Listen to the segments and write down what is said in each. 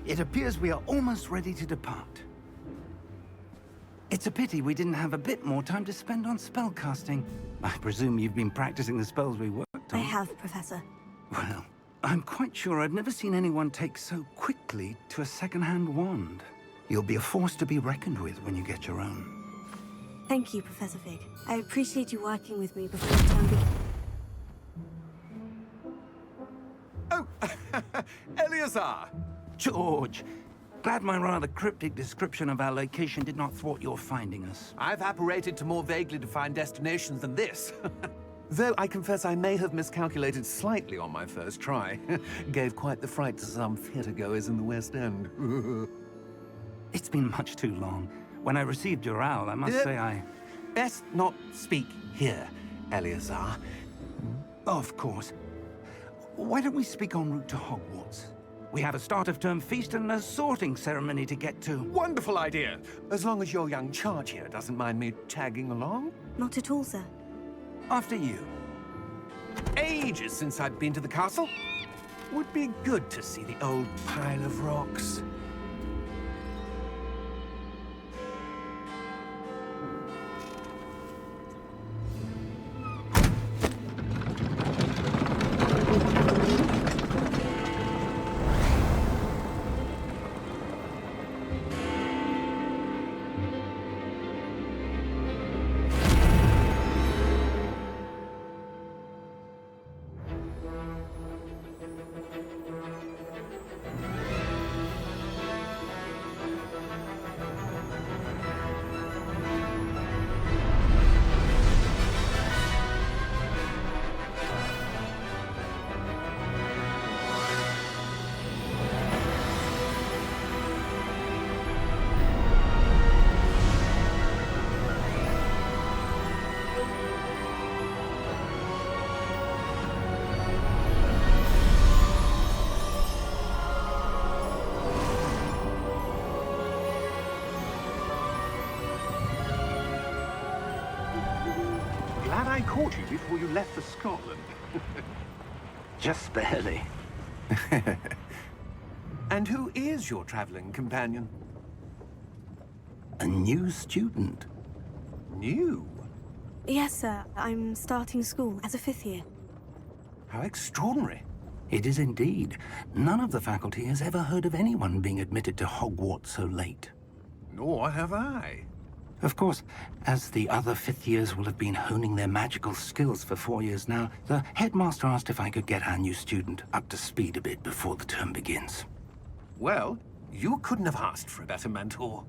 It appears we are almost ready to depart. It's a pity we didn't have a bit more time to spend on spellcasting. I presume you've been practicing the spells we worked on. I have, Professor. Well, I'm quite sure I've never seen anyone take so quickly to a second-hand wand. You'll be a force to be reckoned with when you get your own. Thank you, Professor Fig. I appreciate you working with me before the term begins. Oh, Eleazar! George, glad my rather cryptic description of our location did not thwart your finding us. I've apparated to more vaguely defined destinations than this. Though I confess I may have miscalculated slightly on my first try. Gave quite the fright to some theatre-goers in the West End. It's been much too long. When I received your owl, I must say I... Best not speak here, Eleazar. Of course. Why don't we speak en route to Hogwarts? We have a start-of-term feast and a sorting ceremony to get to. Wonderful idea! As long as your young charge here doesn't mind me tagging along. Not at all, sir. After you. Ages since I'd been to the castle. Would be good to see the old pile of rocks. Glad I caught you before you left for Scotland. Just barely. And who is your traveling companion? A new student. New? Yes, sir. I'm starting school as a 5th year. How extraordinary. It is indeed. None of the faculty has ever heard of anyone being admitted to Hogwarts so late. Nor have I. Of course, as the other 5th years will have been honing their magical skills for 4 years now, the headmaster asked if I could get our new student up to speed a bit before the term begins. Well, you couldn't have asked for a better mentor.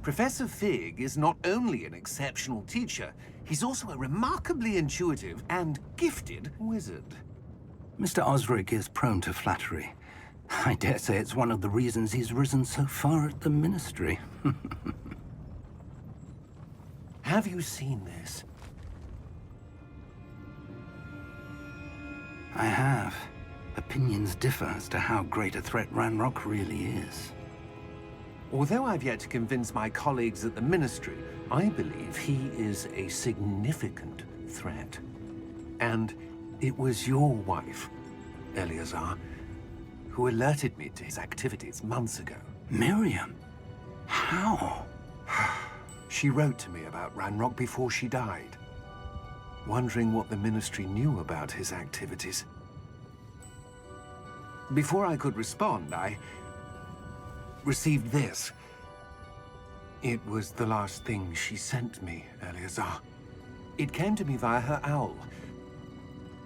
Professor Fig is not only an exceptional teacher, he's also a remarkably intuitive and gifted wizard. Mr. Osric is prone to flattery. I dare say it's one of the reasons he's risen so far at the Ministry. Have you seen this? I have. Opinions differ as to how great a threat Ranrock really is. Although I've yet to convince my colleagues at the Ministry, I believe he is a significant threat. And it was your wife, Eleazar, who alerted me to his activities months ago. Miriam? How? She wrote to me about Ranrock before she died, wondering what the Ministry knew about his activities. Before I could respond, I received this. It was the last thing she sent me, Eleazar. It came to me via her owl,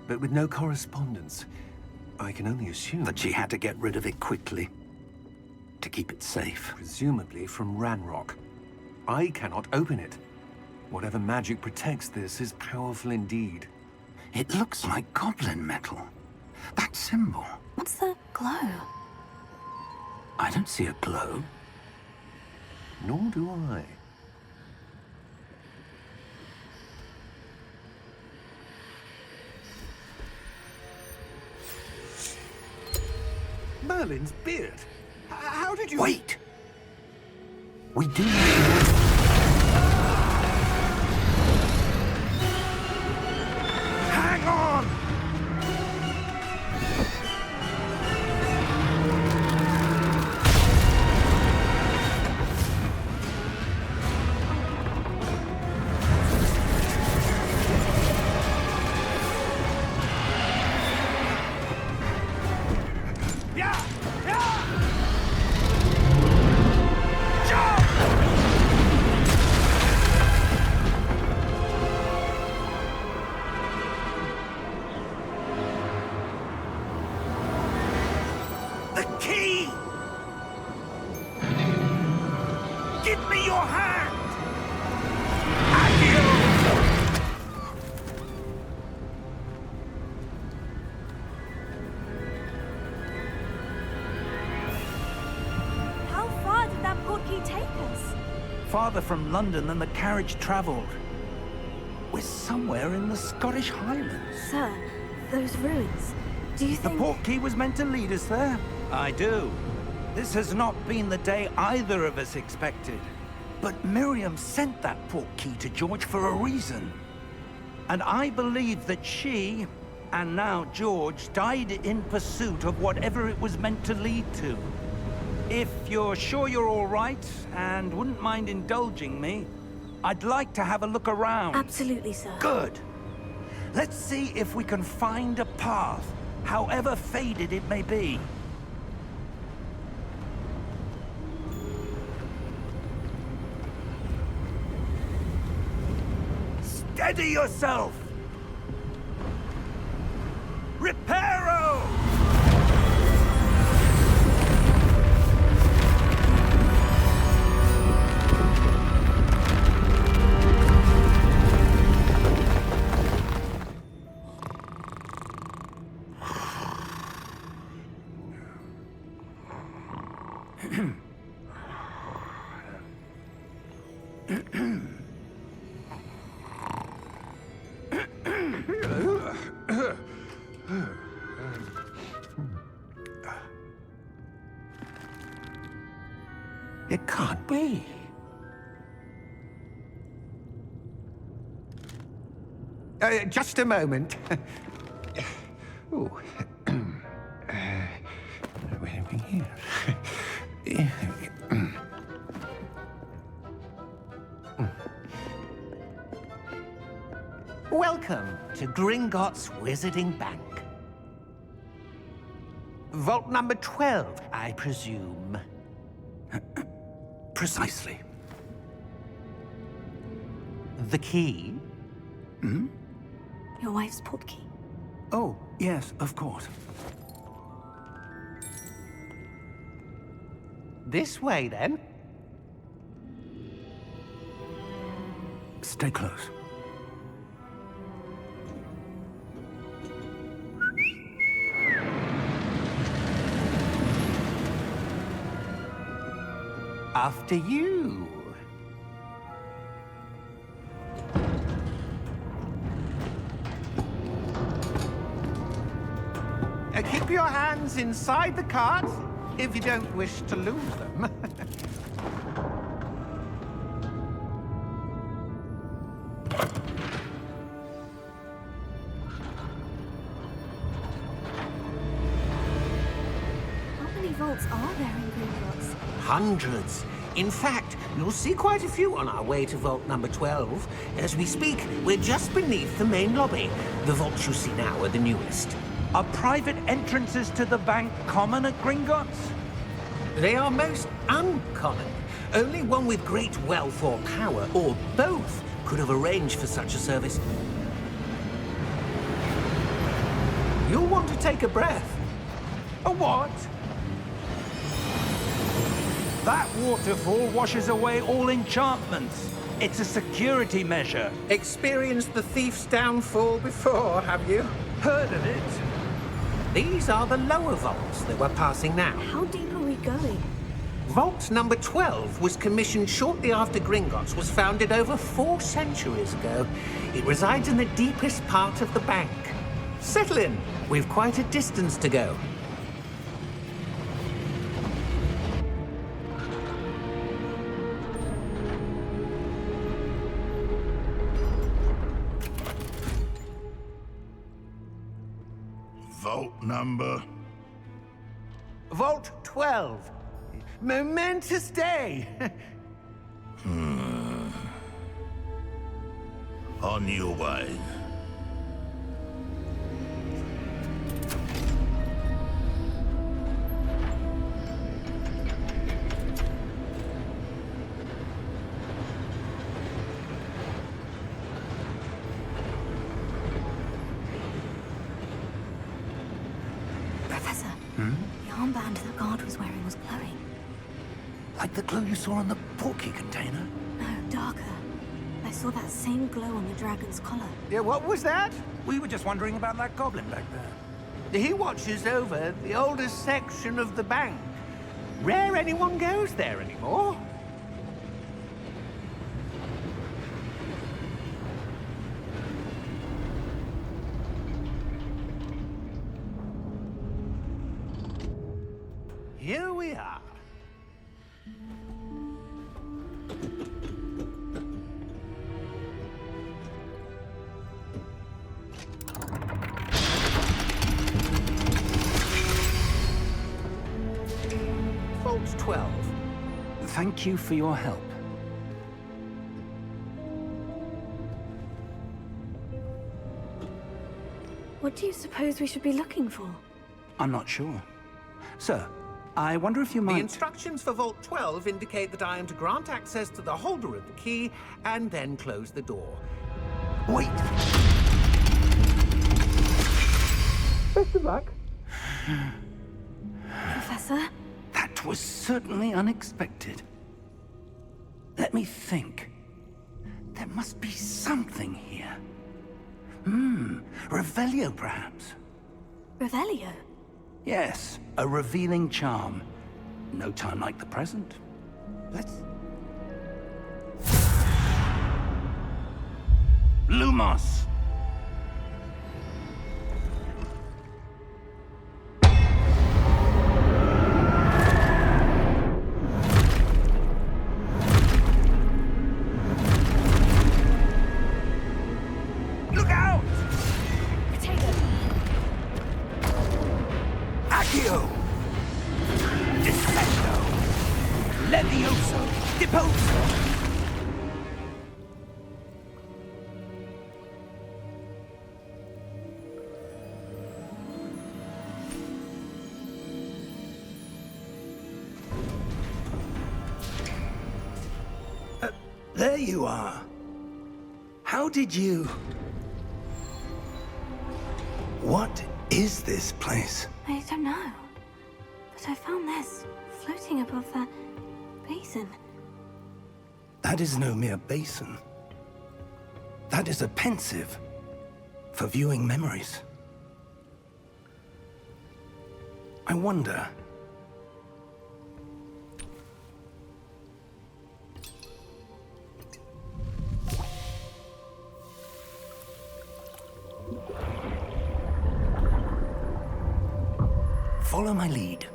but with no correspondence. I can only assume That she had to get rid of it quickly, to keep it safe. presumably from Ranrock. I cannot open it. Whatever magic protects this is powerful indeed. It looks like goblin metal. That symbol. What's the glow? I don't see a glow. Nor do I. Merlin's beard. How did you... Wait! We do need to... Hang on! farther from London than the carriage travelled. We're somewhere in the Scottish Highlands. Sir, those ruins. Do you The think... portkey was meant to lead us there? I do. This has not been the day either of us expected. But Miriam sent that portkey to George for a reason. And I believe that she, and now George, died in pursuit of whatever it was meant to lead to. If you're sure you're all right, and wouldn't mind indulging me, I'd like to have a look around. Absolutely, sir. Good. Let's see if we can find a path, however faded it may be. Steady yourself! Reparo! It can't be. Just a moment. Ooh. Where are we here? Welcome to Gringotts Wizarding Bank. Vault number 12, I presume. Precisely. The key? Your wife's portkey. Oh, yes, of course. This way, then. Stay close. After you. Keep your hands inside the cart if you don't wish to lose them. How many vaults are there in Gringotts? Hundreds. In fact, you'll see quite a few on our way to vault number 12. As we speak, we're just beneath the main lobby. The vaults you see now are the newest. Are private entrances to the bank common at Gringotts? They are most uncommon. Only one with great wealth or power, or both, could have arranged for such a service. You'll want to take a breath. A what? That waterfall washes away all enchantments. It's a security measure. Experienced the thief's downfall before, have you? Heard of it? These are the lower vaults that we're passing now. How deep are we going? Vault number 12 was commissioned shortly after Gringotts was founded over 4 centuries ago. It resides in the deepest part of the bank. Settle in. We've quite a distance to go. Vault number? Vault 12. Momentous day. On your way. Professor, the armband the guard was wearing was glowing. Like the glow you saw on the portkey container? No, darker. I saw that same glow on the dragon's collar. Yeah, what was that? We were just wondering about that goblin back there. He watches over the oldest section of the bank. Rare anyone goes there anymore. here we are. Vault 12. Thank you for your help. What do you suppose we should be looking for? I'm not sure. Sir, I wonder if you might... The instructions for Vault 12 indicate that I am to grant access to the holder of the key and then close the door. Wait! Best of luck. Professor? That was certainly unexpected. Let me think. There must be something here. Revelio, perhaps? Revelio? Yes, a revealing charm. No time like the present. Let's... Lumos! Look out! Potato! Accio! Descendo! Levioso! Deposo! There you are. How did you... What is this place? I don't know. But I found this floating above that basin. That is no mere basin. That is a pensive for viewing memories. I wonder... Follow my lead.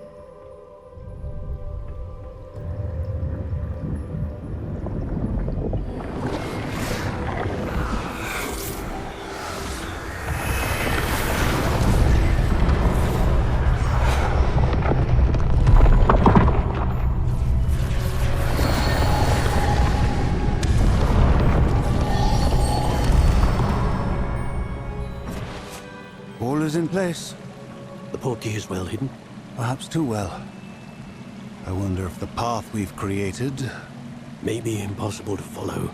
All is in place. The portkey is well hidden. Perhaps too well. I wonder if the path we've created... May be impossible to follow.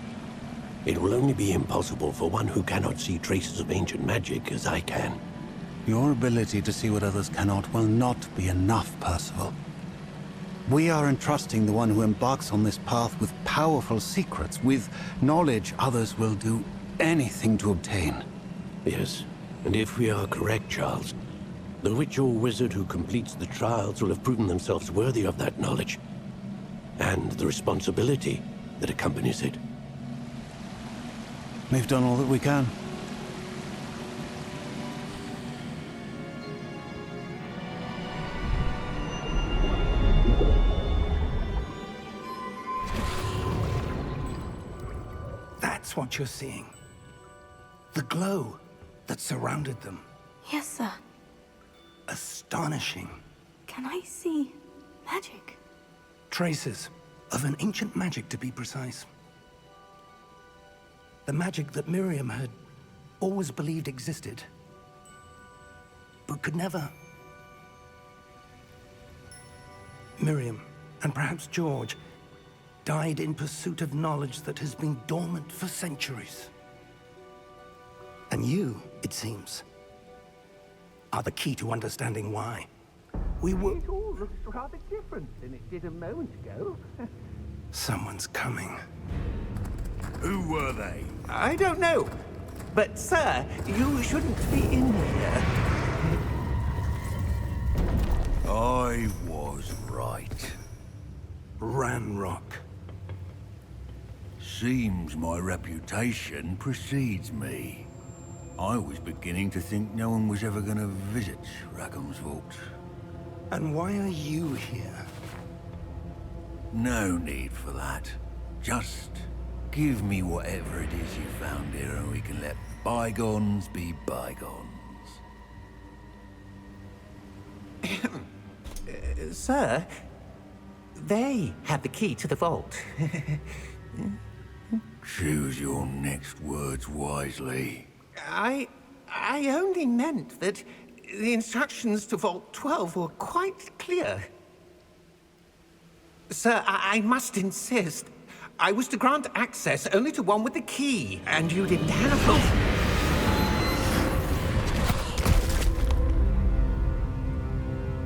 It will only be impossible for one who cannot see traces of ancient magic as I can. Your ability to see what others cannot will not be enough, Percival. We are entrusting the one who embarks on this path with powerful secrets, with knowledge others will do anything to obtain. Yes, and if we are correct, Charles, the witch or wizard who completes the trials will have proven themselves worthy of that knowledge, and the responsibility that accompanies it. We've done all that we can. That's what you're seeing. The glow that surrounded them. Yes, sir. Astonishing. Can I see magic? Traces of an ancient magic, to be precise. The magic that Miriam had always believed existed, but could never. Miriam, and perhaps George, died in pursuit of knowledge that has been dormant for centuries. And you, it seems, are the key to understanding why. We were... It all looks rather different than it did a moment ago. Someone's coming. Who were they? I don't know. But, sir, you shouldn't be in here. I was right. Ranrock. Seems my reputation precedes me. I was beginning to think no one was ever going to visit Rackham's vault. And why are you here? No need for that. Just give me whatever it is you found here and we can let bygones be bygones. Sir, they have the key to the vault. Choose your next words wisely. I only meant that the instructions to Vault 12 were quite clear. Sir, I must insist. I was to grant access only to one with the key, and you didn't have...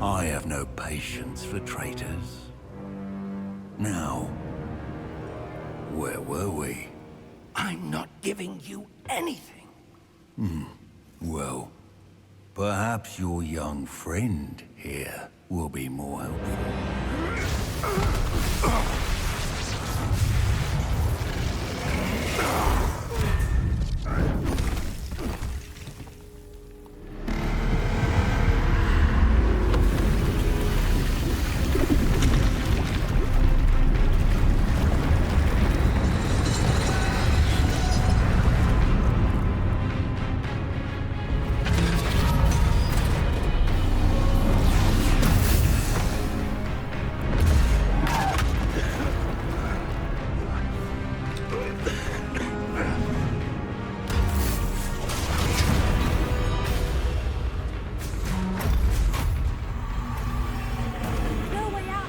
I have no patience for traitors. Now, where were we? I'm not giving you anything. Well, perhaps your young friend here will be more helpful. No way out!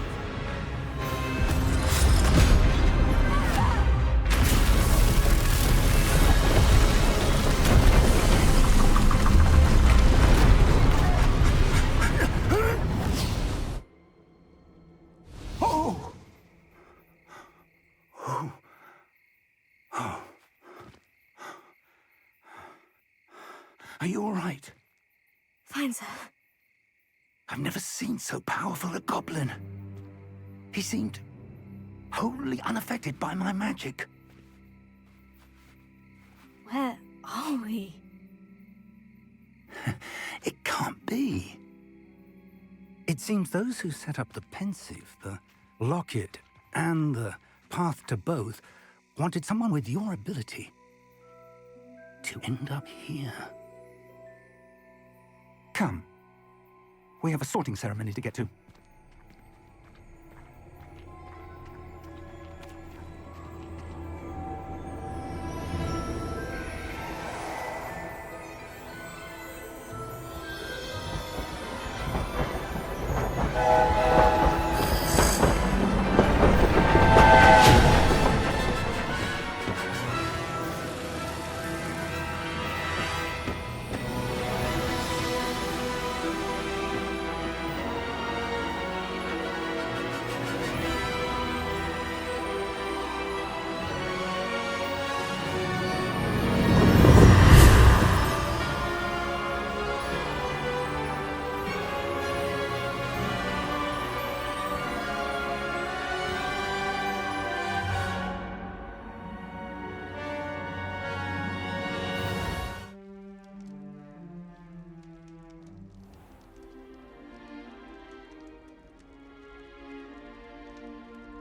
Oh! Are you all right? Fine, sir. I've never seen so powerful a goblin. He seemed wholly unaffected by my magic. Where are we? It can't be. It seems those who set up the pensive, the locket, and the path to both wanted someone with your ability to end up here. Come. We have a sorting ceremony to get to.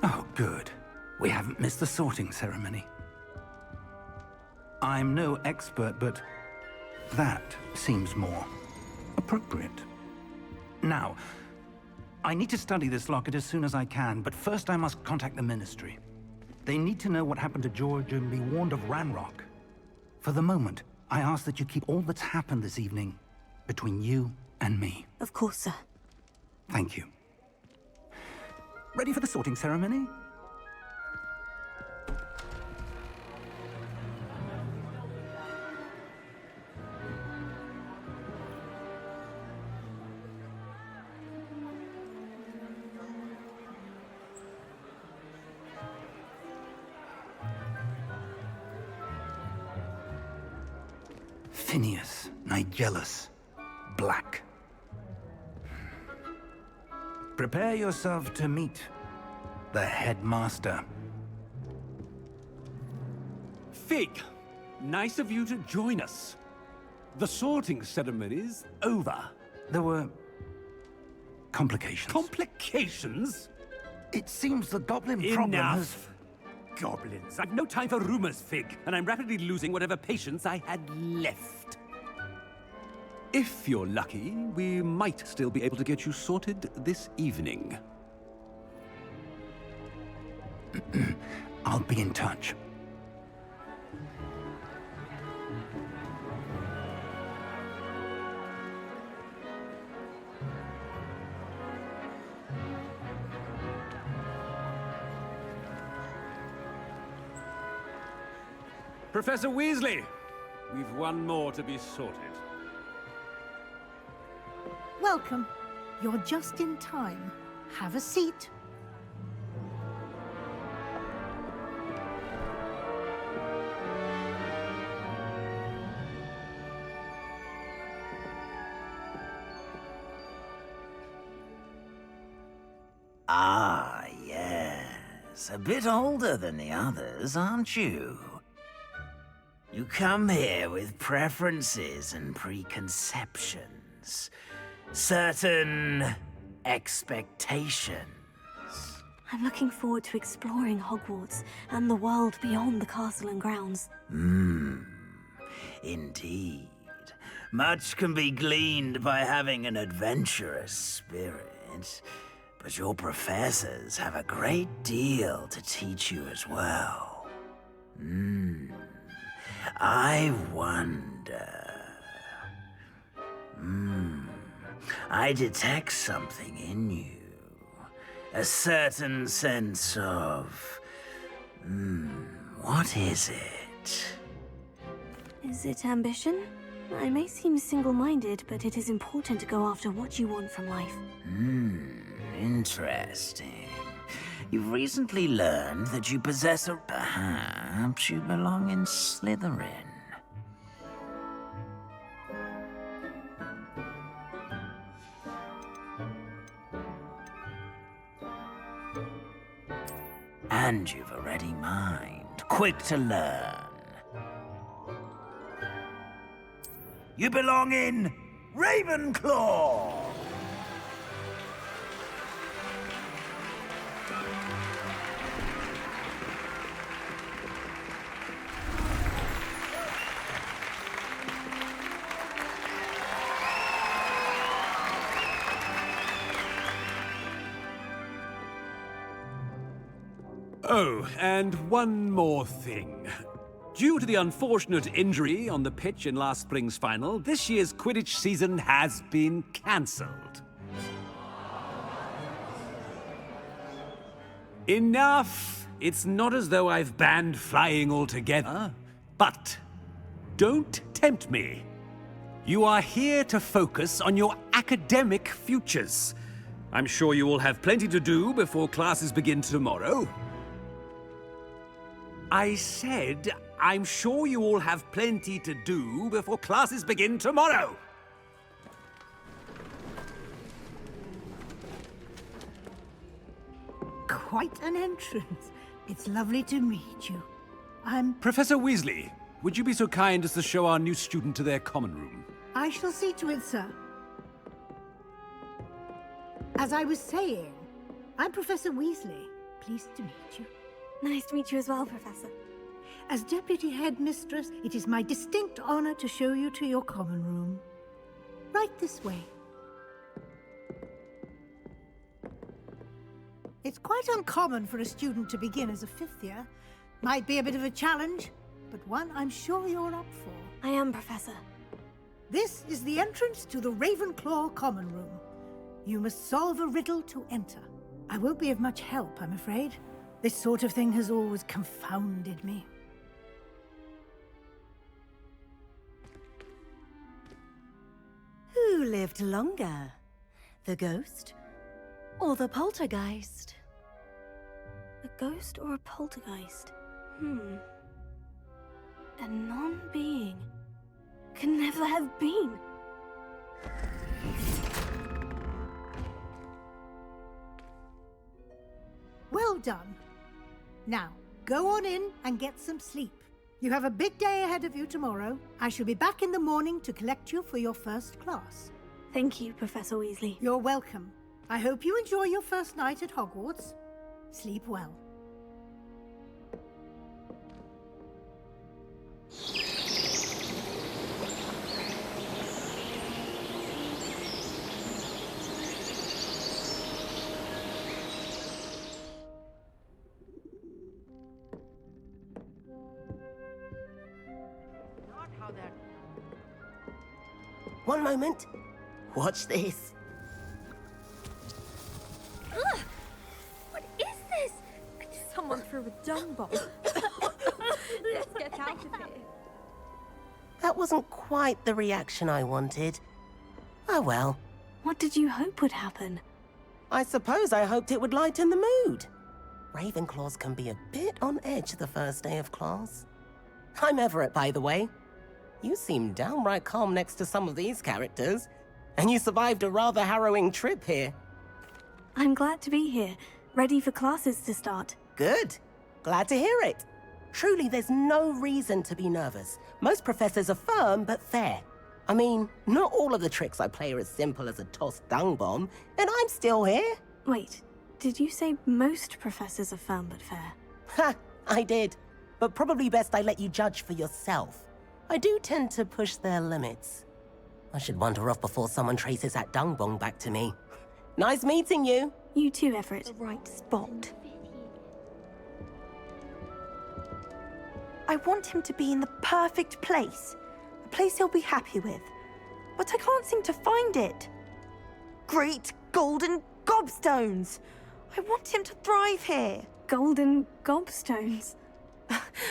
Oh, good. We haven't missed the sorting ceremony. I'm no expert, but that seems more appropriate. Now, I need to study this locket as soon as I can, but first I must contact the Ministry. They need to know what happened to George and be warned of Ranrock. For the moment, I ask that you keep all that's happened this evening between you and me. Of course, sir. Thank you. Ready for the sorting ceremony? Phineas, Nigellus, Black. Prepare yourself to meet the headmaster. Fig, nice of you to join us. The sorting ceremony's over. There were Complications. Complications? It seems the goblin problem has... Enough! Goblins. I've no time for rumors, Fig, and I'm rapidly losing whatever patience I had left. If you're lucky, we might still be able to get you sorted this evening. I'll be in touch. Professor Weasley, we've one more to be sorted. Welcome. You're just in time. Have a seat. Ah, yes. A bit older than the others, aren't you? You come here with preferences and preconceptions. Certain expectations. I'm looking forward to exploring Hogwarts and the world beyond the castle and grounds. Indeed. Much can be gleaned by having an adventurous spirit, but your professors have a great deal to teach you as well. I wonder... I detect something in you. A certain sense of... what is it? Is it ambition? I may seem single-minded, but it is important to go after what you want from life. Interesting. You've recently learned that you possess a... Perhaps you belong in Slytherin. And you've a ready mind, quick to learn. You belong in Ravenclaw! Oh, and one more thing. Due to the unfortunate injury on the pitch in last spring's final, this year's Quidditch season has been cancelled. Enough! It's not as though I've banned flying altogether, but don't tempt me. You are here to focus on your academic futures. I'm sure you will have plenty to do before classes begin tomorrow. I said, I'm sure you all have plenty to do before classes begin tomorrow. Quite an entrance. It's lovely to meet you. Professor Weasley, would you be so kind as to show our new student to their common room? I shall see to it, sir. As I was saying, I'm Professor Weasley. Pleased to meet you. Nice to meet you as well, Professor. As Deputy Headmistress, it is my distinct honor to show you to your common room. Right this way. It's quite uncommon for a student to begin as a fifth year. Might be a bit of a challenge, but one I'm sure you're up for. I am, Professor. This is the entrance to the Ravenclaw common room. You must solve a riddle to enter. I won't be of much help, I'm afraid. This sort of thing has always confounded me. Who lived longer? The ghost or the poltergeist? A ghost or a poltergeist? A non-being can never have been. Well done. Now, go on in and get some sleep. You have a big day ahead of you tomorrow. I shall be back in the morning to collect you for your first class. Thank you, Professor Weasley. You're welcome. I hope you enjoy your first night at Hogwarts. Sleep well. One moment. Watch this. Ugh! What is this? Someone threw a dung bomb. Let's get out of here. That wasn't quite the reaction I wanted. Oh well. What did you hope would happen? I suppose I hoped it would lighten the mood. Ravenclaws can be a bit on edge the first day of class. I'm Everett, by the way. You seem downright calm next to some of these characters. And you survived a rather harrowing trip here. I'm glad to be here, ready for classes to start. Good. Glad to hear it. Truly, there's no reason to be nervous. Most professors are firm but fair. I mean, not all of the tricks I play are as simple as a tossed dung bomb, and I'm still here. Wait, did you say most professors are firm but fair? Ha, I did. But probably best I let you judge for yourself. I do tend to push their limits. I should wander off before someone traces that dung bomb back to me. Nice meeting you. You too, Everett. The right spot. I want him to be in the perfect place. A place he'll be happy with. But I can't seem to find it. Great golden gobstones! I want him to thrive here. Golden gobstones?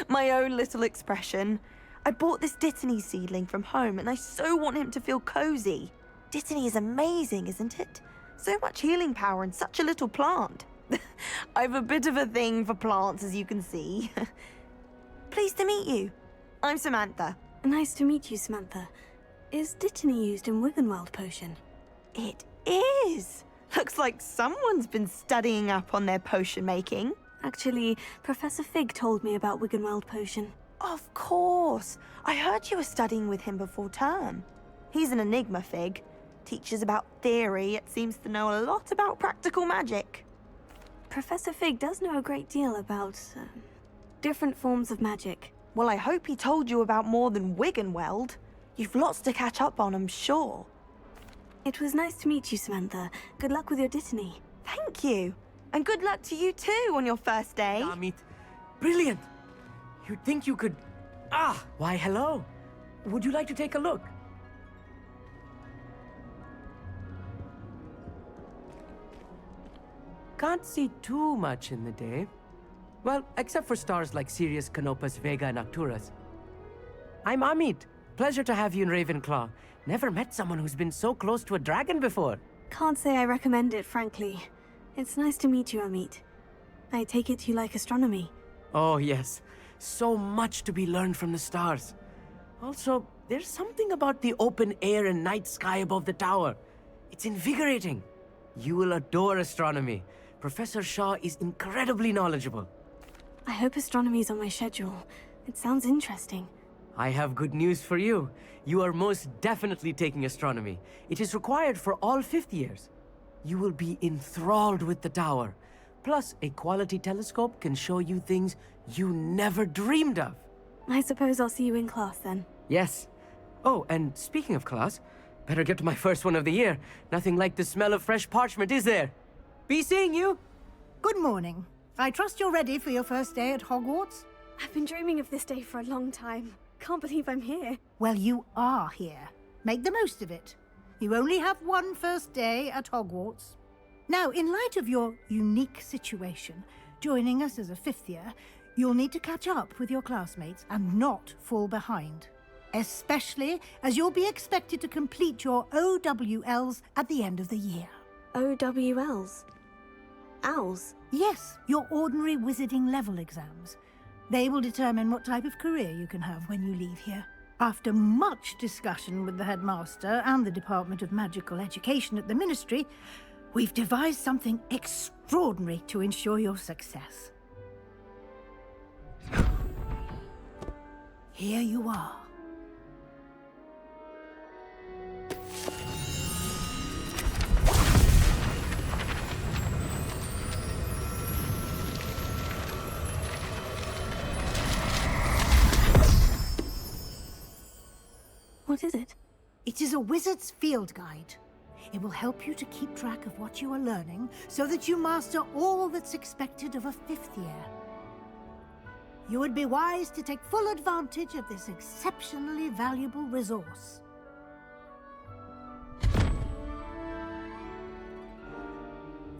My own little expression. I bought this Dittany seedling from home and I so want him to feel cozy. Dittany is amazing, isn't it? So much healing power in such a little plant. I've a bit of a thing for plants, as you can see. Pleased to meet you. I'm Samantha. Nice to meet you, Samantha. Is Dittany used in Wiggenweld potion? It is! Looks like someone's been studying up on their potion making. Actually, Professor Fig told me about Wiggenweld potion. Of course. I heard you were studying with him before term. He's an enigma, Fig. Teaches about theory, yet seems to know a lot about practical magic. Professor Fig does know a great deal about different forms of magic. Well, I hope he told you about more than Wiggenweld. You've lots to catch up on, I'm sure. It was nice to meet you, Samantha. Good luck with your Dittany. Thank you. And good luck to you too on your first day. Amit. Brilliant. You'd think you could... Ah, why hello. Would you like to take a look? Can't see too much in the day. Well, except for stars like Sirius, Canopus, Vega, and Arcturus. I'm Amit. Pleasure to have you in Ravenclaw. Never met someone who's been so close to a dragon before. Can't say I recommend it, frankly. It's nice to meet you, Amit. I take it you like astronomy. Oh, yes. So much to be learned from the stars. Also, there's something about the open air and night sky above the tower. It's invigorating. You will adore astronomy. Professor Shaw is incredibly knowledgeable. I hope astronomy's on my schedule. It sounds interesting. I have good news for you. You are most definitely taking astronomy. It is required for all fifth years. You will be enthralled with the tower. Plus, a quality telescope can show you things you never dreamed of. I suppose I'll see you in class then. Yes. Oh, and speaking of class, better get to my first one of the year. Nothing like the smell of fresh parchment, is there? Be seeing you! Good morning. I trust you're ready for your first day at Hogwarts? I've been dreaming of this day for a long time. Can't believe I'm here. Well, you are here. Make the most of it. You only have one first day at Hogwarts. Now, in light of your unique situation, joining us as a fifth year, you'll need to catch up with your classmates and not fall behind. Especially as you'll be expected to complete your OWLs at the end of the year. OWLs? Owls? Yes, your ordinary wizarding level exams. They will determine what type of career you can have when you leave here. After much discussion with the headmaster and the Department of Magical Education at the Ministry, we've devised something extraordinary to ensure your success. Here you are. is it? It is a wizard's field guide. It will help you to keep track of what you are learning so that you master all that's expected of a 5th year. You would be wise to take full advantage of this exceptionally valuable resource.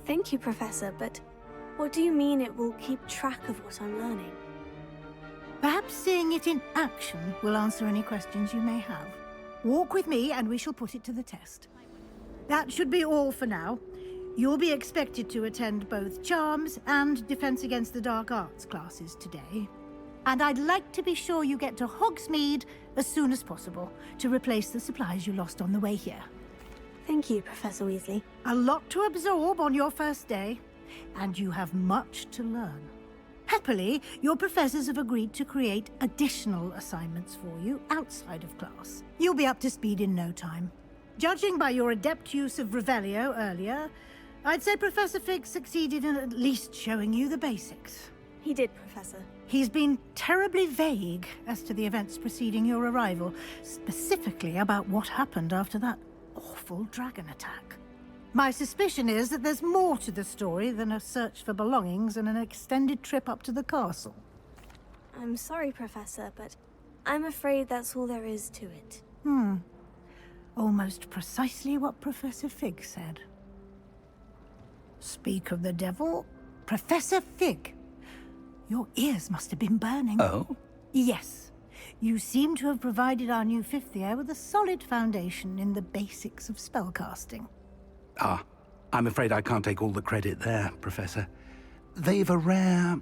Thank you, Professor, but what do you mean it will keep track of what I'm learning? Perhaps seeing it in action will answer any questions you may have. Walk with me and we shall put it to the test. That should be all for now. You'll be expected to attend both Charms and Defense Against the Dark Arts classes today. And I'd like to be sure you get to Hogsmeade as soon as possible to replace the supplies you lost on the way here. Thank you, Professor Weasley. A lot to absorb on your first day, and you have much to learn. Happily, your professors have agreed to create additional assignments for you outside of class. You'll be up to speed in no time. Judging by your adept use of Revelio earlier, I'd say Professor Fig succeeded in at least showing you the basics. He did, Professor. He's been terribly vague as to the events preceding your arrival, specifically about what happened after that awful dragon attack. My suspicion is that there's more to the story than a search for belongings and an extended trip up to the castle. I'm sorry, Professor, but I'm afraid that's all there is to it. Almost precisely what Professor Fig said. Speak of the devil, Professor Fig. Your ears must have been burning. Oh? Yes. You seem to have provided our new 5th year with a solid foundation in the basics of spellcasting. Ah, I'm afraid I can't take all the credit there, Professor. They've a rare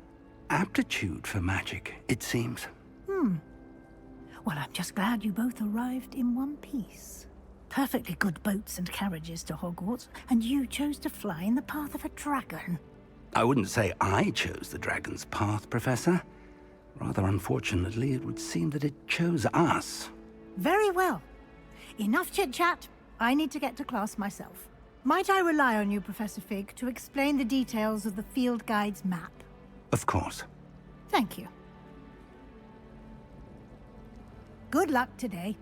aptitude for magic, it seems. Well, I'm just glad you both arrived in one piece. Perfectly good boats and carriages to Hogwarts, and you chose to fly in the path of a dragon. I wouldn't say I chose the dragon's path, Professor. Rather unfortunately, it would seem that it chose us. Very well. Enough chit-chat. I need to get to class myself. Might I rely on you, Professor Fig, to explain the details of the field guide's map? Of course. Thank you. Good luck today.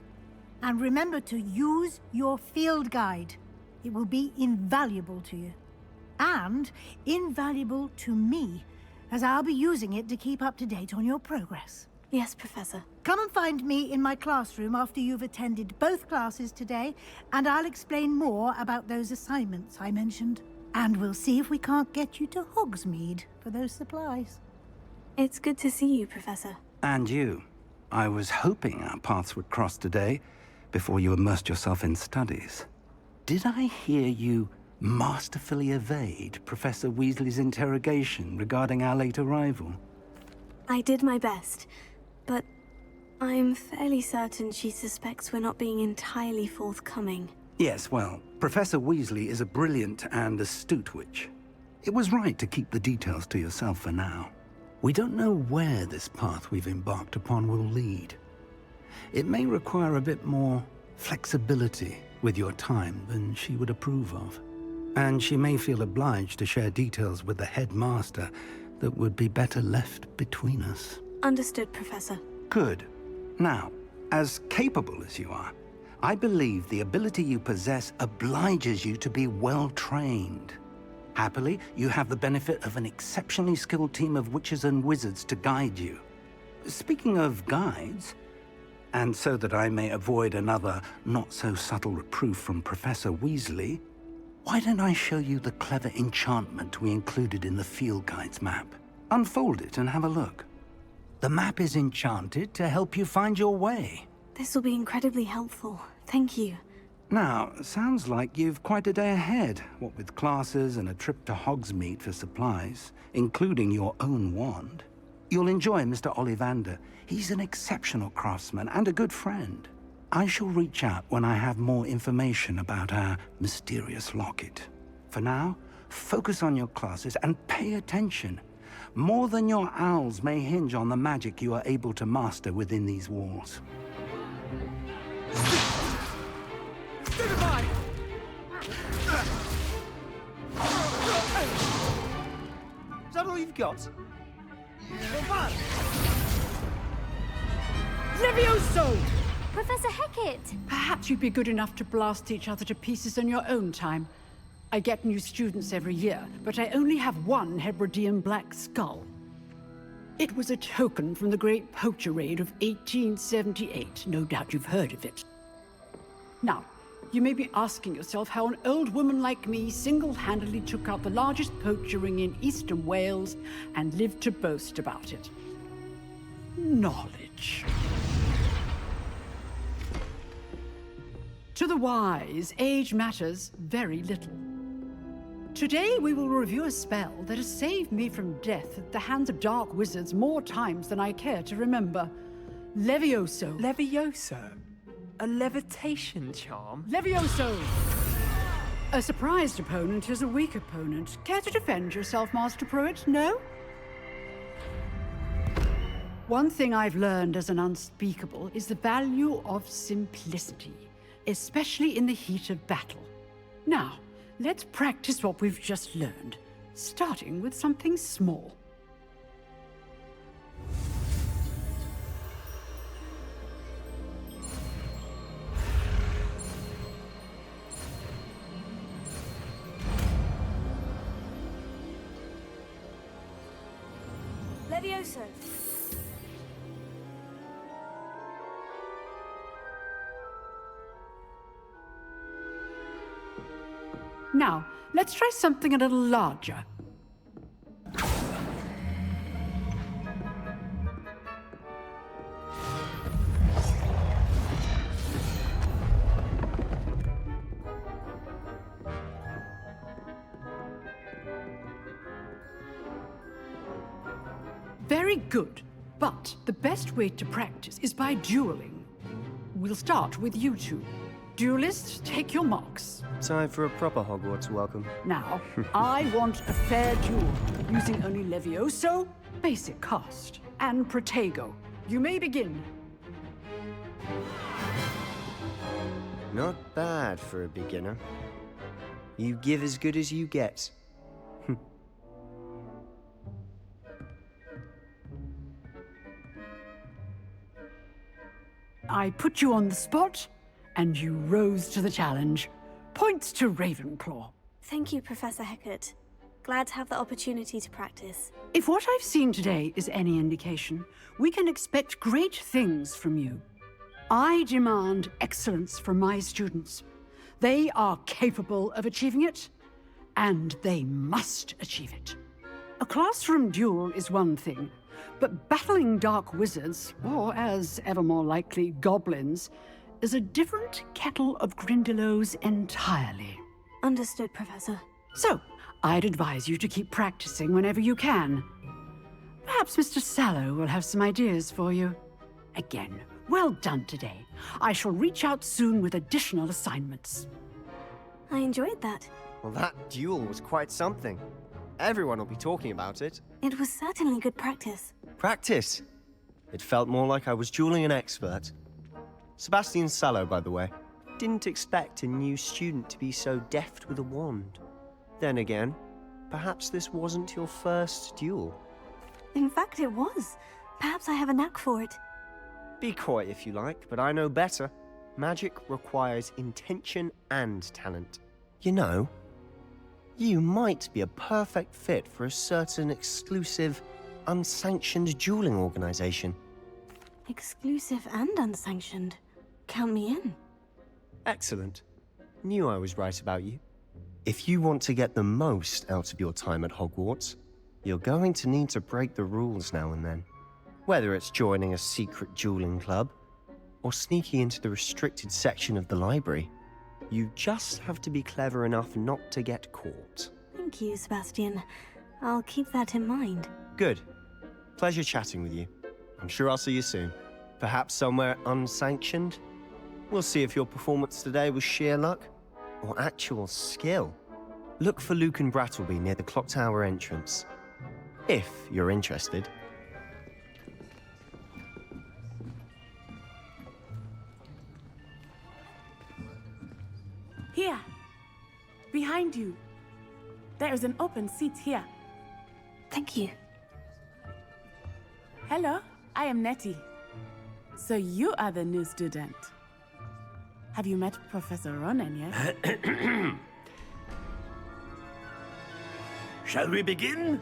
And remember to use your field guide. It will be invaluable to you. And invaluable to me, as I'll be using it to keep up to date on your progress. Yes, Professor. Come and find me in my classroom after you've attended both classes today, and I'll explain more about those assignments I mentioned. And we'll see if we can't get you to Hogsmeade for those supplies. It's good to see you, Professor. And you. I was hoping our paths would cross today, before you immersed yourself in studies. Did I hear you masterfully evade Professor Weasley's interrogation regarding our late arrival? I did my best, but I'm fairly certain she suspects we're not being entirely forthcoming. Yes, well, Professor Weasley is a brilliant and astute witch. It was right to keep the details to yourself for now. We don't know where this path we've embarked upon will lead. It may require a bit more flexibility with your time than she would approve of. And she may feel obliged to share details with the headmaster that would be better left between us. Understood, Professor. Good. Now, as capable as you are, I believe the ability you possess obliges you to be well-trained. Happily, you have the benefit of an exceptionally skilled team of witches and wizards to guide you. Speaking of guides, and so that I may avoid another not-so-subtle reproof from Professor Weasley, why don't I show you the clever enchantment we included in the field guide's map? Unfold it and have a look. The map is enchanted to help you find your way. This will be incredibly helpful. Thank you. Now, sounds like you've quite a day ahead, what with classes and a trip to Hogsmeade for supplies, including your own wand. You'll enjoy Mr. Ollivander. He's an exceptional craftsman and a good friend. I shall reach out when I have more information about our mysterious locket. For now, focus on your classes and pay attention. More than your owls may hinge on the magic you are able to master within these walls. Is that all you've got? Levioso! Professor Hecat! Perhaps you'd be good enough to blast each other to pieces in your own time. I get new students every year, but I only have one Hebridean black skull. It was a token from the Great Poacher Raid of 1878. No doubt you've heard of it. Now, you may be asking yourself how an old woman like me single-handedly took out the largest poacher ring in eastern Wales and lived to boast about it. Knowledge. To the wise, age matters very little. Today we will review a spell that has saved me from death at the hands of dark wizards more times than I care to remember. Levioso. Levioso? A levitation charm? Levioso! A surprised opponent is a weak opponent. Care to defend yourself, Master Pruitt? No? One thing I've learned as an unspeakable is the value of simplicity, especially in the heat of battle. Now, let's practice what we've just learned, starting with something small. Levioso. Now, let's try something a little larger. Very good, but the best way to practice is by dueling. We'll start with you two. Duelists, take your marks. Time for a proper Hogwarts welcome. Now, I want a fair duel, using only Levioso, basic cast, and Protego. You may begin. Not bad for a beginner. You give as good as you get. I put you on the spot, and you rose to the challenge. Points to Ravenclaw. Thank you, Professor Hecat. Glad to have the opportunity to practice. If what I've seen today is any indication, we can expect great things from you. I demand excellence from my students. They are capable of achieving it, and they must achieve it. A classroom duel is one thing, but battling dark wizards, or as ever more likely, goblins, is a different kettle of Grindylows entirely. Understood, Professor. So, I'd advise you to keep practicing whenever you can. Perhaps Mr. Sallow will have some ideas for you. Again, well done today. I shall reach out soon with additional assignments. I enjoyed that. Well, that duel was quite something. Everyone will be talking about it. It was certainly good practice. Practice? It felt more like I was dueling an expert. Sebastian Sallow, by the way. Didn't expect a new student to be so deft with a wand. Then again, perhaps this wasn't your first duel. In fact, it was. Perhaps I have a knack for it. Be coy if you like, but I know better. Magic requires intention and talent. You know, you might be a perfect fit for a certain exclusive, unsanctioned dueling organization. Exclusive and unsanctioned. Count me in. Excellent. Knew I was right about you. If you want to get the most out of your time at Hogwarts, you're going to need to break the rules now and then. Whether it's joining a secret dueling club, or sneaking into the restricted section of the library, you just have to be clever enough not to get caught. Thank you, Sebastian. I'll keep that in mind. Good. Pleasure chatting with you. I'm sure I'll see you soon. Perhaps somewhere unsanctioned? We'll see if your performance today was sheer luck or actual skill. Look for Luke and Brattleby near the clock tower entrance. If you're interested. Here. Behind you. There is an open seat here. Thank you. Hello, I am Nettie. So you are the new student. Have you met Professor Ronan yet? Shall we begin?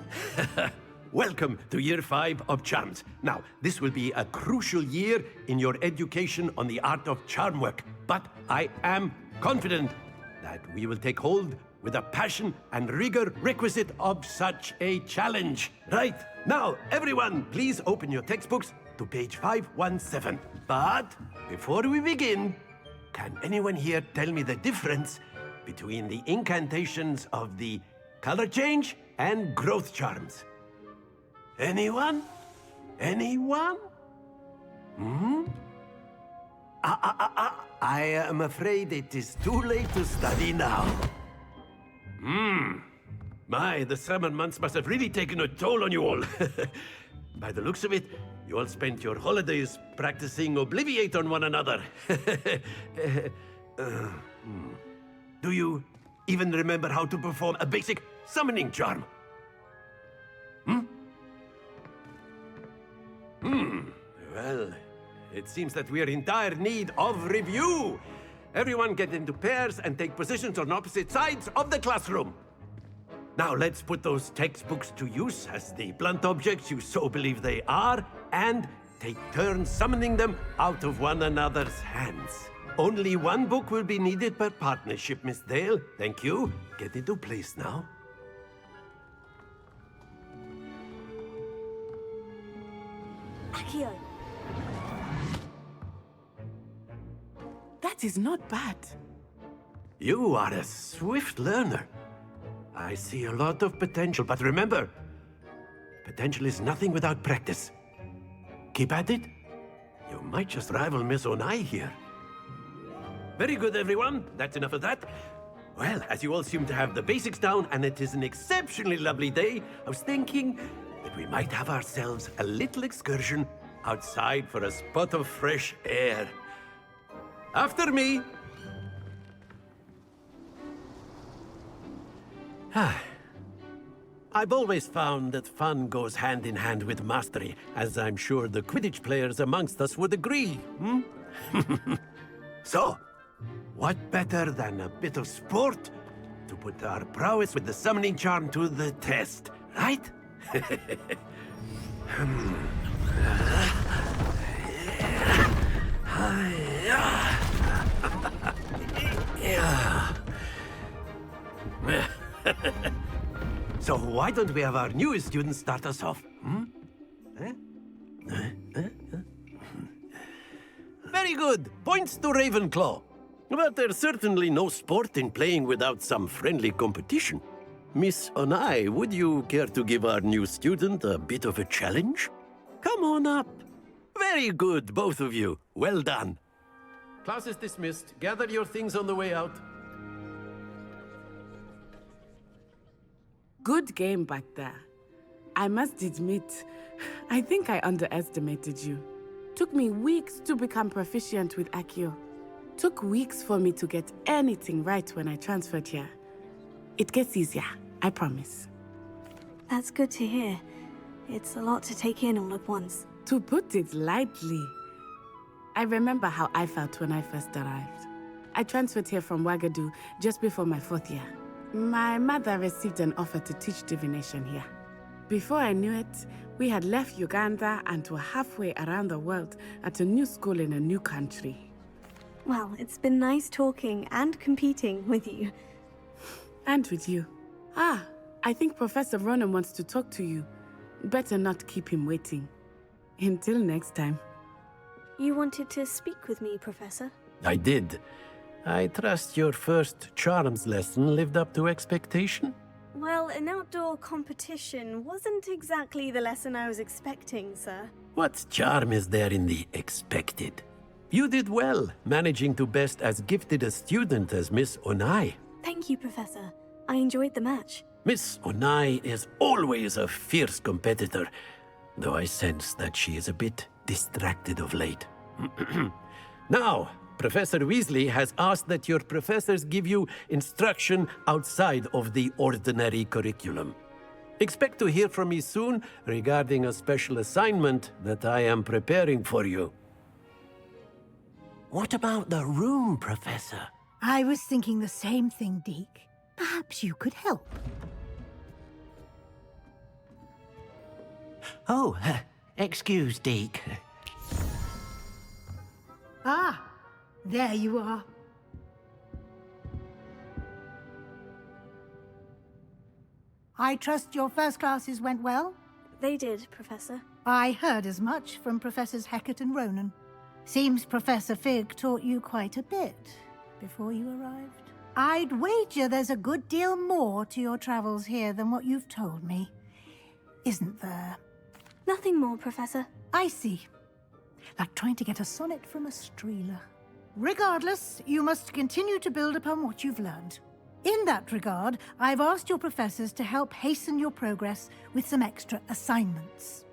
Welcome to Year 5 of Charms. Now, this will be a crucial year in your education on the art of charm work, but I am confident that we will take hold with the passion and rigor requisite of such a challenge. Right, now, everyone, please open your textbooks to page 517. But before we begin, can anyone here tell me the difference between the incantations of the color change and growth charms? Anyone? Anyone? I am afraid it is too late to study now. My, the summer months must have really taken a toll on you all. By the looks of it, you all spent your holidays practicing Obliviate on one another. Do you even remember how to perform a basic summoning charm? Well, it seems that we are in dire need of review. Everyone get into pairs and take positions on opposite sides of the classroom. Now let's put those textbooks to use as the blunt objects you so believe they are, and take turns summoning them out of one another's hands. Only one book will be needed per partnership, Miss Dale. Thank you. Get into place now. Accio. That is not bad. You are a swift learner. I see a lot of potential, but remember, potential is nothing without practice. Keep at it. You might just rival Miss Onai here. Very good, everyone. That's enough of that. Well, as you all seem to have the basics down, and it is an exceptionally lovely day, I was thinking that we might have ourselves a little excursion outside for a spot of fresh air. After me. I've always found that fun goes hand in hand with mastery, as I'm sure the Quidditch players amongst us would agree. So, what better than a bit of sport to put our prowess with the summoning charm to the test, right? So why don't we have our newest student start us off? Very good. Points to Ravenclaw. But there's certainly no sport in playing without some friendly competition. Miss Onai, would you care to give our new student a bit of a challenge? Come on up. Very good, both of you. Well done. Class is dismissed. Gather your things on the way out. Good game back there. I must admit, I think I underestimated you. Took me weeks to become proficient with Accio. Took weeks for me to get anything right when I transferred here. It gets easier, I promise. That's good to hear. It's a lot to take in all at once. To put it lightly, I remember how I felt when I first arrived. I transferred here from Wagadu just before my 4th year. My mother received an offer to teach divination here. Before I knew it, we had left Uganda and were halfway around the world at a new school in a new country. Well, it's been nice talking and competing with you. And with you. I think Professor Ronan wants to talk to you. Better not keep him waiting. Until next time. You wanted to speak with me, Professor? I did. I trust your first charms lesson lived up to expectation? Well, an outdoor competition wasn't exactly the lesson I was expecting, sir. What charm is there in the expected? You did well, managing to best as gifted a student as Miss Onai. Thank you, Professor. I enjoyed the match. Miss Onai is always a fierce competitor, though I sense that she is a bit distracted of late. Now, Professor Weasley has asked that your professors give you instruction outside of the ordinary curriculum. Expect to hear from me soon regarding a special assignment that I am preparing for you. What about the room, Professor? I was thinking the same thing, Deke. Perhaps you could help. Oh, excuse, Deke. Ah, there you are. I trust your first classes went well? They did, Professor. I heard as much from Professors Hecat and Ronan. Seems Professor Fig taught you quite a bit before you arrived. I'd wager there's a good deal more to your travels here than what you've told me. Isn't there? Nothing more, Professor. I see. Like trying to get a sonnet from a streeler. Regardless, you must continue to build upon what you've learned. In that regard, I've asked your professors to help hasten your progress with some extra assignments.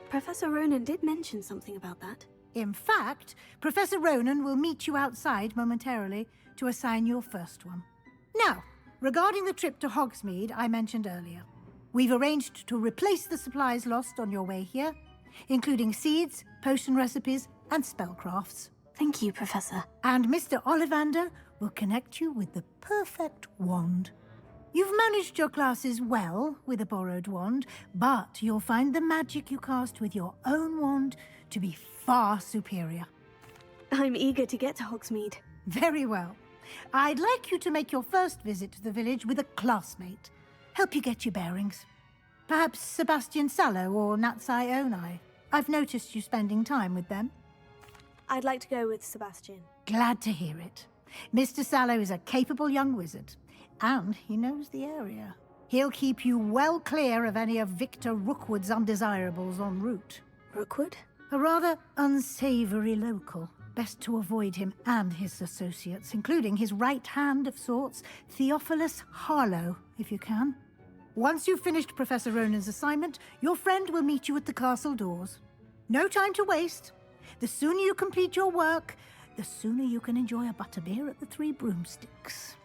Professor Ronan did mention something about that. In fact, Professor Ronan will meet you outside momentarily to assign your first one. Now, regarding the trip to Hogsmeade I mentioned earlier, we've arranged to replace the supplies lost on your way here, including seeds, potion recipes, and spellcrafts. Thank you, Professor. And Mr. Ollivander will connect you with the perfect wand. You've managed your classes well with a borrowed wand, but you'll find the magic you cast with your own wand to be far superior. I'm eager to get to Hogsmeade. Very well. I'd like you to make your first visit to the village with a classmate. Help you get your bearings. Perhaps Sebastian Sallow or Natsai Onai. I've noticed you spending time with them. I'd like to go with Sebastian. Glad to hear it. Mr. Sallow is a capable young wizard, and he knows the area. He'll keep you well clear of any of Victor Rookwood's undesirables en route. Rookwood? A rather unsavory local. Best to avoid him and his associates, including his right hand of sorts, Theophilus Harlow, if you can. Once you've finished Professor Ronan's assignment, your friend will meet you at the castle doors. No time to waste. The sooner you complete your work, the sooner you can enjoy a butterbeer at the Three Broomsticks.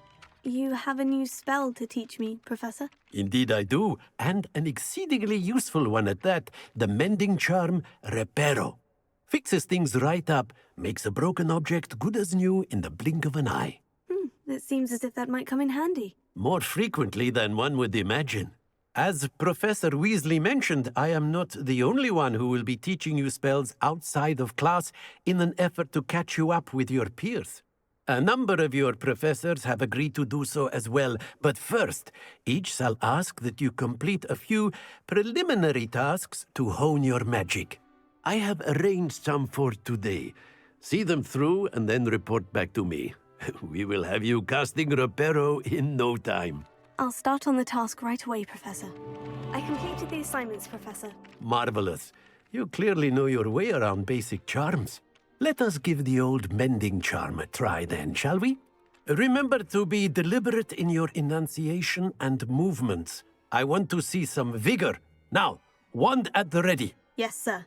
You have a new spell to teach me, Professor? Indeed I do, and an exceedingly useful one at that. The mending charm, Reparo. Fixes things right up, makes a broken object good as new in the blink of an eye. It seems as if that might come in handy. More frequently than one would imagine. As Professor Weasley mentioned, I am not the only one who will be teaching you spells outside of class in an effort to catch you up with your peers. A number of your professors have agreed to do so as well, but first, each shall ask that you complete a few preliminary tasks to hone your magic. I have arranged some for today. See them through and then report back to me. We will have you casting Reparo in no time. I'll start on the task right away, Professor. I completed the assignments, Professor. Marvelous. You clearly know your way around basic charms. Let us give the old mending charm a try then, shall we? Remember to be deliberate in your enunciation and movements. I want to see some vigor. Now, wand at the ready. Yes, sir.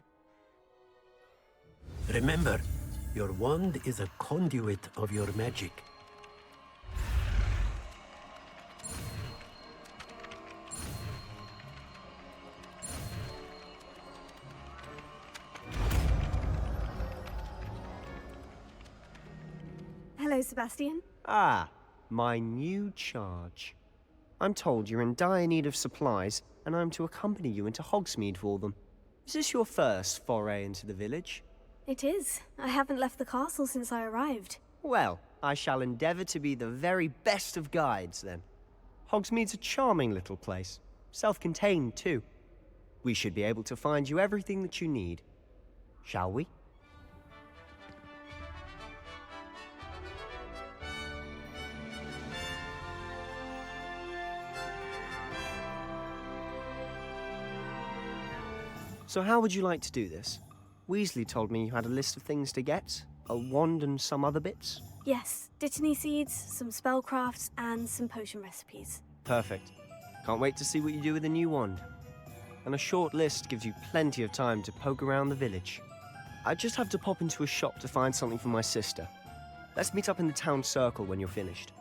Remember, your wand is a conduit of your magic. Hello, Sebastian. Ah, my new charge. I'm told you're in dire need of supplies, and I'm to accompany you into Hogsmeade for them. Is this your first foray into the village? It is. I haven't left the castle since I arrived. Well, I shall endeavour to be the very best of guides, then. Hogsmeade's a charming little place. Self-contained, too. We should be able to find you everything that you need. Shall we? So how would you like to do this? Weasley told me you had a list of things to get, a wand and some other bits. Yes, dittany seeds, some spellcrafts, and some potion recipes. Perfect. Can't wait to see what you do with the new wand. And a short list gives you plenty of time to poke around the village. I just have to pop into a shop to find something for my sister. Let's meet up in the town circle when you're finished.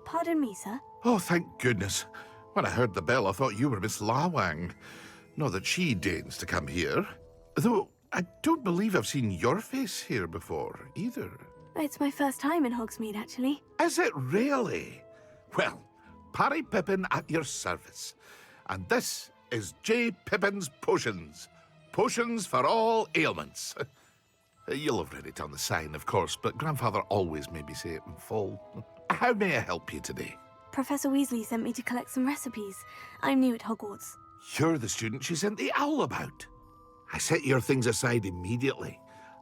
Pardon me, sir? Oh, thank goodness. When I heard the bell, I thought you were Miss Lawang. Not that she deigns to come here. Though, I don't believe I've seen your face here before, either. It's my first time in Hogsmeade, actually. Is it really? Well, Parry Pippin at your service. And this is J. Pippin's Potions. Potions for all ailments. You'll have read it on the sign, of course, but Grandfather always made me say it in full. How may I help you today? Professor Weasley sent me to collect some recipes. I'm new at Hogwarts. You're the student she sent the owl about. I set your things aside immediately.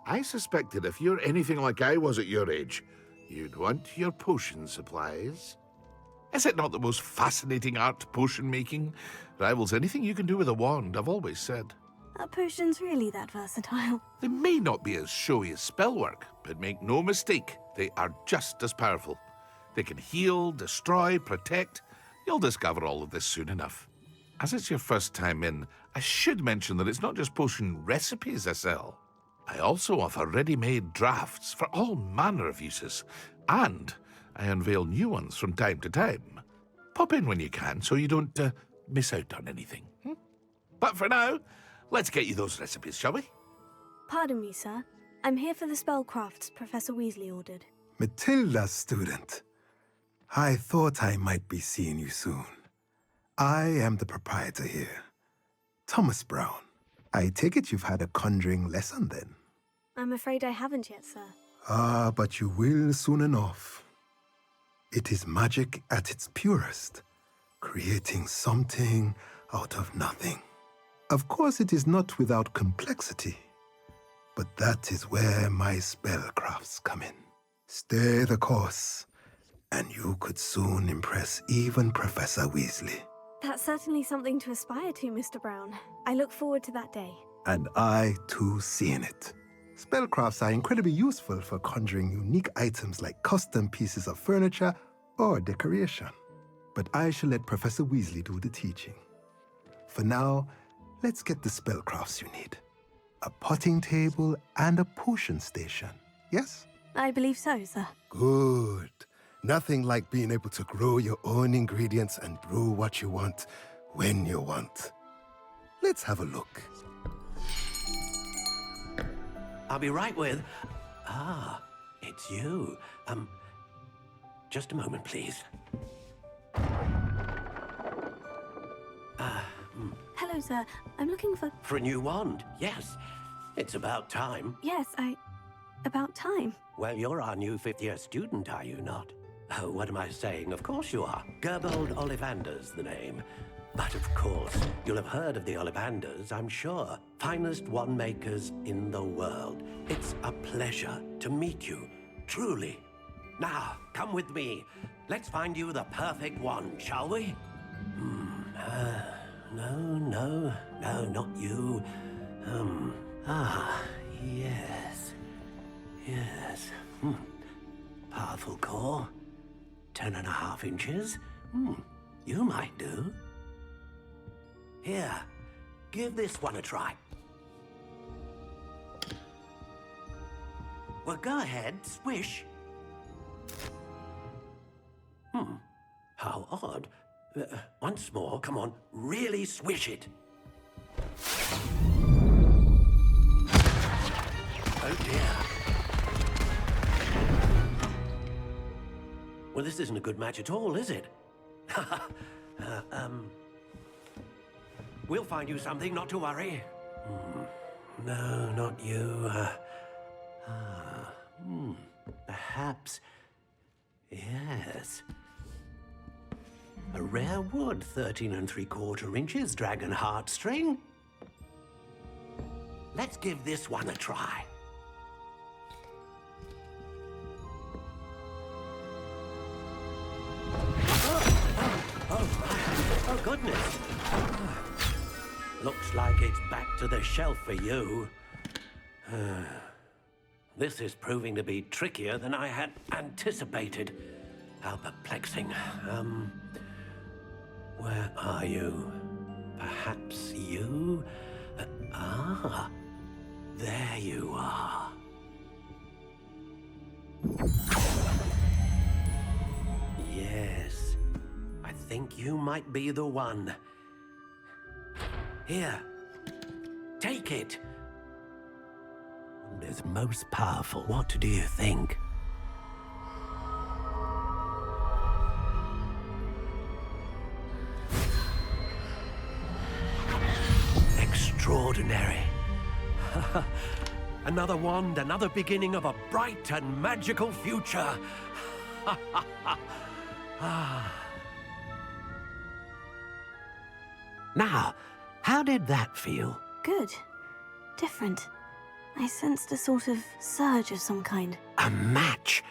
I suspected if you're anything like I was at your age, you'd want your potion supplies. Is it not the most fascinating art, potion making? Rivals anything you can do with a wand, I've always said. Are potions really that versatile? They may not be as showy as spellwork, but make no mistake, they are just as powerful. They can heal, destroy, protect. You'll discover all of this soon enough. As it's your first time in, I should mention that it's not just potion recipes I sell. I also offer ready-made drafts for all manner of uses, and I unveil new ones from time to time. Pop in when you can so you don't miss out on anything. But for now, let's get you those recipes, shall we? Pardon me, sir. I'm here for the spellcrafts Professor Weasley ordered. Matilda, student. I thought I might be seeing you soon. I am the proprietor here, Thomas Brown. I take it you've had a conjuring lesson then? I'm afraid I haven't yet, sir. Ah, but you will soon enough. It is magic at its purest, creating something out of nothing. Of course, it is not without complexity, but that is where my spellcrafts come in. Stay the course, and you could soon impress even Professor Weasley. That's certainly something to aspire to, Mr. Brown. I look forward to that day. And I, too, seeing it. Spellcrafts are incredibly useful for conjuring unique items like custom pieces of furniture or decoration. But I shall let Professor Weasley do the teaching. For now, let's get the spellcrafts you need. A potting table and a potion station, yes? I believe so, sir. Good. Nothing like being able to grow your own ingredients and brew what you want, when you want. Let's have a look. I'll be right with... Ah, it's you. Just a moment, please. Hello, sir. I'm looking for... For a new wand, yes. It's about time. Yes, about time. Well, you're our new fifth-year student, are you not? Oh, what am I saying? Of course you are. Gerbold Ollivander's the name. But of course, you'll have heard of the Ollivanders, I'm sure. Finest wand makers in the world. It's a pleasure to meet you, truly. Now, come with me. Let's find you the perfect wand, shall we? No, not you. Yes. Powerful core. 10.5 inches. You might do. Here, give this one a try. Well, go ahead, swish. How odd. Once more, come on, really swish it. Oh dear. Well, this isn't a good match at all, is it? We'll find you something, not to worry. No, not you. Perhaps... Yes. A rare wood, 13 3/4 inches, dragon heartstring. Let's give this one a try. Oh, goodness. Looks like it's back to the shelf for you. This is proving to be trickier than I had anticipated. How perplexing. Where are you? Perhaps you? There you are. Yes, I think you might be the one. Here, take it. It's most powerful. What do you think? extraordinary. Another wand, another beginning of a bright and magical future. Now, how did that feel? Good. Different. I sensed a sort of surge of some kind. A match?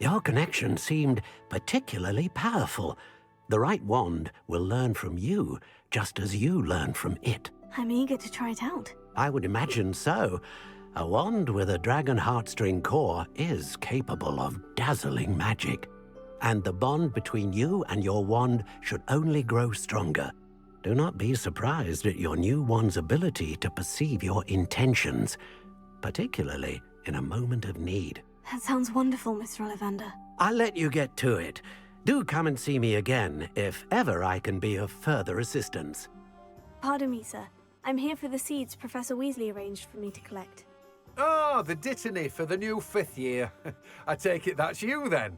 Your connection seemed particularly powerful. The right wand will learn from you, just as you learn from it. I'm eager to try it out. I would imagine so. A wand with a dragon heartstring core is capable of dazzling magic. And the bond between you and your wand should only grow stronger. Do not be surprised at your new wand's ability to perceive your intentions, particularly in a moment of need. That sounds wonderful, Mr. Ollivander. I'll let you get to it. Do come and see me again if ever I can be of further assistance. Pardon me, sir. I'm here for the seeds Professor Weasley arranged for me to collect. Oh, the dittany for the new 5th year. I take it that's you then.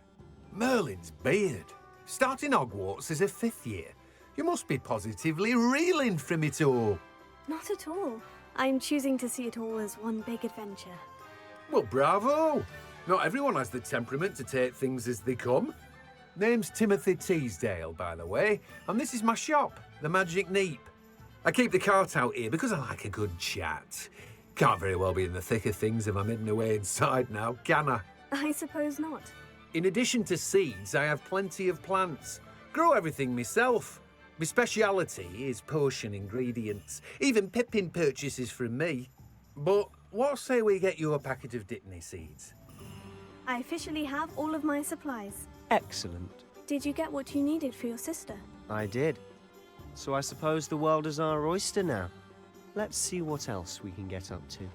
Merlin's beard. Starting Hogwarts as a 5th year. You must be positively reeling from it all. Not at all. I'm choosing to see it all as one big adventure. Well, bravo! Not everyone has the temperament to take things as they come. Name's Timothy Teasdale, by the way, and this is my shop, the Magic Neep. I keep the cart out here because I like a good chat. Can't very well be in the thick of things if I'm hidden away inside now, can I? I suppose not. In addition to seeds, I have plenty of plants. Grow everything myself. My speciality is potion ingredients. Even Pippin purchases from me. But what say we get you a packet of dittany seeds? I officially have all of my supplies. Excellent. Did you get what you needed for your sister? I did. So I suppose the world is our oyster now. Let's see what else we can get up to.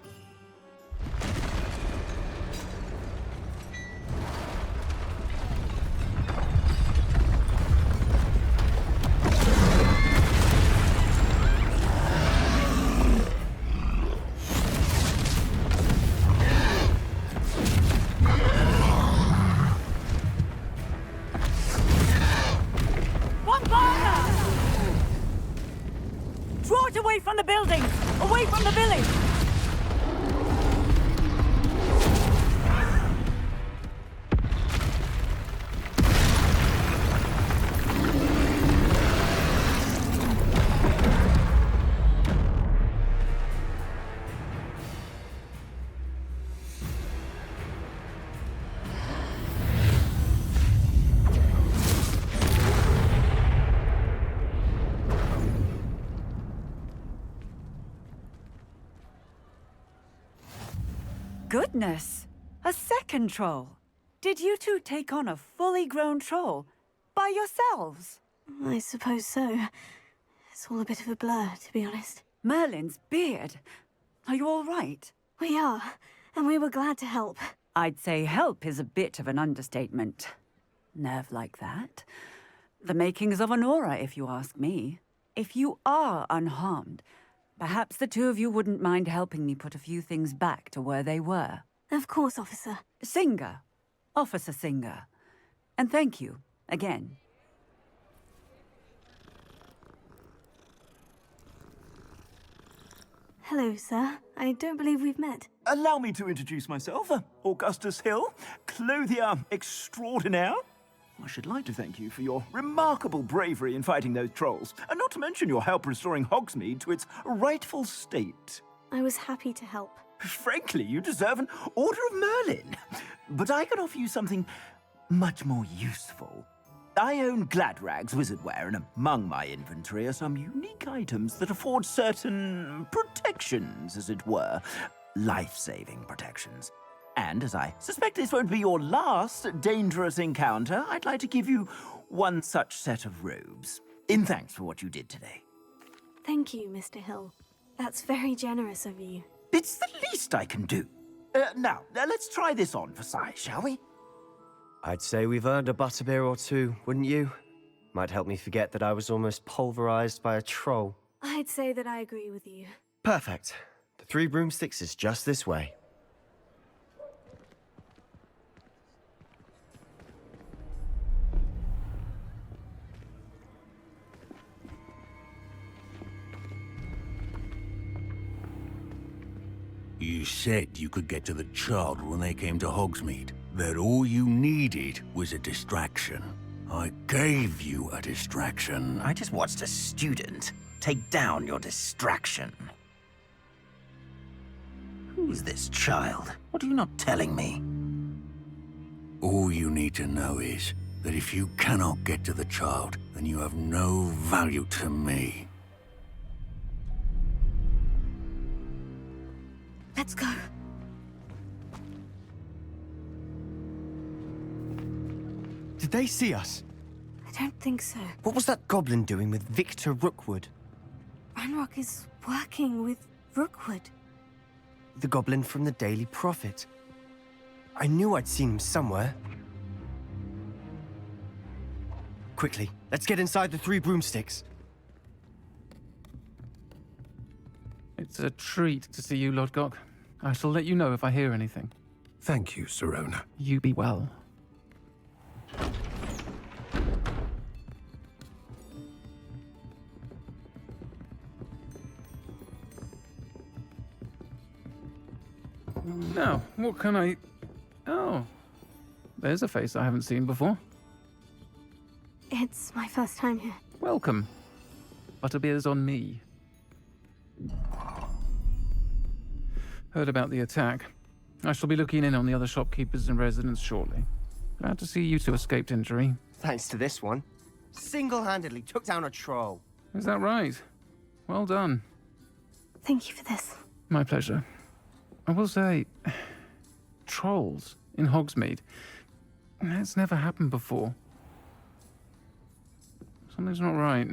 Draw it away from the buildings! Away from the village! Goodness! A second troll! Did you two take on a fully grown troll? By yourselves? I suppose so. It's all a bit of a blur, to be honest. Merlin's beard. Are you all right? We are, and we were glad to help. I'd say help is a bit of an understatement. Nerve like that. The makings of an aura, if you ask me. If you are unharmed, perhaps the two of you wouldn't mind helping me put a few things back to where they were. Of course, officer. Singer. Officer Singer. And thank you, again. Hello, sir. I don't believe we've met. Allow me to introduce myself. Augustus Hill, clothier extraordinaire. I should like to thank you for your remarkable bravery in fighting those trolls, and not to mention your help restoring Hogsmeade to its rightful state. I was happy to help. Frankly, you deserve an Order of Merlin. But I can offer you something much more useful. I own Gladrag's wizardware, and among my inventory are some unique items that afford certain protections, as it were. Life-saving protections. And as I suspect this won't be your last dangerous encounter, I'd like to give you one such set of robes, in thanks for what you did today. Thank you, Mr. Hill. That's very generous of you. It's the least I can do. Now, let's try this on for size, shall we? I'd say we've earned a butterbeer or two, wouldn't you? Might help me forget that I was almost pulverized by a troll. I'd say that I agree with you. Perfect. The 3 broomsticks is just this way. You said you could get to the child when they came to Hogsmeade. That all you needed was a distraction. I gave you a distraction. I just watched a student take down your distraction. Who is this child? What are you not telling me? All you need to know is that if you cannot get to the child, then you have no value to me. Let's go. Did they see us? I don't think so. What was that goblin doing with Victor Rookwood? Ranrock is working with Rookwood. The goblin from the Daily Prophet. I knew I'd seen him somewhere. Quickly, let's get inside the Three Broomsticks. It's a treat to see you, Lodgok. I shall let you know if I hear anything. Thank you, Sirona. You be well. Now, what can I... Oh, there's a face I haven't seen before. It's my first time here. Welcome. Butterbeer's on me. Heard about the attack. I shall be looking in on the other shopkeepers and residents shortly. Glad to see you two escaped injury. Thanks to this one. Single-handedly took down a troll. Is that right? Well done. Thank you for this. My pleasure. I will say, trolls in Hogsmeade. That's never happened before. Something's not right.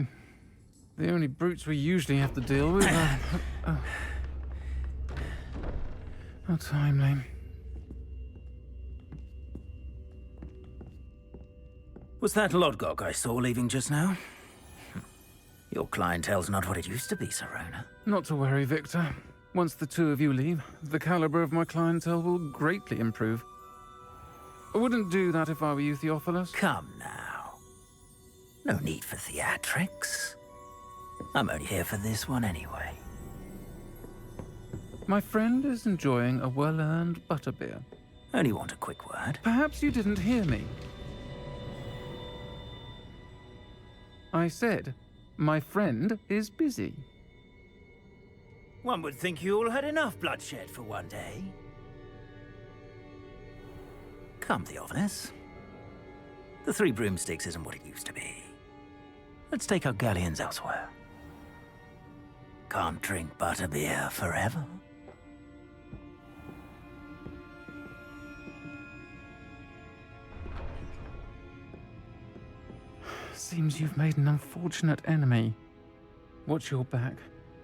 The only brutes we usually have to deal with are... How timely. Was that Lodgok I saw leaving just now? Your clientele's not what it used to be, Sirona. Not to worry, Victor. Once the two of you leave, the caliber of my clientele will greatly improve. I wouldn't do that if I were you, Theophilus. Come now. No need for theatrics. I'm only here for this one anyway. My friend is enjoying a well-earned butterbeer. Only want a quick word. Perhaps you didn't hear me. I said, my friend is busy. One would think you all had enough bloodshed for one day. Come, Theophilus. The Three Broomsticks isn't what it used to be. Let's take our galleons elsewhere. Can't drink butterbeer forever. Seems you've made an unfortunate enemy. Watch your back.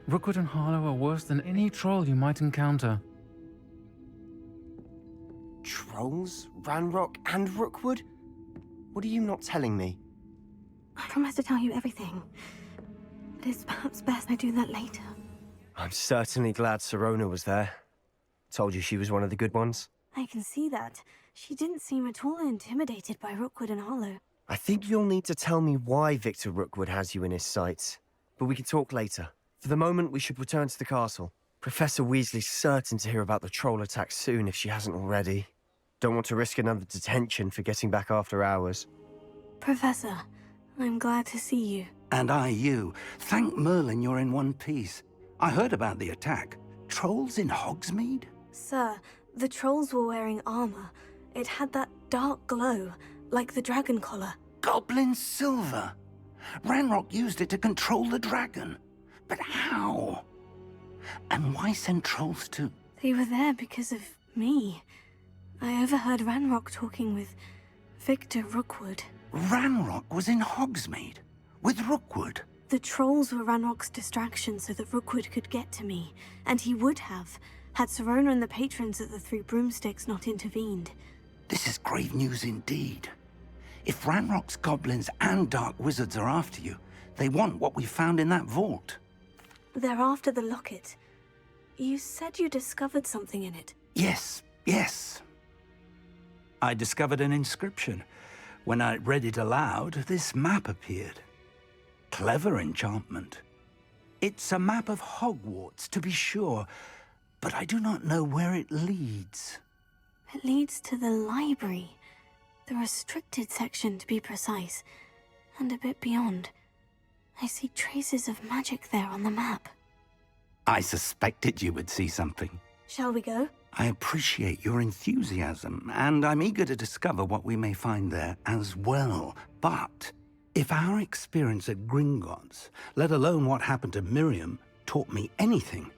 Rookwood and Harlow are worse than any troll you might encounter. Trolls? Ranrock and Rookwood? What are you not telling me? I promise to tell you everything. But it's perhaps best I do that later. I'm certainly glad Sirona was there. Told you she was one of the good ones. I can see that. She didn't seem at all intimidated by Rookwood and Harlow. I think you'll need to tell me why Victor Rookwood has you in his sights. But we can talk later. For the moment, we should return to the castle. Professor Weasley's certain to hear about the troll attack soon if she hasn't already. Don't want to risk another detention for getting back after hours. Professor, I'm glad to see you. And I you. Thank Merlin you're in one piece. I heard about the attack. Trolls in Hogsmeade? Sir, the trolls were wearing armor. It had that dark glow, like the dragon collar. Goblin silver. Ranrock used it to control the dragon. But how? And why send trolls to... They were there because of me. I overheard Ranrock talking with Victor Rookwood. Ranrock was in Hogsmeade? With Rookwood? The trolls were Ranrock's distraction so that Rookwood could get to me. And he would have, had Sirona and the patrons at the Three Broomsticks not intervened. This is grave news indeed. If Ranrock's goblins and dark wizards are after you, they want what we found in that vault. They're after the locket. You said you discovered something in it. Yes. I discovered an inscription. When I read it aloud, this map appeared. Clever enchantment. It's a map of Hogwarts, to be sure, but I do not know where it leads. It leads to the library. The restricted section, to be precise. And a bit beyond. I see traces of magic there on the map. I suspected you would see something. Shall we go? I appreciate your enthusiasm, and I'm eager to discover what we may find there as well. But if our experience at Gringotts, let alone what happened to Miriam, taught me anything,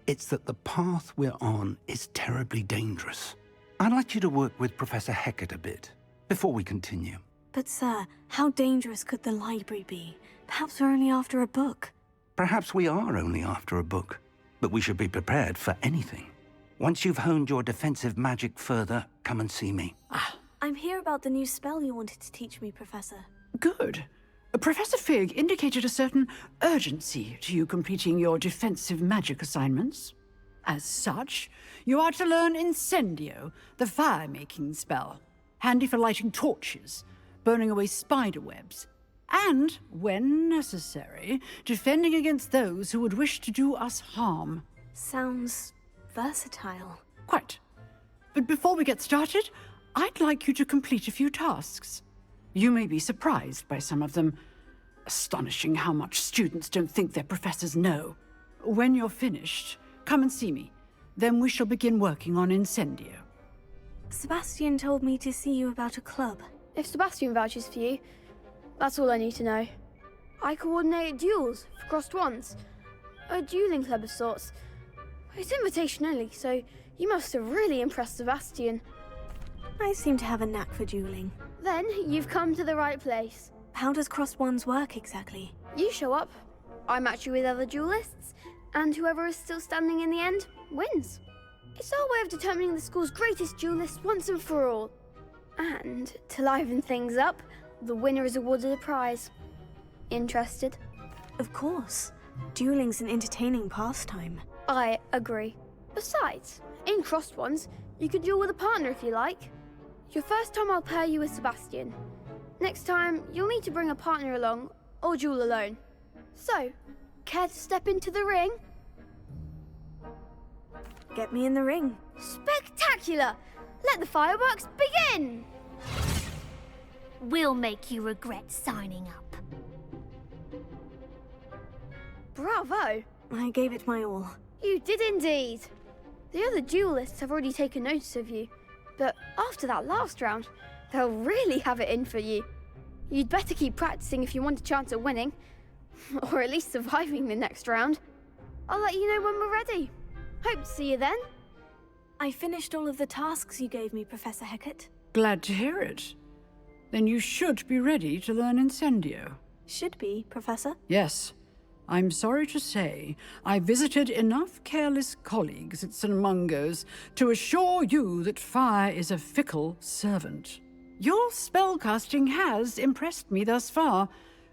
it's that the path we're on is terribly dangerous. I'd like you to work with Professor Hecat a bit, before we continue. But sir, how dangerous could the library be? Perhaps we're only after a book. Perhaps we are only after a book, but we should be prepared for anything. Once you've honed your defensive magic further, come and see me. I'm here about the new spell you wanted to teach me, Professor. Good. Professor Fig indicated a certain urgency to you completing your defensive magic assignments. As such, you are to learn Incendio, the fire-making spell, handy for lighting torches, burning away spider webs, and, when necessary, defending against those who would wish to do us harm. Sounds versatile. Quite. But before we get started, I'd like you to complete a few tasks. You may be surprised by some of them. Astonishing how much students don't think their professors know. When you're finished, come and see me. Then we shall begin working on Incendio. Sebastian told me to see you about a club. If Sebastian vouches for you, that's all I need to know. I coordinate duels for crossed wands. A dueling club of sorts. It's invitation only, so you must have really impressed Sebastian. I seem to have a knack for dueling. Then you've come to the right place. How does crossed wands work exactly? You show up, I match you with other duelists, and whoever is still standing in the end wins. It's our way of determining the school's greatest duelist once and for all. And to liven things up, the winner is awarded a prize. Interested? Of course. Dueling's an entertaining pastime. I agree. Besides, in crossed ones, you could duel with a partner if you like. Your first time I'll pair you with Sebastian. Next time, you'll need to bring a partner along, or duel alone. So, care to step into the ring? Get me in the ring. Spectacular! Let the fireworks begin! We'll make you regret signing up. Bravo! I gave it my all. You did indeed. The other duelists have already taken notice of you, but after that last round, they'll really have it in for you. You'd better keep practicing if you want a chance at winning, or at least surviving the next round. I'll let you know when we're ready. Hope to see you then. I finished all of the tasks you gave me, Professor Hecat. Glad to hear it. Then you should be ready to learn Incendio. Should be, Professor. Yes. I'm sorry to say, I visited enough careless colleagues at St. Mungo's to assure you that fire is a fickle servant. Your spellcasting has impressed me thus far,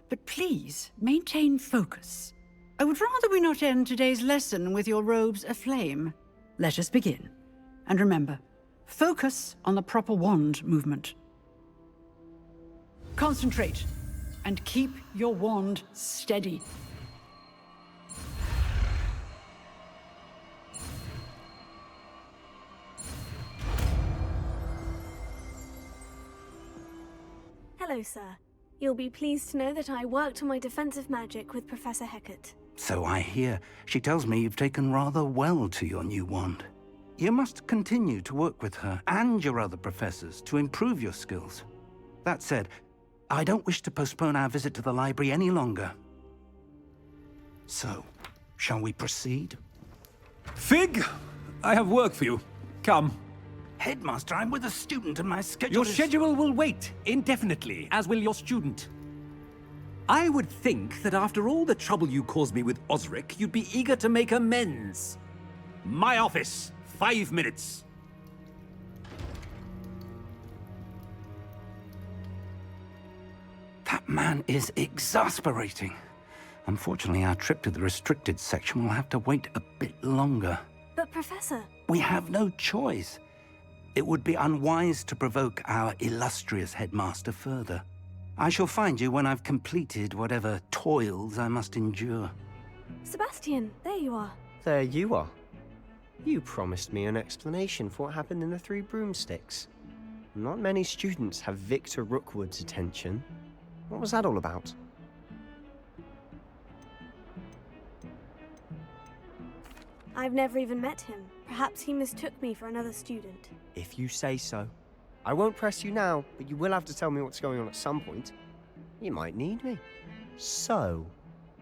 but please maintain focus. I would rather we not end today's lesson with your robes aflame. Let us begin. And remember, focus on the proper wand movement. Concentrate, and keep your wand steady. Hello, sir. You'll be pleased to know that I worked on my defensive magic with Professor Hecat. So I hear. She tells me you've taken rather well to your new wand. You must continue to work with her and your other professors to improve your skills. That said, I don't wish to postpone our visit to the library any longer. So, shall we proceed? Fig, I have work for you. Come. Headmaster, I'm with a student and my schedule Your is... schedule will wait indefinitely, as will your student. I would think that after all the trouble you caused me with Osric, you'd be eager to make amends. My office, 5 minutes. That man is exasperating. Unfortunately, our trip to the restricted section will have to wait a bit longer. But, Professor... We have no choice. It would be unwise to provoke our illustrious headmaster further. I shall find you when I've completed whatever toils I must endure. Sebastian, there you are. There you are. You promised me an explanation for what happened in the Three Broomsticks. Not many students have Victor Rookwood's attention. What was that all about? I've never even met him. Perhaps he mistook me for another student. If you say so. I won't press you now, but you will have to tell me what's going on at some point. You might need me. So,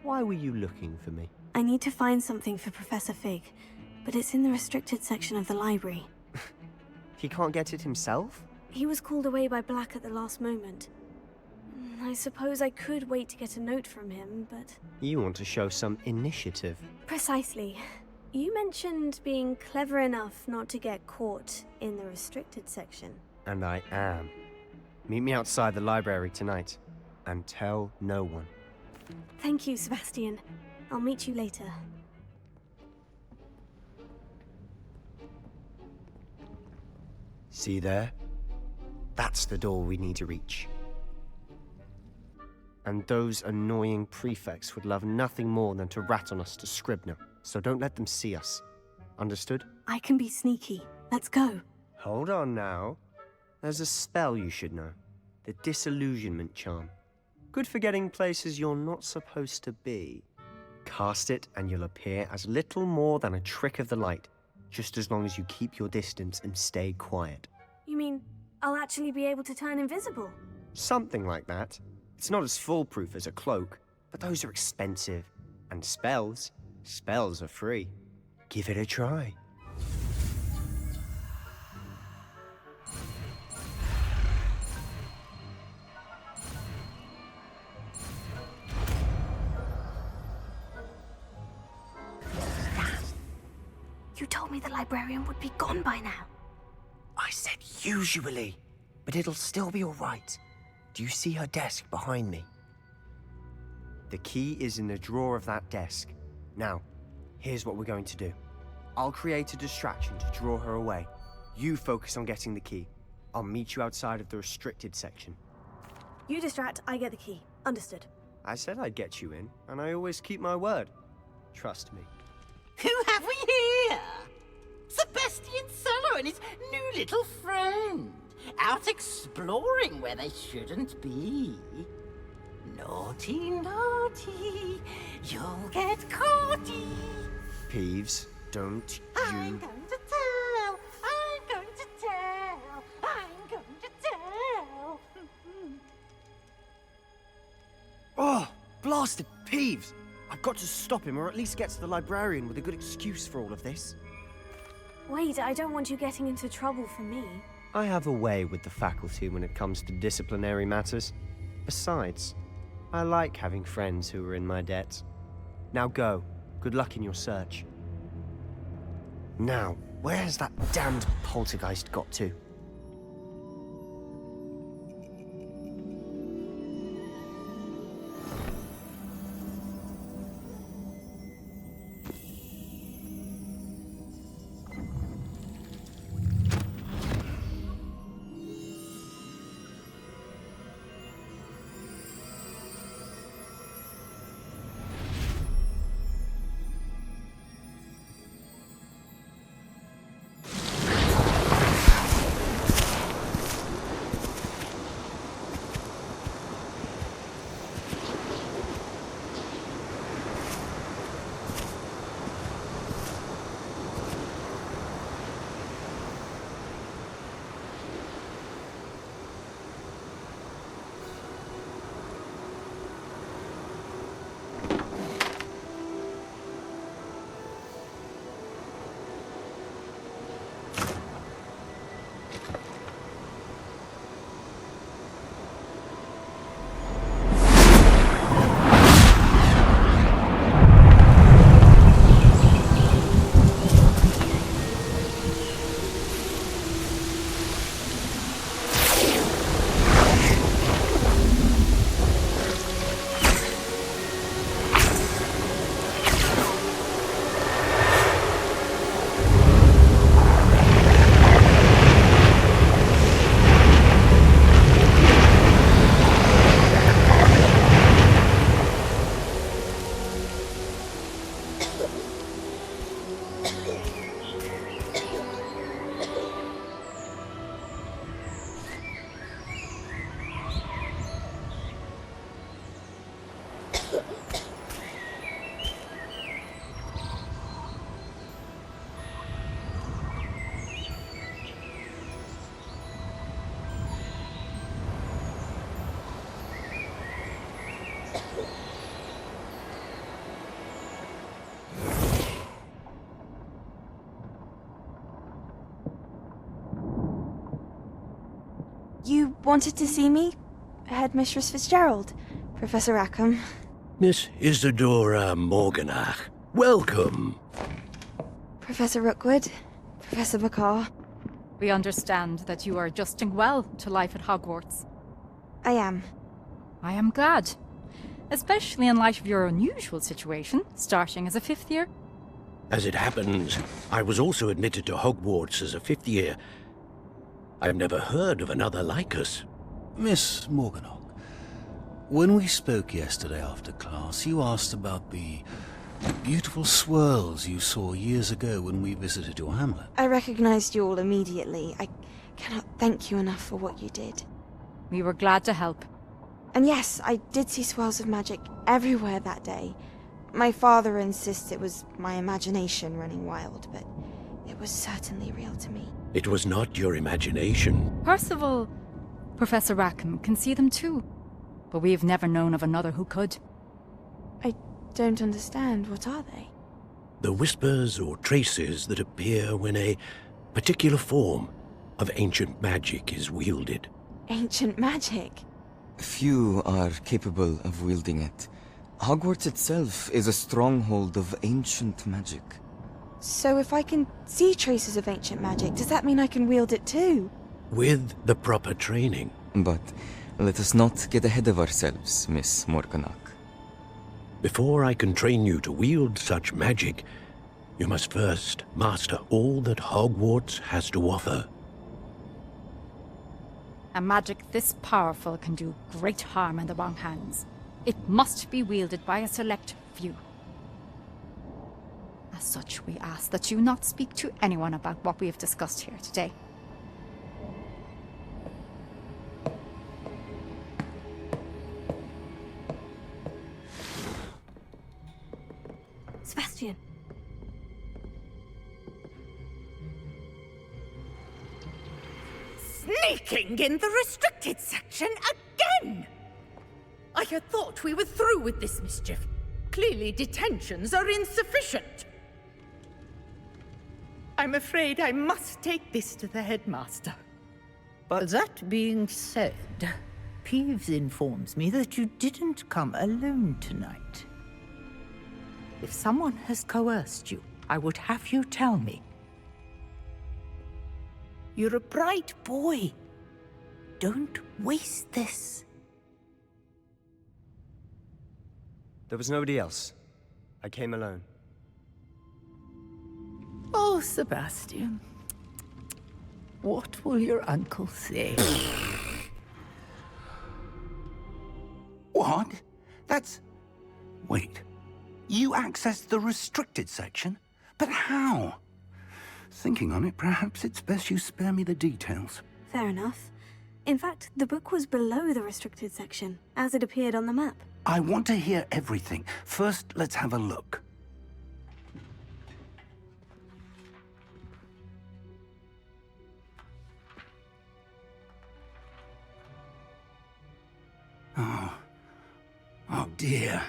why were you looking for me? I need to find something for Professor Fig, but it's in the restricted section of the library. He can't get it himself? He was called away by Black at the last moment. I suppose I could wait to get a note from him, but... You want to show some initiative. Precisely. You mentioned being clever enough not to get caught in the restricted section. And I am. Meet me outside the library tonight, and tell no one. Thank you, Sebastian. I'll meet you later. See there? That's the door we need to reach. And those annoying prefects would love nothing more than to rat on us to Scribner, so don't let them see us. Understood? I can be sneaky. Let's go. Hold on now. There's a spell you should know. The Disillusionment Charm. Good for getting places you're not supposed to be. Cast it and you'll appear as little more than a trick of the light, just as long as you keep your distance and stay quiet. You mean I'll actually be able to turn invisible? Something like that. It's not as foolproof as a cloak, but those are expensive. And spells are free. Give it a try. You told me the librarian would be gone by now. I said usually, but it'll still be all right. Do you see her desk behind me? The key is in the drawer of that desk. Now, here's what we're going to do. I'll create a distraction to draw her away. You focus on getting the key. I'll meet you outside of the restricted section. You distract, I get the key. Understood. I said I'd get you in, and I always keep my word. Trust me. Who have we here? Sebastian Solo and his new little friend. Out exploring where they shouldn't be. Naughty, naughty, you'll get caughty. Peeves, don't I'm going to tell, I'm going to tell, I'm going to tell. Oh, blasted Peeves! I've got to stop him, or at least get to the librarian with a good excuse for all of this. Wait, I don't want you getting into trouble for me. I have a way with the faculty when it comes to disciplinary matters. Besides, I like having friends who are in my debt. Now go. Good luck in your search. Now, where's that damned poltergeist got to? You wanted to see me? Headmistress Fitzgerald? Professor Rackham? Miss Isadora Morganach, welcome. Professor Rookwood? Professor McCaw? We understand that you are adjusting well to life at Hogwarts. I am. I am glad. Especially in light of your unusual situation, starting as a 5th year. As it happens, I was also admitted to Hogwarts as a 5th year. I've never heard of another like us. Miss Morganach, when we spoke yesterday after class, you asked about the beautiful swirls you saw years ago when we visited your hamlet. I recognized you all immediately. I cannot thank you enough for what you did. We were glad to help. And yes, I did see swirls of magic everywhere that day. My father insists it was my imagination running wild, but it was certainly real to me. It was not your imagination. Percival, Professor Rackham can see them too. But we've never known of another who could. I don't understand. What are they? The whispers or traces that appear when a particular form of ancient magic is wielded. Ancient magic? Few are capable of wielding it. Hogwarts itself is a stronghold of ancient magic. So if I can see traces of ancient magic, does that mean I can wield it too? With the proper training. But let us not get ahead of ourselves, Miss Morganach. Before I can train you to wield such magic, you must first master all that Hogwarts has to offer. A magic this powerful can do great harm in the wrong hands. It must be wielded by a select few. As such, we ask that you not speak to anyone about what we have discussed here today. Sebastian. Sneaking in the restricted section again! I had thought we were through with this mischief. Clearly detentions are insufficient. I'm afraid I must take this to the headmaster. But that being said, Peeves informs me that you didn't come alone tonight. If someone has coerced you, I would have you tell me. You're a bright boy. Don't waste this. There was nobody else. I came alone. Oh, Sebastian. What will your uncle say? What? That's... Wait. You accessed the restricted section? But how? Thinking on it, perhaps it's best you spare me the details. Fair enough. In fact, the book was below the restricted section, as it appeared on the map. I want to hear everything. First, let's have a look. Oh dear.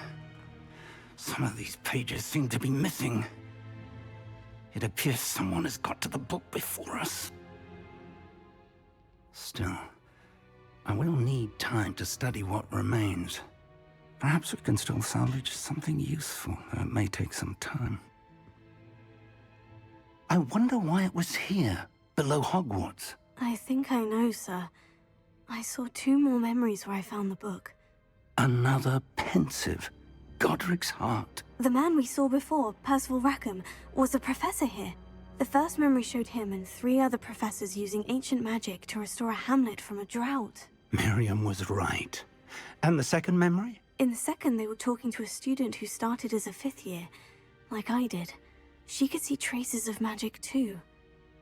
Some of these pages seem to be missing. It appears someone has got to the book before us. Still, I will need time to study what remains. Perhaps we can still salvage something useful, though it may take some time. I wonder why it was here, below Hogwarts. I think I know, sir. I saw 2 more memories where I found the book. Another pensive. Godric's heart. The man we saw before, Percival Rackham, was a professor here. The first memory showed him and 3 other professors using ancient magic to restore a hamlet from a drought. Miriam was right. And the second memory? In the second, they were talking to a student who started as a 5th year, like I did. She could see traces of magic too.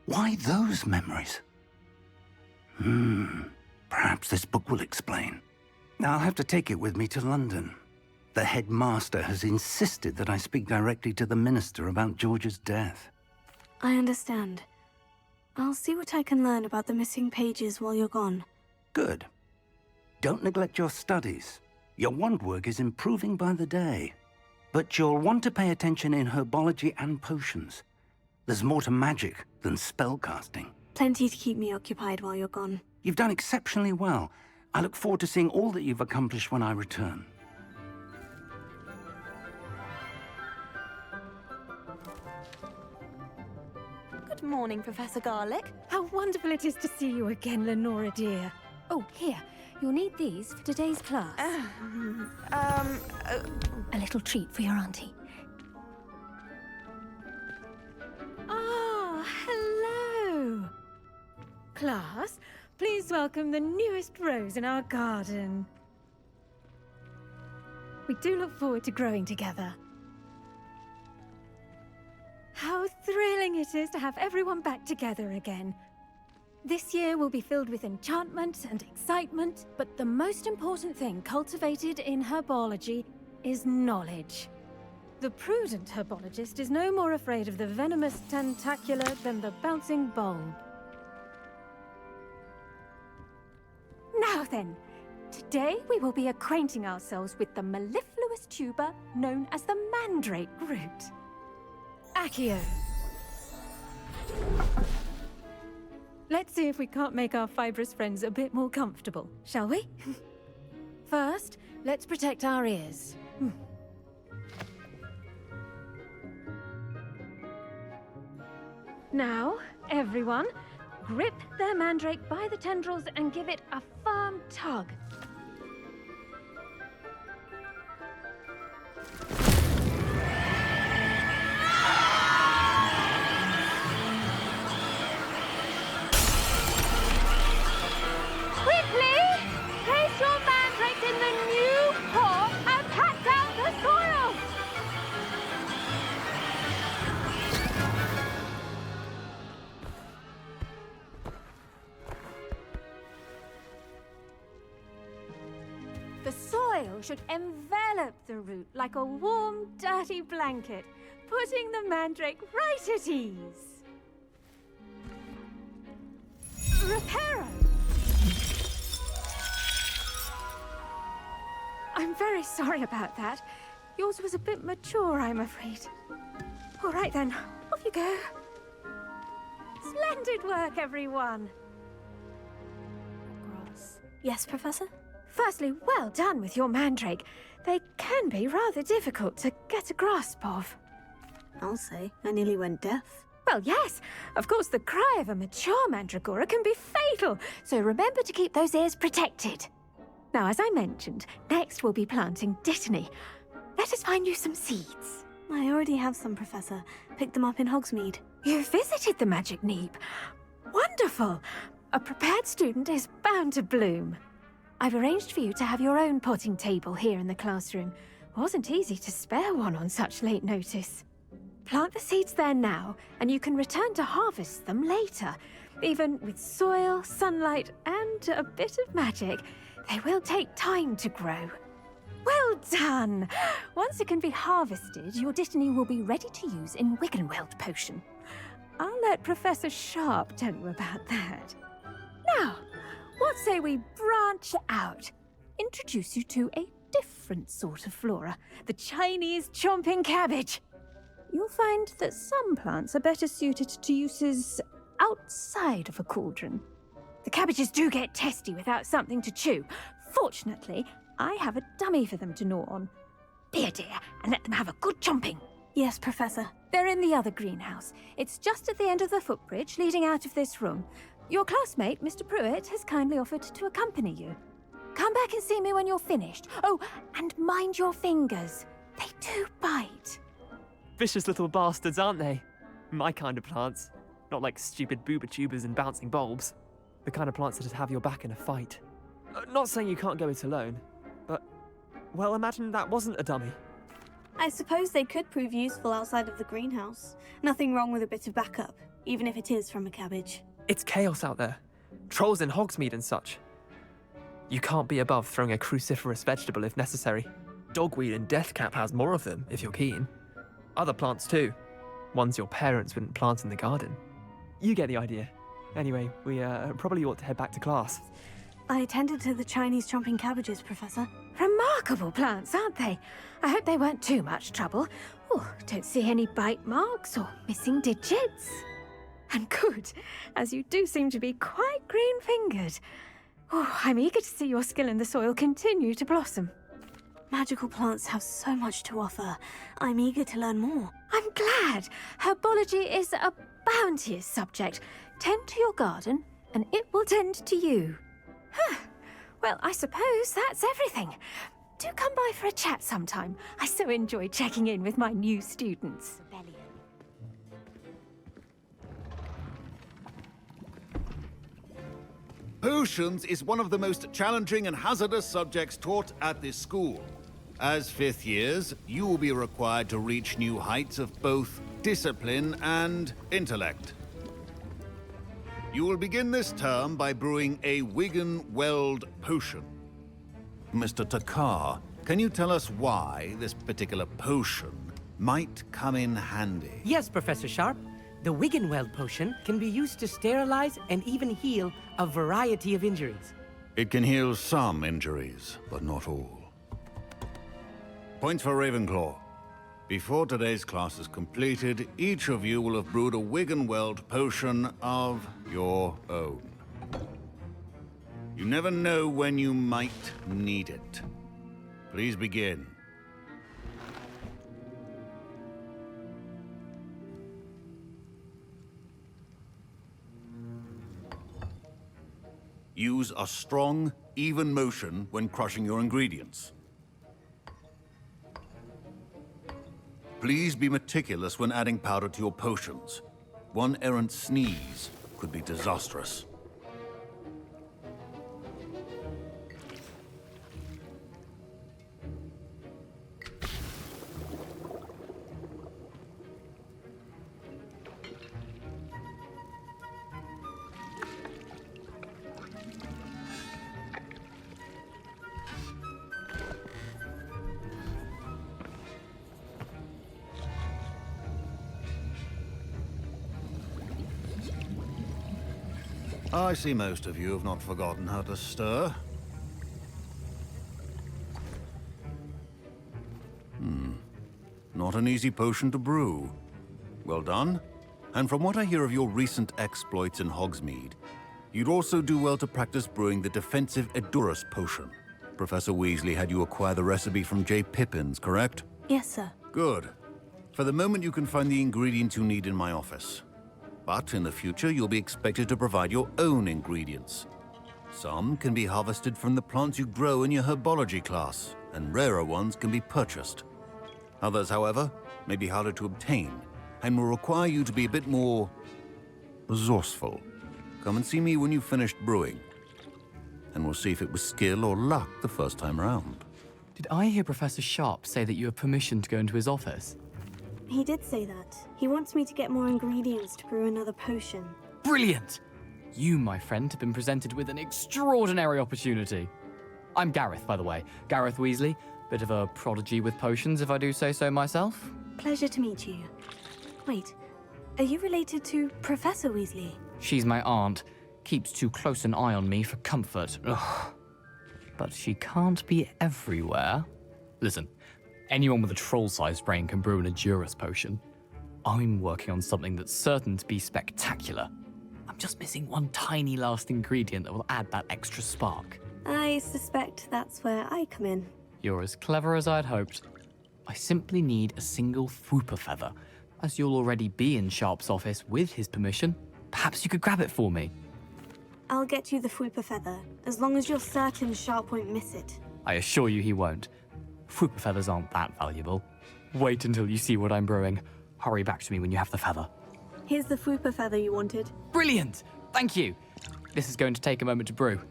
Why those memories? Perhaps this book will explain. I'll have to take it with me to London. The headmaster has insisted that I speak directly to the minister about George's death. I understand. I'll see what I can learn about the missing pages while you're gone. Good. Don't neglect your studies. Your wand work is improving by the day. But you'll want to pay attention in herbology and potions. There's more to magic than spellcasting. Plenty to keep me occupied while you're gone. You've done exceptionally well. I look forward to seeing all that you've accomplished when I return. Good morning, Professor Garlick. How wonderful it is to see you again, Lenora dear. Oh, here. You'll need these for today's class. A little treat for your auntie. Ah, hello. Class, please welcome the newest rose in our garden. We do look forward to growing together. How thrilling it is to have everyone back together again. This year will be filled with enchantment and excitement, but the most important thing cultivated in herbology is knowledge. The prudent herbologist is no more afraid of the venomous tentacula than the bouncing bulb. Now then, today we will be acquainting ourselves with the mellifluous tuber known as the mandrake root. Accio. Let's see if we can't make our fibrous friends a bit more comfortable, shall we? First, let's protect our ears. Now, everyone, grip their mandrake by the tendrils and give it a firm tug. The soil should envelop the root like a warm, dirty blanket, putting the mandrake right at ease. Reparo! I'm very sorry about that. Yours was a bit mature, I'm afraid. All right then, off you go. Splendid work, everyone! Yes, Professor? Firstly, well done with your mandrake. They can be rather difficult to get a grasp of. I'll say, I nearly went deaf. Well, yes. Of course, the cry of a mature mandragora can be fatal, so remember to keep those ears protected. Now, as I mentioned, next we'll be planting dittany. Let us find you some seeds. I already have some, Professor. Picked them up in Hogsmeade. You visited the Magic Neep. Wonderful. A prepared student is bound to bloom. I've arranged for you to have your own potting table here in the classroom. Wasn't easy to spare one on such late notice. Plant the seeds there now, and you can return to harvest them later. Even with soil, sunlight, and a bit of magic, they will take time to grow. Well done! Once it can be harvested, your dittany will be ready to use in Wiggenweld potion. I'll let Professor Sharp tell you about that. Now, what say we branch out? Introduce you to a different sort of flora, the Chinese chomping cabbage. You'll find that some plants are better suited to uses outside of a cauldron. The cabbages do get testy without something to chew. Fortunately, I have a dummy for them to gnaw on. Be a dear and let them have a good chomping. Yes, Professor. They're in the other greenhouse. It's just at the end of the footbridge leading out of this room. Your classmate, Mr. Pruitt, has kindly offered to accompany you. Come back and see me when you're finished. Oh, and mind your fingers. They do bite. Vicious little bastards, aren't they? My kind of plants. Not like stupid booba tubers and bouncing bulbs. The kind of plants that have your back in a fight. Not saying you can't go it alone, but, well, imagine that wasn't a dummy. I suppose they could prove useful outside of the greenhouse. Nothing wrong with a bit of backup, even if it is from a cabbage. It's chaos out there. Trolls in Hogsmeade and such. You can't be above throwing a cruciferous vegetable if necessary. dogweed and deathcap has more of them, if you're keen. Other plants too. Ones your parents wouldn't plant in the garden. You get the idea. Anyway, we probably ought to head back to class. I attended to the Chinese chomping cabbages, Professor. Remarkable plants, aren't they? I hope they weren't too much trouble. Oh, don't see any bite marks or missing digits. And good, as you do seem to be quite green-fingered. Oh, I'm eager to see your skill in the soil continue to blossom. Magical plants have so much to offer. I'm eager to learn more. I'm glad. Herbology is a bounteous subject. Tend to your garden, and it will tend to you. Huh. Well, I suppose that's everything. Do come by for a chat sometime. I so enjoy checking in with my new students. Potions is one of the most challenging and hazardous subjects taught at this school. As fifth years, you will be required to reach new heights of both discipline and intellect. You will begin this term by brewing a Wigan-Weld potion. Mr. Takar, can you tell us why this particular potion might come in handy? Yes, Professor Sharp. The Wigan-Weld potion can be used to sterilize and even heal a variety of injuries. It can heal some injuries, but not all. Points for Ravenclaw. Before today's class is completed, each of you will have brewed a Wigan-Weld potion of your own. You never know when you might need it. Please begin. Use a strong, even motion when crushing your ingredients. Please be meticulous when adding powder to your potions. One errant sneeze could be disastrous. I see most of you have not forgotten how to stir. Not an easy potion to brew. Well done. And from what I hear of your recent exploits in Hogsmeade, you'd also do well to practice brewing the defensive Edurus potion. Professor Weasley had you acquire the recipe from J. Pippins, correct? Yes, sir. Good. For the moment, you can find the ingredients you need in my office. But in the future, you'll be expected to provide your own ingredients. Some can be harvested from the plants you grow in your herbology class, and rarer ones can be purchased. Others, however, may be harder to obtain, and will require you to be a bit more resourceful. Come and see me when you've finished brewing, and we'll see if it was skill or luck the first time around. Did I hear Professor Sharp say that you have permission to go into his office? He did say that. He wants me to get more ingredients to brew another potion. Brilliant! You, my friend, have been presented with an extraordinary opportunity. I'm Gareth, by the way. Gareth Weasley. Bit of a prodigy with potions, if I do say so myself. Pleasure to meet you. Wait, are you related to Professor Weasley? She's my aunt. Keeps too close an eye on me for comfort. Ugh. But she can't be everywhere. Listen. Anyone with a troll-sized brain can brew an Edurus potion. I'm working on something that's certain to be spectacular. I'm just missing one tiny last ingredient that will add that extra spark. I suspect that's where I come in. You're as clever as I'd hoped. I simply need a single Fwooper feather. As you'll already be in Sharp's office with his permission, perhaps you could grab it for me. I'll get you the Fwooper feather, as long as you're certain Sharp won't miss it. I assure you he won't. Fwooper feathers aren't that valuable. Wait until you see what I'm brewing. Hurry back to me when you have the feather. Here's the Fwooper feather you wanted. Brilliant! Thank you! This is going to take a moment to brew.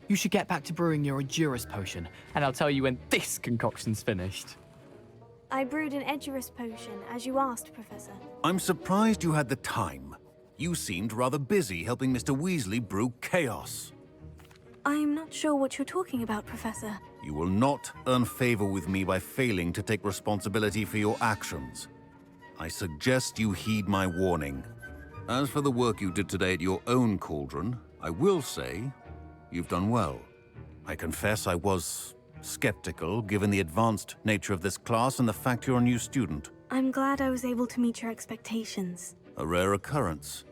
You should get back to brewing your Edurus potion, and I'll tell you when this concoction's finished. I brewed an Edurus potion, as you asked, Professor. I'm surprised you had the time. You seemed rather busy helping Mr. Weasley brew chaos. I'm not sure what you're talking about, Professor. You will not earn favor with me by failing to take responsibility for your actions. I suggest you heed my warning. As for the work you did today at your own cauldron, I will say you've done well. I confess I was skeptical, given the advanced nature of this class and the fact you're a new student. I'm glad I was able to meet your expectations. A rare occurrence.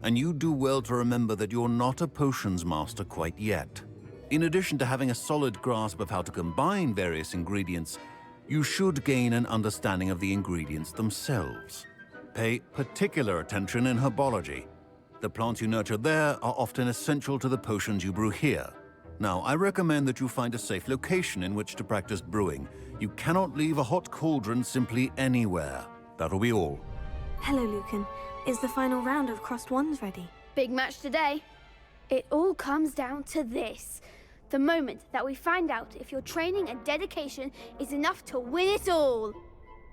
And you do well to remember that you're not a potions master quite yet. In addition to having a solid grasp of how to combine various ingredients, you should gain an understanding of the ingredients themselves. Pay particular attention in herbology. The plants you nurture there are often essential to the potions you brew here. Now, I recommend that you find a safe location in which to practice brewing. You cannot leave a hot cauldron simply anywhere. That'll be all. Hello, Lucan. Is the final round of Crossed Wands ready? Big match today. It all comes down to this. The moment that we find out if your training and dedication is enough to win it all.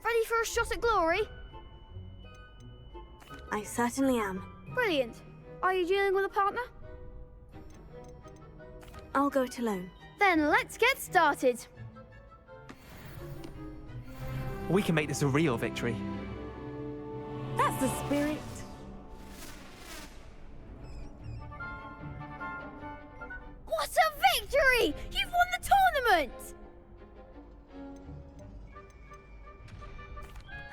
Ready for a shot at glory? I certainly am. Brilliant. Are you dealing with a partner? I'll go it alone. Then let's get started. We can make this a real victory. That's the spirit. What a victory! You've won the tournament!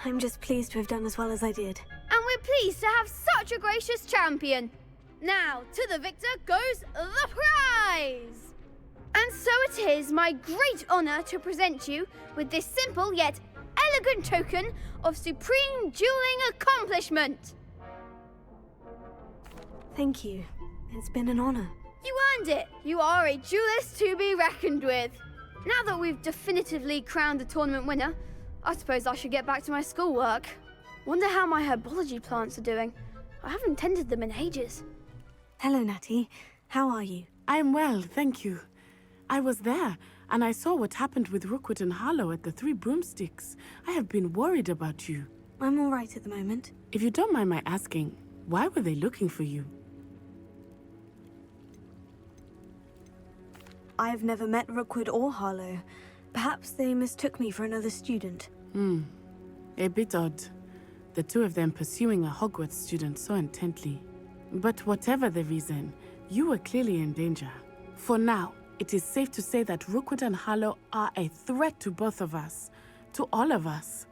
I'm just pleased to have done as well as I did. And we're pleased to have such a gracious champion. Now, to the victor goes the prize! And so it is my great honor to present you with this simple yet elegant token of supreme dueling accomplishment. Thank you. It's been an honor. You earned it. You are a duelist to be reckoned with. Now that we've definitively crowned the tournament winner, I suppose I should get back to my schoolwork. Wonder how my herbology plants are doing. I haven't tended them in ages. Hello, Natty. How are you? I'm well, thank you. I was there, and I saw what happened with Rookwood and Harlow at the Three Broomsticks. I have been worried about you. I'm all right at the moment. If you don't mind my asking, why were they looking for you? I've never met Rookwood or Harlow. Perhaps they mistook me for another student. A bit odd. The two of them pursuing a Hogwarts student so intently. But whatever the reason, you were clearly in danger. For now, it is safe to say that Rookwood and Harlow are a threat to both of us. To all of us.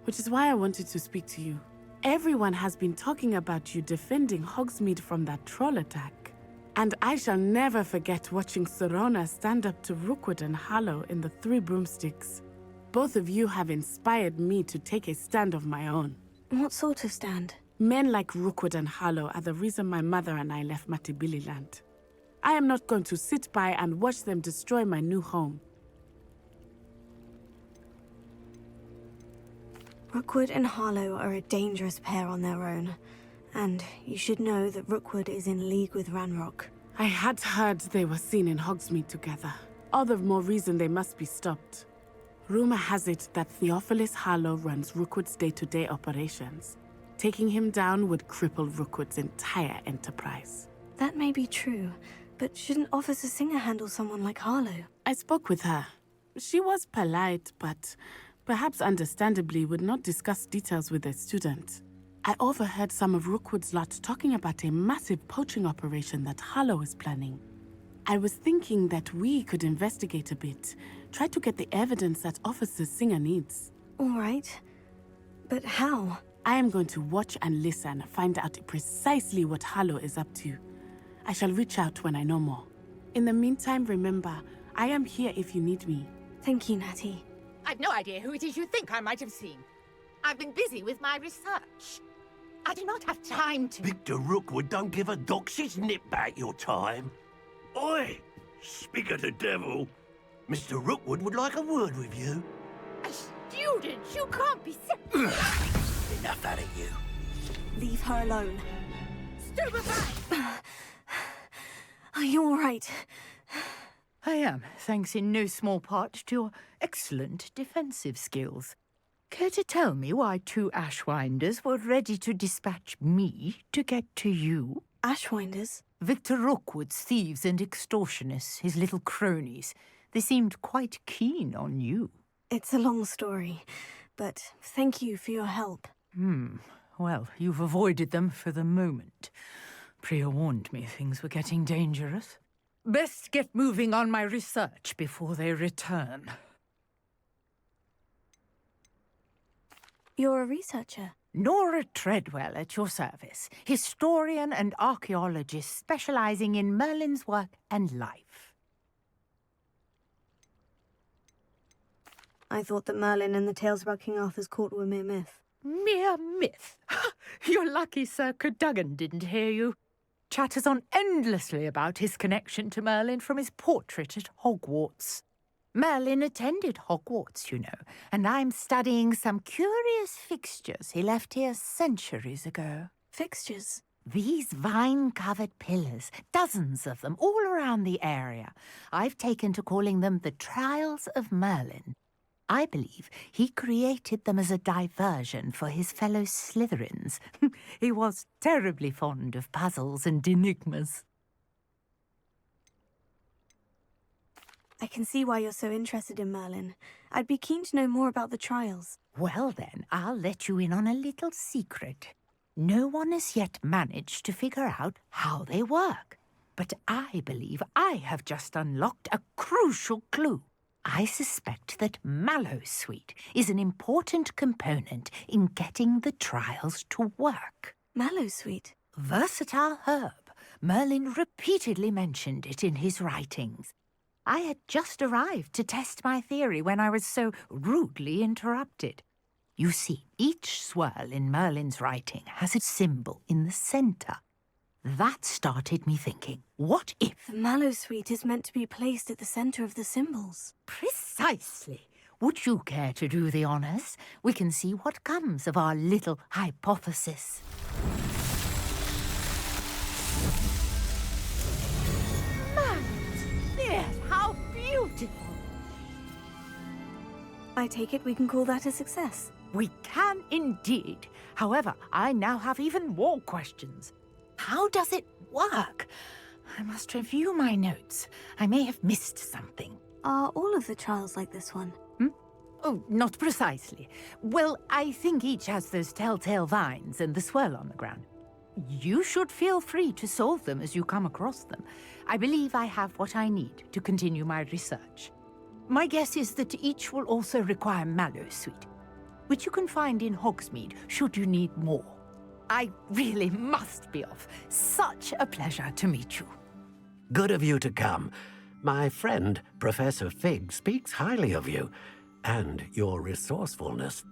Which is why I wanted to speak to you. Everyone has been talking about you defending Hogsmeade from that troll attack. And I shall never forget watching Sorona stand up to Rookwood and Harlow in the Three Broomsticks. Both of you have inspired me to take a stand of my own. What sort of stand? Men like Rookwood and Harlow are the reason my mother and I left Matibililand. I am not going to sit by and watch them destroy my new home. Rookwood and Harlow are a dangerous pair on their own. And you should know that Rookwood is in league with Ranrock. I had heard they were seen in Hogsmeade together. All the more reason they must be stopped. Rumor has it that Theophilus Harlow runs Rookwood's day-to-day operations. Taking him down would cripple Rookwood's entire enterprise. That may be true, but shouldn't Officer Singer handle someone like Harlow? I spoke with her. She was polite, but perhaps understandably would not discuss details with a student. I overheard some of Rookwood's lot talking about a massive poaching operation that Harlow is planning. I was thinking that we could investigate a bit, try to get the evidence that Officer Singer needs. All right. But how? I am going to watch and listen, find out precisely what Harlow is up to. I shall reach out when I know more. In the meantime, remember, I am here if you need me. Thank you, Natty. I've no idea who it is you think I might have seen. I've been busy with my research. I do not have time to... Victor Rookwood don't give a doxy's nip back your time. Oi! Speak of the devil. Mr. Rookwood would like a word with you. A student? You can't be... Enough out of you. Leave her alone. Stupefy! Are you all right? I am, thanks in no small part to your excellent defensive skills. Care to tell me why two Ashwinders were ready to dispatch me to get to you? Ashwinders? Victor Rookwood's thieves and extortionists, his little cronies. They seemed quite keen on you. It's a long story, but thank you for your help. Well, you've avoided them for the moment. Priya warned me things were getting dangerous. Best get moving on my research before they return. You're a researcher? Nora Treadwell at your service, historian and archaeologist specializing in Merlin's work and life. I thought that Merlin and the tales about King Arthur's court were mere myth. Mere myth? You're lucky Sir Cadogan didn't hear you. Chatters on endlessly about his connection to Merlin from his portrait at Hogwarts. Merlin attended Hogwarts, you know, and I'm studying some curious fixtures he left here centuries ago. Fixtures? These vine-covered pillars, dozens of them, all around the area. I've taken to calling them the Trials of Merlin. I believe he created them as a diversion for his fellow Slytherins. He was terribly fond of puzzles and enigmas. I can see why you're so interested in Merlin. I'd be keen to know more about the trials. Well then, I'll let you in on a little secret. No one has yet managed to figure out how they work. But I believe I have just unlocked a crucial clue. I suspect that Mallowsweet is an important component in getting the trials to work. Mallowsweet? Versatile herb. Merlin repeatedly mentioned it in his writings. I had just arrived to test my theory when I was so rudely interrupted. You see, each swirl in Merlin's writing has a symbol in the centre. That started me thinking, what if... The Mallowsweet is meant to be placed at the centre of the symbols. Precisely. Would you care to do the honours? We can see what comes of our little hypothesis. Yes, how beautiful! I take it we can call that a success. We can indeed. However, I now have even more questions. How does it work? I must review my notes. I may have missed something. Are all of the trials like this one? Oh, not precisely. Well, I think each has those telltale vines and the swirl on the ground. You should feel free to solve them as you come across them. I believe I have what I need to continue my research. My guess is that each will also require Mallowsweet, which you can find in Hogsmeade should you need more. I really must be off. Such a pleasure to meet you. Good of you to come. My friend, Professor Fig, speaks highly of you and your resourcefulness.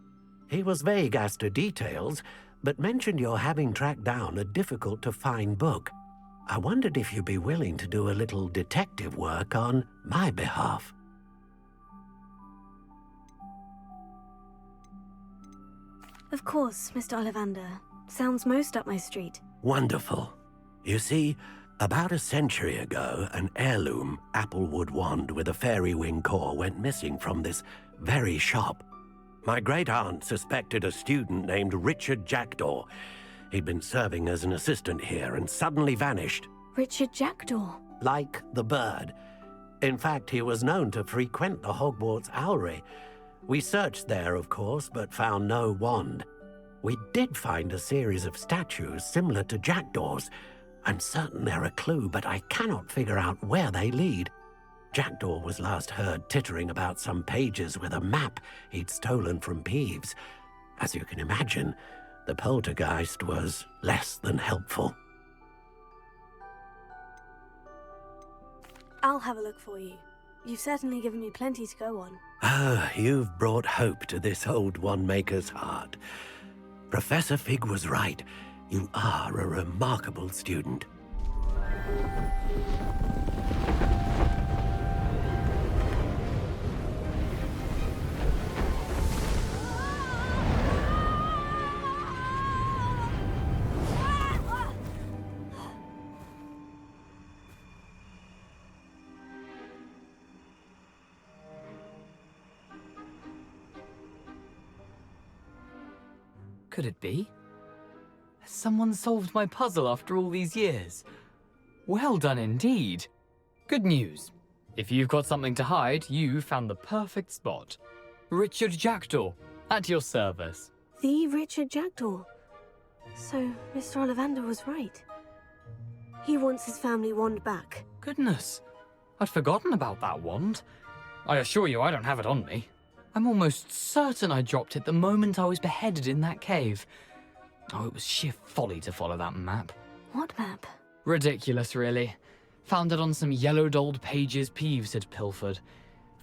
He was vague as to details, but mentioned your having tracked down a difficult-to-find book. I wondered if you'd be willing to do a little detective work on my behalf. Of course, Mr. Ollivander. Sounds most up my street. Wonderful. You see, about a century ago, an heirloom applewood wand with a fairy wing core went missing from this very shop. My great-aunt suspected a student named Richard Jackdaw. He'd been serving as an assistant here and suddenly vanished. Richard Jackdaw? Like the bird. In fact, he was known to frequent the Hogwarts Owlery. We searched there, of course, but found no wand. We did find a series of statues similar to Jackdaw's. I'm certain they're a clue, but I cannot figure out where they lead. Jackdaw was last heard tittering about some pages with a map he'd stolen from Peeves. As you can imagine, the poltergeist was less than helpful. I'll have a look for you. You've certainly given me plenty to go on. Ah, you've brought hope to this old one-maker's heart. Professor Fig was right. You are a remarkable student. Could it be? Has someone solved my puzzle after all these years? Well done indeed. Good news. If you've got something to hide, you found the perfect spot. Richard Jackdaw, at your service. The Richard Jackdaw. So, Mr. Ollivander was right. He wants his family wand back. Goodness, I'd forgotten about that wand. I assure you I don't have it on me. I'm almost certain I dropped it the moment I was beheaded in that cave. Oh, it was sheer folly to follow that map. What map? Ridiculous, really. Found it on some yellowed old pages Peeves had pilfered.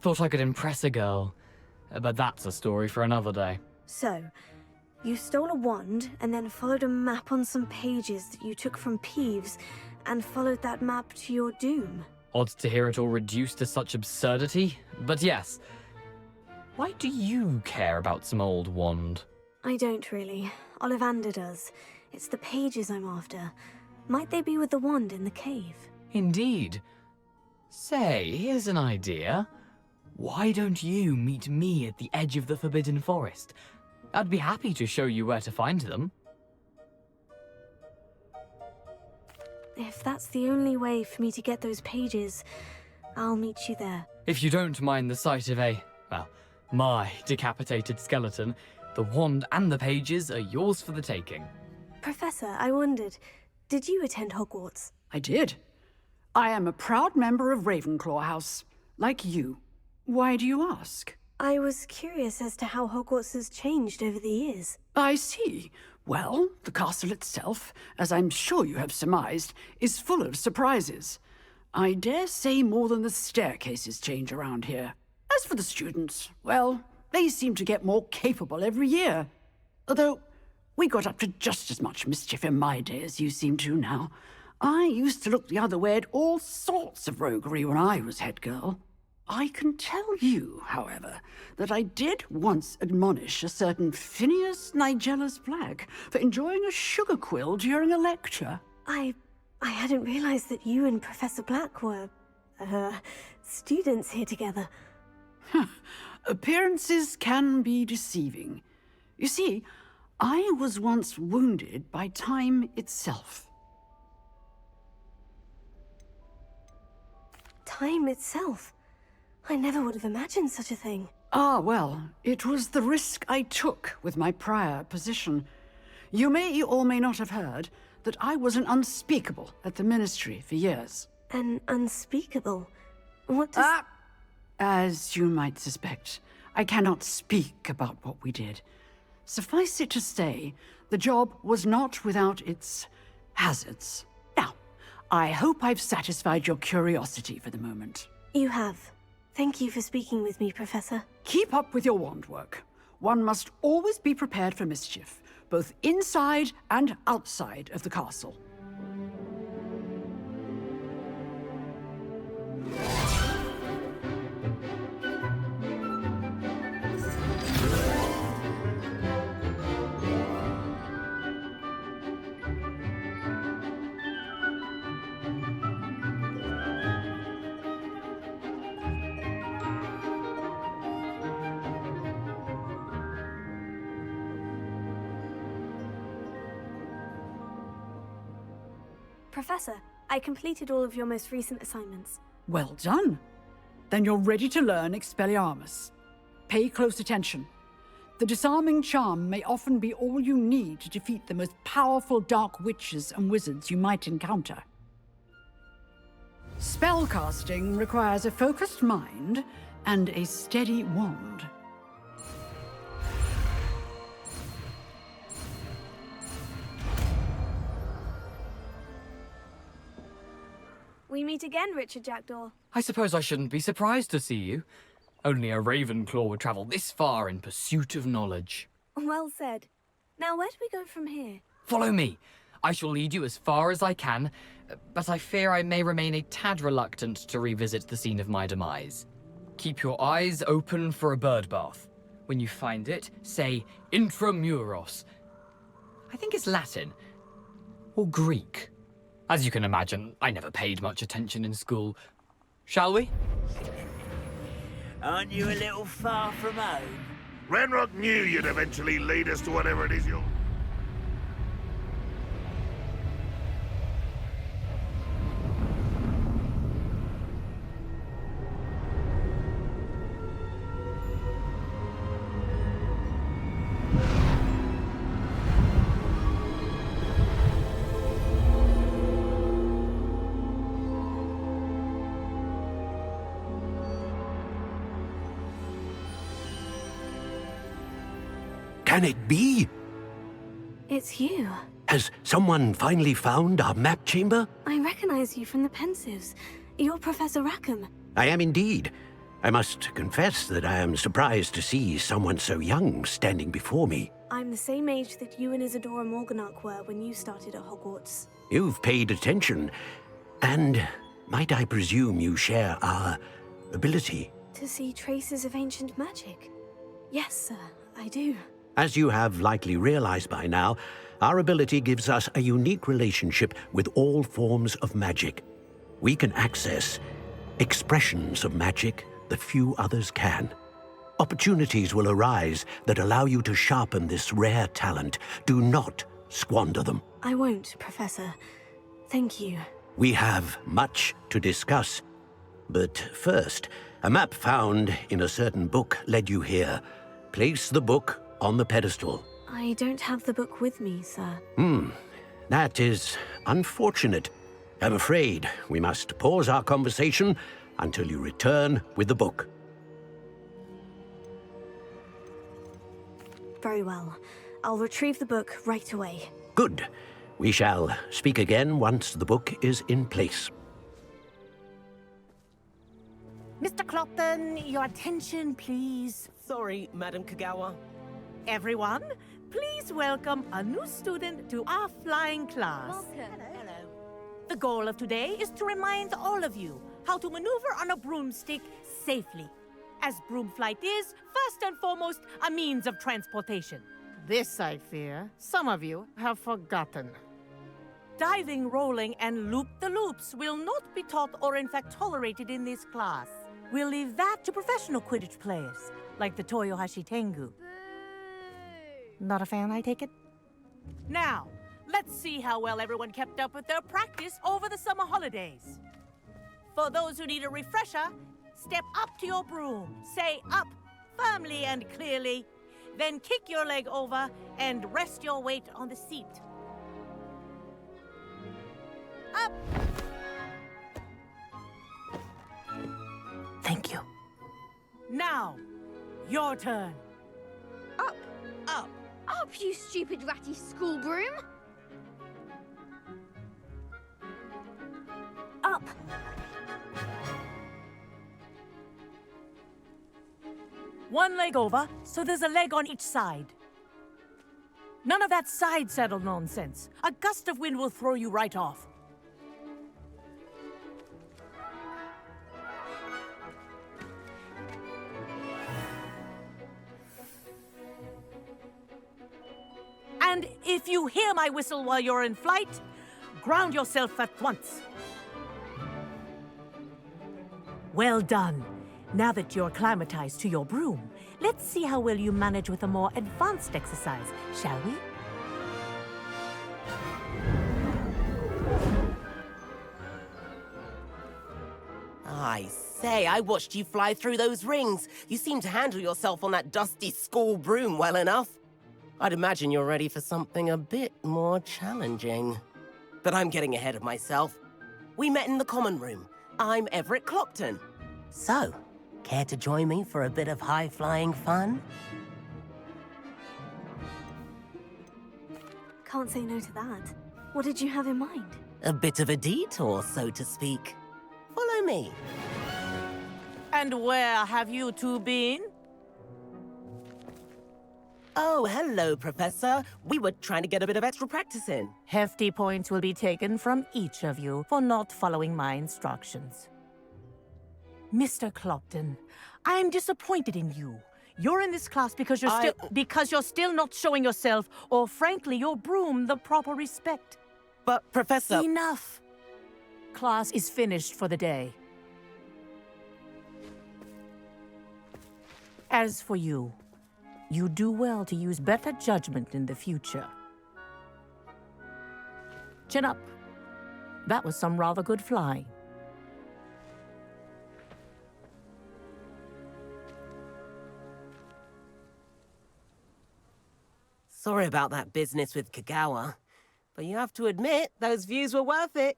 Thought I could impress a girl. But that's a story for another day. So, you stole a wand and then followed a map on some pages that you took from Peeves and followed that map to your doom. Odd to hear it all reduced to such absurdity, but yes. Why do you care about some old wand? I don't really. Ollivander does. It's the pages I'm after. Might they be with the wand in the cave? Indeed. Say, here's an idea. Why don't you meet me at the edge of the Forbidden Forest? I'd be happy to show you where to find them. If that's the only way for me to get those pages, I'll meet you there. If you don't mind the sight of my decapitated skeleton, the wand and the pages are yours for the taking. Professor, I wondered, did you attend Hogwarts? I did. I am a proud member of Ravenclaw House, like you. Why do you ask? I was curious as to how Hogwarts has changed over the years. I see. Well, the castle itself, as I'm sure you have surmised, is full of surprises. I dare say more than the staircases change around here. As for the students, well, they seem to get more capable every year. Although, we got up to just as much mischief in my day as you seem to now. I used to look the other way at all sorts of roguery when I was head girl. I can tell you, however, that I did once admonish a certain Phineas Nigellus Black for enjoying a sugar quill during a lecture. I hadn't realized that you and Professor Black were, students here together. Appearances can be deceiving. You see, I was once wounded by time itself. Time itself? I never would have imagined such a thing. Ah, well, it was the risk I took with my prior position. You may or may not have heard that I was an unspeakable at the Ministry for years. An unspeakable? What does... As you might suspect, I cannot speak about what we did. Suffice it to say, the job was not without its hazards. Now, I hope I've satisfied your curiosity for the moment. You have. Thank you for speaking with me, Professor. Keep up with your wand work. One must always be prepared for mischief, both inside and outside of the castle. Professor, I completed all of your most recent assignments. Well done. Then you're ready to learn Expelliarmus. Pay close attention. The disarming charm may often be all you need to defeat the most powerful dark witches and wizards you might encounter. Spellcasting requires a focused mind and a steady wand. We meet again, Richard Jackdaw. I suppose I shouldn't be surprised to see you. Only a Ravenclaw would travel this far in pursuit of knowledge. Well said. Now, where do we go from here? Follow me. I shall lead you as far as I can, but I fear I may remain a tad reluctant to revisit the scene of my demise. Keep your eyes open for a bird bath. When you find it, say intramuros. I think it's Latin. Or Greek. As you can imagine, I never paid much attention in school. Shall we? Aren't you a little far from home? Ranrock knew you'd eventually lead us to whatever it is you're... can it be? It's you. Has someone finally found our map chamber? I recognize you from the Pensives. You're Professor Rackham. I am indeed. I must confess that I am surprised to see someone so young standing before me. I'm the same age that you and Isadora Morganach were when you started at Hogwarts. You've paid attention, and might I presume you share our ability? To see traces of ancient magic? Yes, sir, I do. As you have likely realized by now, our ability gives us a unique relationship with all forms of magic. We can access expressions of magic that few others can. Opportunities will arise that allow you to sharpen this rare talent. Do not squander them. I won't, Professor. Thank you. We have much to discuss. But first, a map found in a certain book led you here. Place the book on the pedestal. I don't have the book with me, sir. That is unfortunate. I'm afraid we must pause our conversation until you return with the book. Very well. I'll retrieve the book right away. Good. We shall speak again once the book is in place. Mr. Clopton, your attention, please. Sorry, Madam Kagawa. Everyone, please welcome a new student to our flying class. Welcome. Hello. The goal of today is to remind all of you how to maneuver on a broomstick safely, as broom flight is, first and foremost, a means of transportation. This, I fear, some of you have forgotten. Diving, rolling, and loop-the-loops will not be taught or in fact tolerated in this class. We'll leave that to professional Quidditch players, like the Toyohashi Tengu. Not a fan, I take it? Now, let's see how well everyone kept up with their practice over the summer holidays. For those who need a refresher, step up to your broom, say up firmly and clearly, then kick your leg over and rest your weight on the seat. Up! Thank you. Now, your turn. Up! Up! Up, you stupid ratty school broom! Up! One leg over, so there's a leg on each side. None of that side saddle nonsense. A gust of wind will throw you right off. And if you hear my whistle while you're in flight, ground yourself at once. Well done. Now that you're acclimatized to your broom, let's see how well you manage with a more advanced exercise, shall we? I say, I watched you fly through those rings. You seem to handle yourself on that dusty school broom well enough. I'd imagine you're ready for something a bit more challenging. But I'm getting ahead of myself. We met in the common room. I'm Everett Clopton. So, care to join me for a bit of high-flying fun? Can't say no to that. What did you have in mind? A bit of a detour, so to speak. Follow me. And where have you two been? Oh, hello, Professor. We were trying to get a bit of extra practice in. Hefty points will be taken from each of you for not following my instructions. Mr. Clopton, I'm disappointed in you. You're in this class because you're still not showing yourself, or frankly, your broom, the proper respect. But, Professor... Enough! Class is finished for the day. As for you, you do well to use better judgment in the future. Chin up. That was some rather good flying. Sorry about that business with Kagawa, but you have to admit, those views were worth it.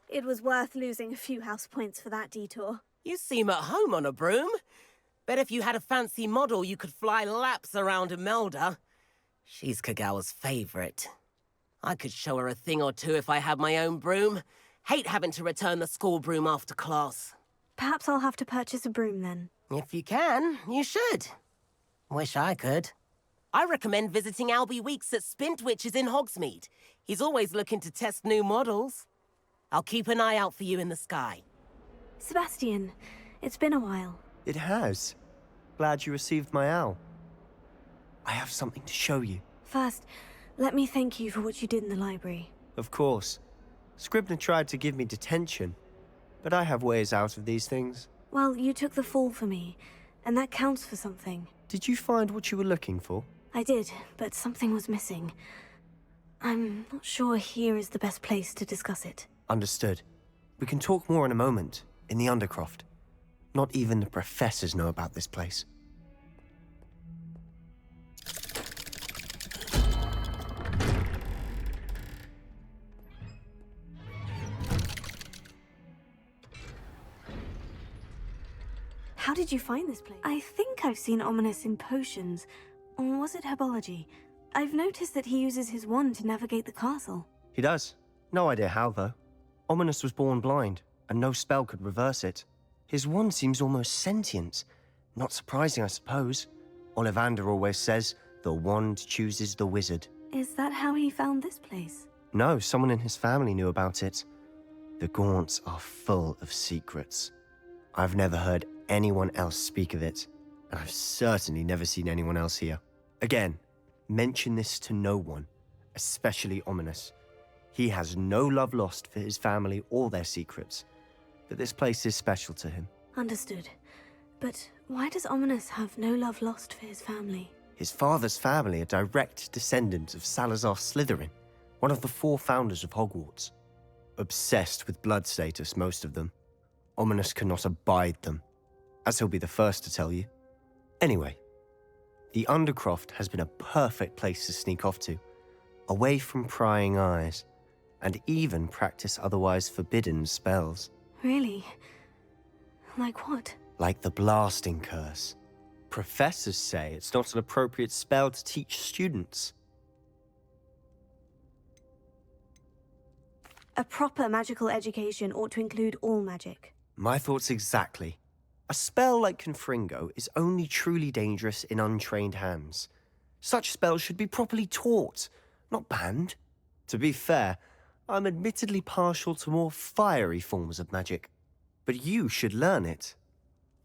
It was worth losing a few house points for that detour. You seem at home on a broom. Bet if you had a fancy model, you could fly laps around Imelda. She's Kagawa's favorite. I could show her a thing or two if I had my own broom. Hate having to return the school broom after class. Perhaps I'll have to purchase a broom then. If you can, you should. Wish I could. I recommend visiting Albie Weeks at Spintwitches in Hogsmeade. He's always looking to test new models. I'll keep an eye out for you in the sky. Sebastian, it's been a while. It has. Glad you received my owl. I have something to show you. First, let me thank you for what you did in the library. Of course. Scribner tried to give me detention, but I have ways out of these things. Well, you took the fall for me, and that counts for something. Did you find what you were looking for? I did, but something was missing. I'm not sure here is the best place to discuss it. Understood. We can talk more in a moment, in the Undercroft. Not even the professors know about this place. How did you find this place? I think I've seen Ominous in potions. Or was it herbology? I've noticed that he uses his wand to navigate the castle. He does. No idea how, though. Ominous was born blind, and no spell could reverse it. His wand seems almost sentient. Not surprising, I suppose. Ollivander always says, the wand chooses the wizard. Is that how he found this place? No, someone in his family knew about it. The Gaunts are full of secrets. I've never heard anyone else speak of it, and I've certainly never seen anyone else here. Again, mention this to no one, especially Ominous. He has no love lost for his family or their secrets, but this place is special to him. Understood. But why does Ominous have no love lost for his family? His father's family are direct descendants of Salazar Slytherin, one of the 4 founders of Hogwarts. Obsessed with blood status, most of them. Ominous cannot abide them, as he'll be the first to tell you. Anyway, the Undercroft has been a perfect place to sneak off to, away from prying eyes, and even practice otherwise forbidden spells. Really? Like what? Like the blasting curse. Professors say it's not an appropriate spell to teach students. A proper magical education ought to include all magic. My thoughts exactly. A spell like Confringo is only truly dangerous in untrained hands. Such spells should be properly taught, not banned. To be fair, I'm admittedly partial to more fiery forms of magic. But you should learn it.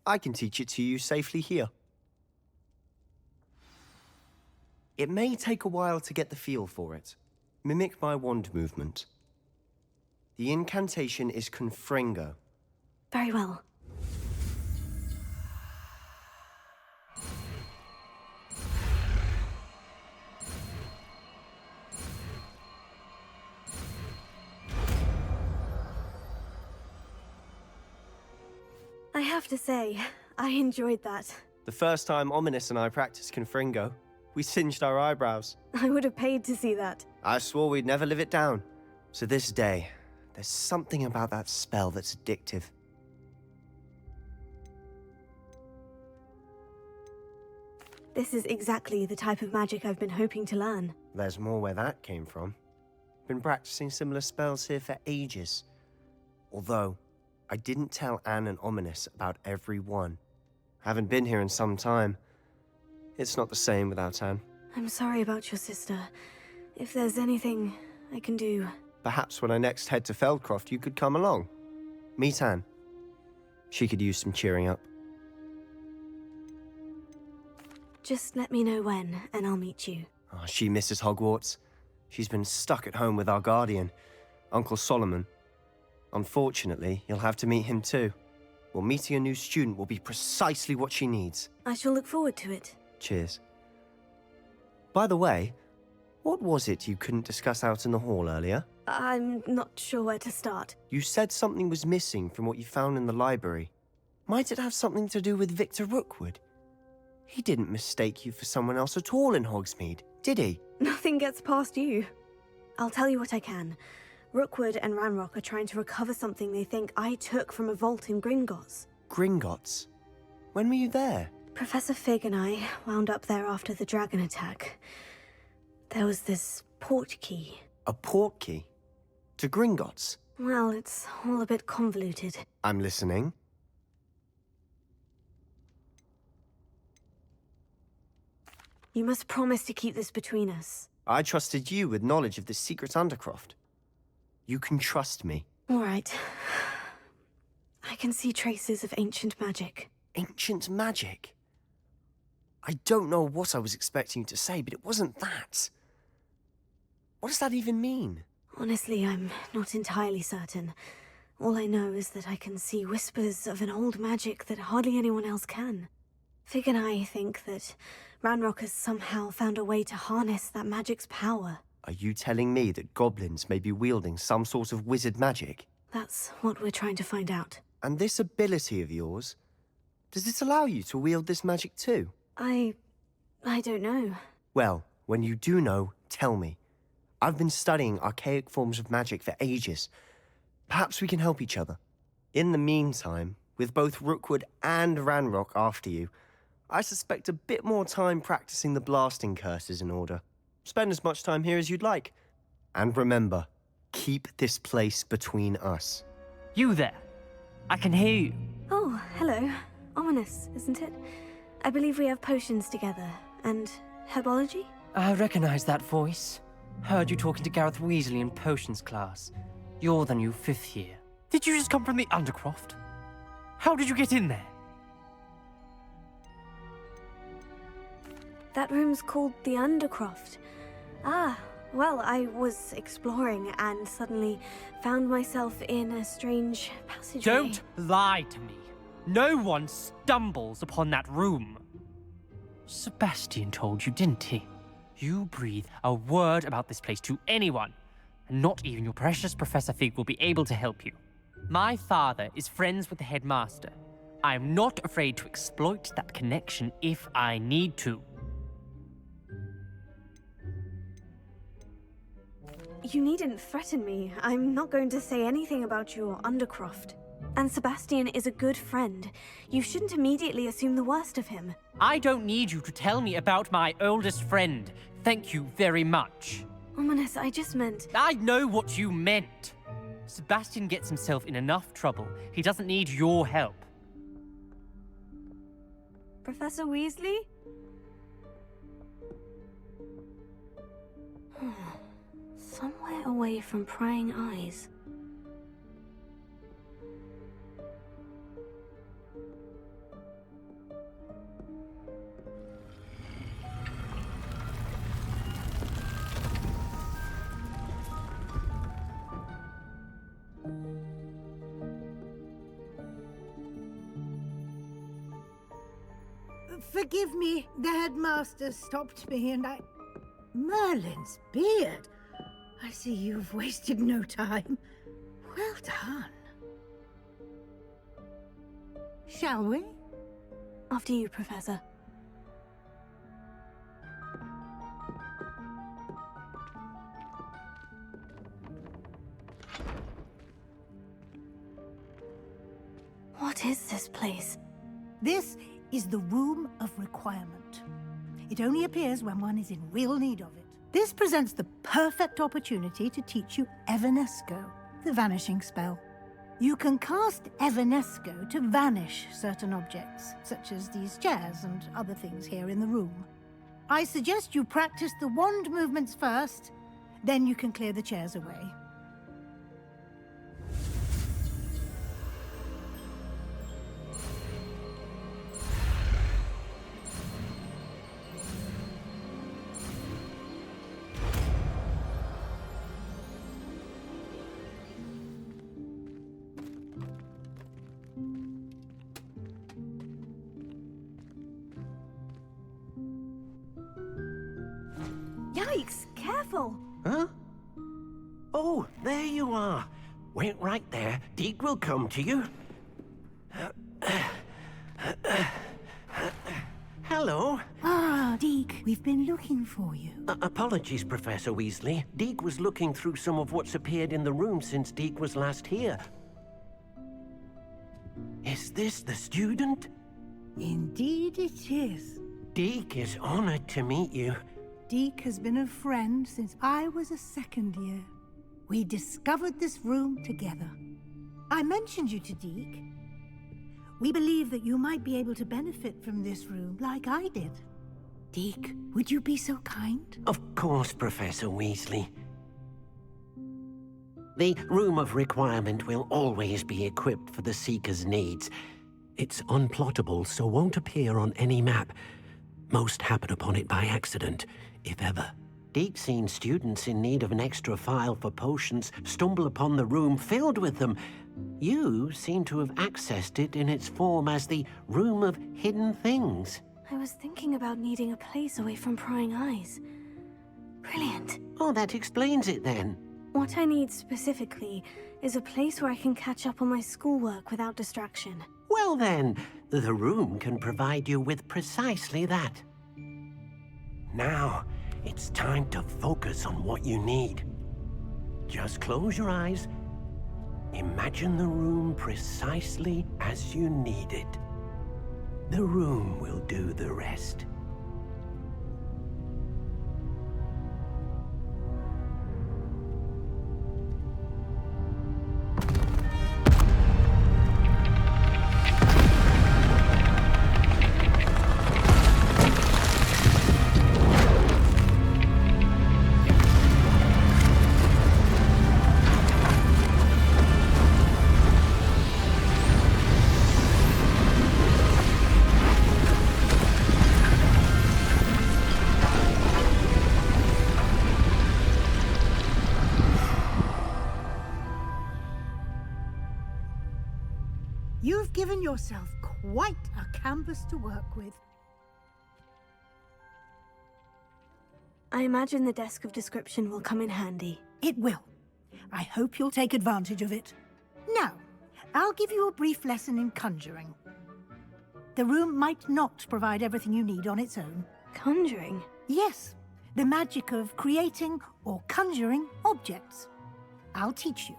I can teach it to you safely here. It may take a while to get the feel for it. Mimic my wand movement. The incantation is Confringo. Very well. I have to say, I enjoyed that. The first time Ominous and I practiced Confringo, we singed our eyebrows. I would have paid to see that. I swore we'd never live it down. To this day, there's something about that spell that's addictive. This is exactly the type of magic I've been hoping to learn. There's more where that came from. Been practicing similar spells here for ages. Although, I didn't tell Anne and Ominous about every one. Haven't been here in some time. It's not the same without Anne. I'm sorry about your sister. If there's anything I can do... Perhaps when I next head to Feldcroft, you could come along. Meet Anne. She could use some cheering up. Just let me know when, and I'll meet you. Oh, she misses Hogwarts. She's been stuck at home with our guardian, Uncle Solomon. Unfortunately, you'll have to meet him too. Well, meeting a new student will be precisely what she needs. I shall look forward to it. Cheers. By the way, what was it you couldn't discuss out in the hall earlier? I'm not sure where to start. You said something was missing from what you found in the library. Might it have something to do with Victor Rookwood? He didn't mistake you for someone else at all in Hogsmeade, did he? Nothing gets past you. I'll tell you what I can. Rookwood and Ranrock are trying to recover something they think I took from a vault in Gringotts. Gringotts? When were you there? Professor Fig and I wound up there after the dragon attack. There was this port key. A port key? To Gringotts? Well, it's all a bit convoluted. I'm listening. You must promise to keep this between us. I trusted you with knowledge of this secret undercroft. You can trust me. All right. I can see traces of ancient magic. Ancient magic? I don't know what I was expecting you to say, but it wasn't that. What does that even mean? Honestly, I'm not entirely certain. All I know is that I can see whispers of an old magic that hardly anyone else can. Fig and I think that Ranrock has somehow found a way to harness that magic's power. Are you telling me that goblins may be wielding some sort of wizard magic? That's what we're trying to find out. And this ability of yours, does it allow you to wield this magic too? I don't know. Well, when you do know, tell me. I've been studying archaic forms of magic for ages. Perhaps we can help each other. In the meantime, with both Rookwood and Ranrock after you, I suspect a bit more time practicing the blasting curse is in order. Spend as much time here as you'd like. And remember, keep this place between us. You there! I can hear you. Oh, hello. Ominous, isn't it? I believe we have potions together. And herbology? I recognize that voice. Heard you talking to Gareth Weasley in potions class. You're the new 5th year. Did you just come from the Undercroft? How did you get in there? That room's called the Undercroft. Ah, well, I was exploring and suddenly found myself in a strange passageway. Don't lie to me. No one stumbles upon that room. Sebastian told you, didn't he? You breathe a word about this place to anyone, and not even your precious Professor Fig will be able to help you. My father is friends with the headmaster. I am not afraid to exploit that connection if I need to. You needn't threaten me. I'm not going to say anything about your Undercroft. And Sebastian is a good friend. You shouldn't immediately assume the worst of him. I don't need you to tell me about my oldest friend. Thank you very much. Ominous, I just meant... I know what you meant. Sebastian gets himself in enough trouble. He doesn't need your help. Professor Weasley? Somewhere away from prying eyes. Forgive me, the headmaster stopped me and I... Merlin's beard! I see you've wasted no time. Well done. Shall we? After you, Professor. What is this place? This is the Room of Requirement. It only appears when one is in real need of it. This presents the perfect opportunity to teach you Evanesco, the vanishing spell. You can cast Evanesco to vanish certain objects, such as these chairs and other things here in the room. I suggest you practice the wand movements first, then you can clear the chairs away. Yikes! Careful! Huh? Oh, there you are. Wait right there. Deke will come to you. Hello. Ah, Deke, we've been looking for you. Apologies, Professor Weasley. Deke was looking through some of what's appeared in the room since Deke was last here. Is this the student? Indeed it is. Deke is honored to meet you. Deke has been a friend since I was a second year. We discovered this room together. I mentioned you to Deke. We believe that you might be able to benefit from this room like I did. Deke, would you be so kind? Of course, Professor Weasley. The Room of Requirement will always be equipped for the Seeker's needs. It's unplottable, so won't appear on any map. Most happen upon it by accident, if ever. Deke's seen students in need of an extra file for potions stumble upon the room filled with them. You seem to have accessed it in its form as the Room of Hidden Things. I was thinking about needing a place away from prying eyes. Brilliant. Oh, that explains it then. What I need specifically is a place where I can catch up on my schoolwork without distraction. Well then, the room can provide you with precisely that. Now, it's time to focus on what you need. Just close your eyes. Imagine the room precisely as you need it. The room will do the rest. You've given yourself quite a canvas to work with. I imagine the desk of description will come in handy. It will. I hope you'll take advantage of it. Now, I'll give you a brief lesson in conjuring. The room might not provide everything you need on its own. Conjuring? Yes, the magic of creating or conjuring objects. I'll teach you.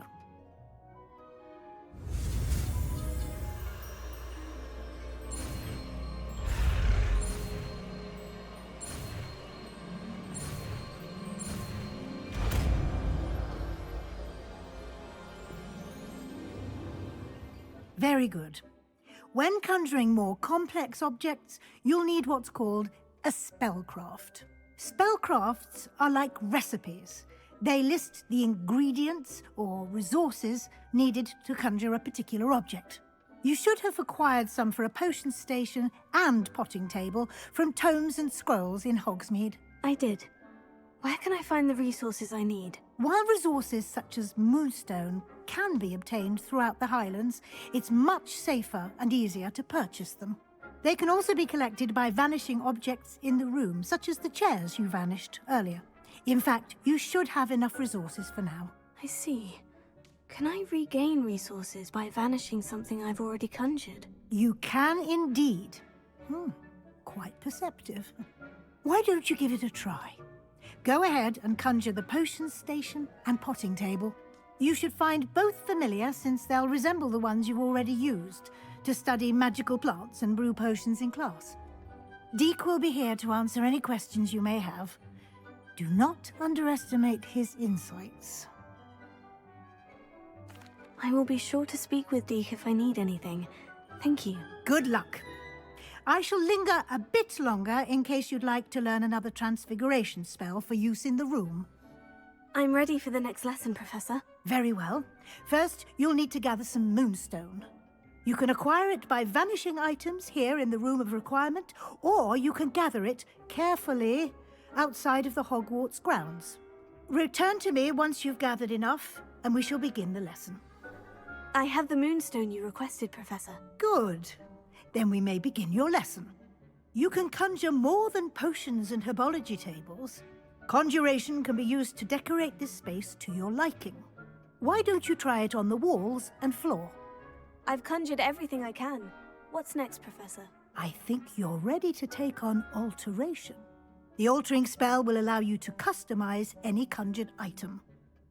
Very good. When conjuring more complex objects, you'll need what's called a spellcraft. Spellcrafts are like recipes. They list the ingredients or resources needed to conjure a particular object. You should have acquired some for a potion station and potting table from tomes and scrolls in Hogsmeade. I did. Where can I find the resources I need? While resources such as Moonstone can be obtained throughout the Highlands, it's much safer and easier to purchase them. They can also be collected by vanishing objects in the room, such as the chairs you vanished earlier. In fact, you should have enough resources for now. I see. Can I regain resources by vanishing something I've already conjured? You can indeed. Quite perceptive. Why don't you give it a try? Go ahead and conjure the potion station and potting table. You should find both familiar, since they'll resemble the ones you've already used to study magical plants and brew potions in class. Deke will be here to answer any questions you may have. Do not underestimate his insights. I will be sure to speak with Deke if I need anything. Thank you. Good luck. I shall linger a bit longer in case you'd like to learn another transfiguration spell for use in the room. I'm ready for the next lesson, Professor. Very well. First, you'll need to gather some Moonstone. You can acquire it by vanishing items here in the Room of Requirement, or you can gather it carefully outside of the Hogwarts grounds. Return to me once you've gathered enough, and we shall begin the lesson. I have the Moonstone you requested, Professor. Good. Then we may begin your lesson. You can conjure more than potions and herbology tables. Conjuration can be used to decorate this space to your liking. Why don't you try it on the walls and floor? I've conjured everything I can. What's next, Professor? I think you're ready to take on alteration. The altering spell will allow you to customize any conjured item.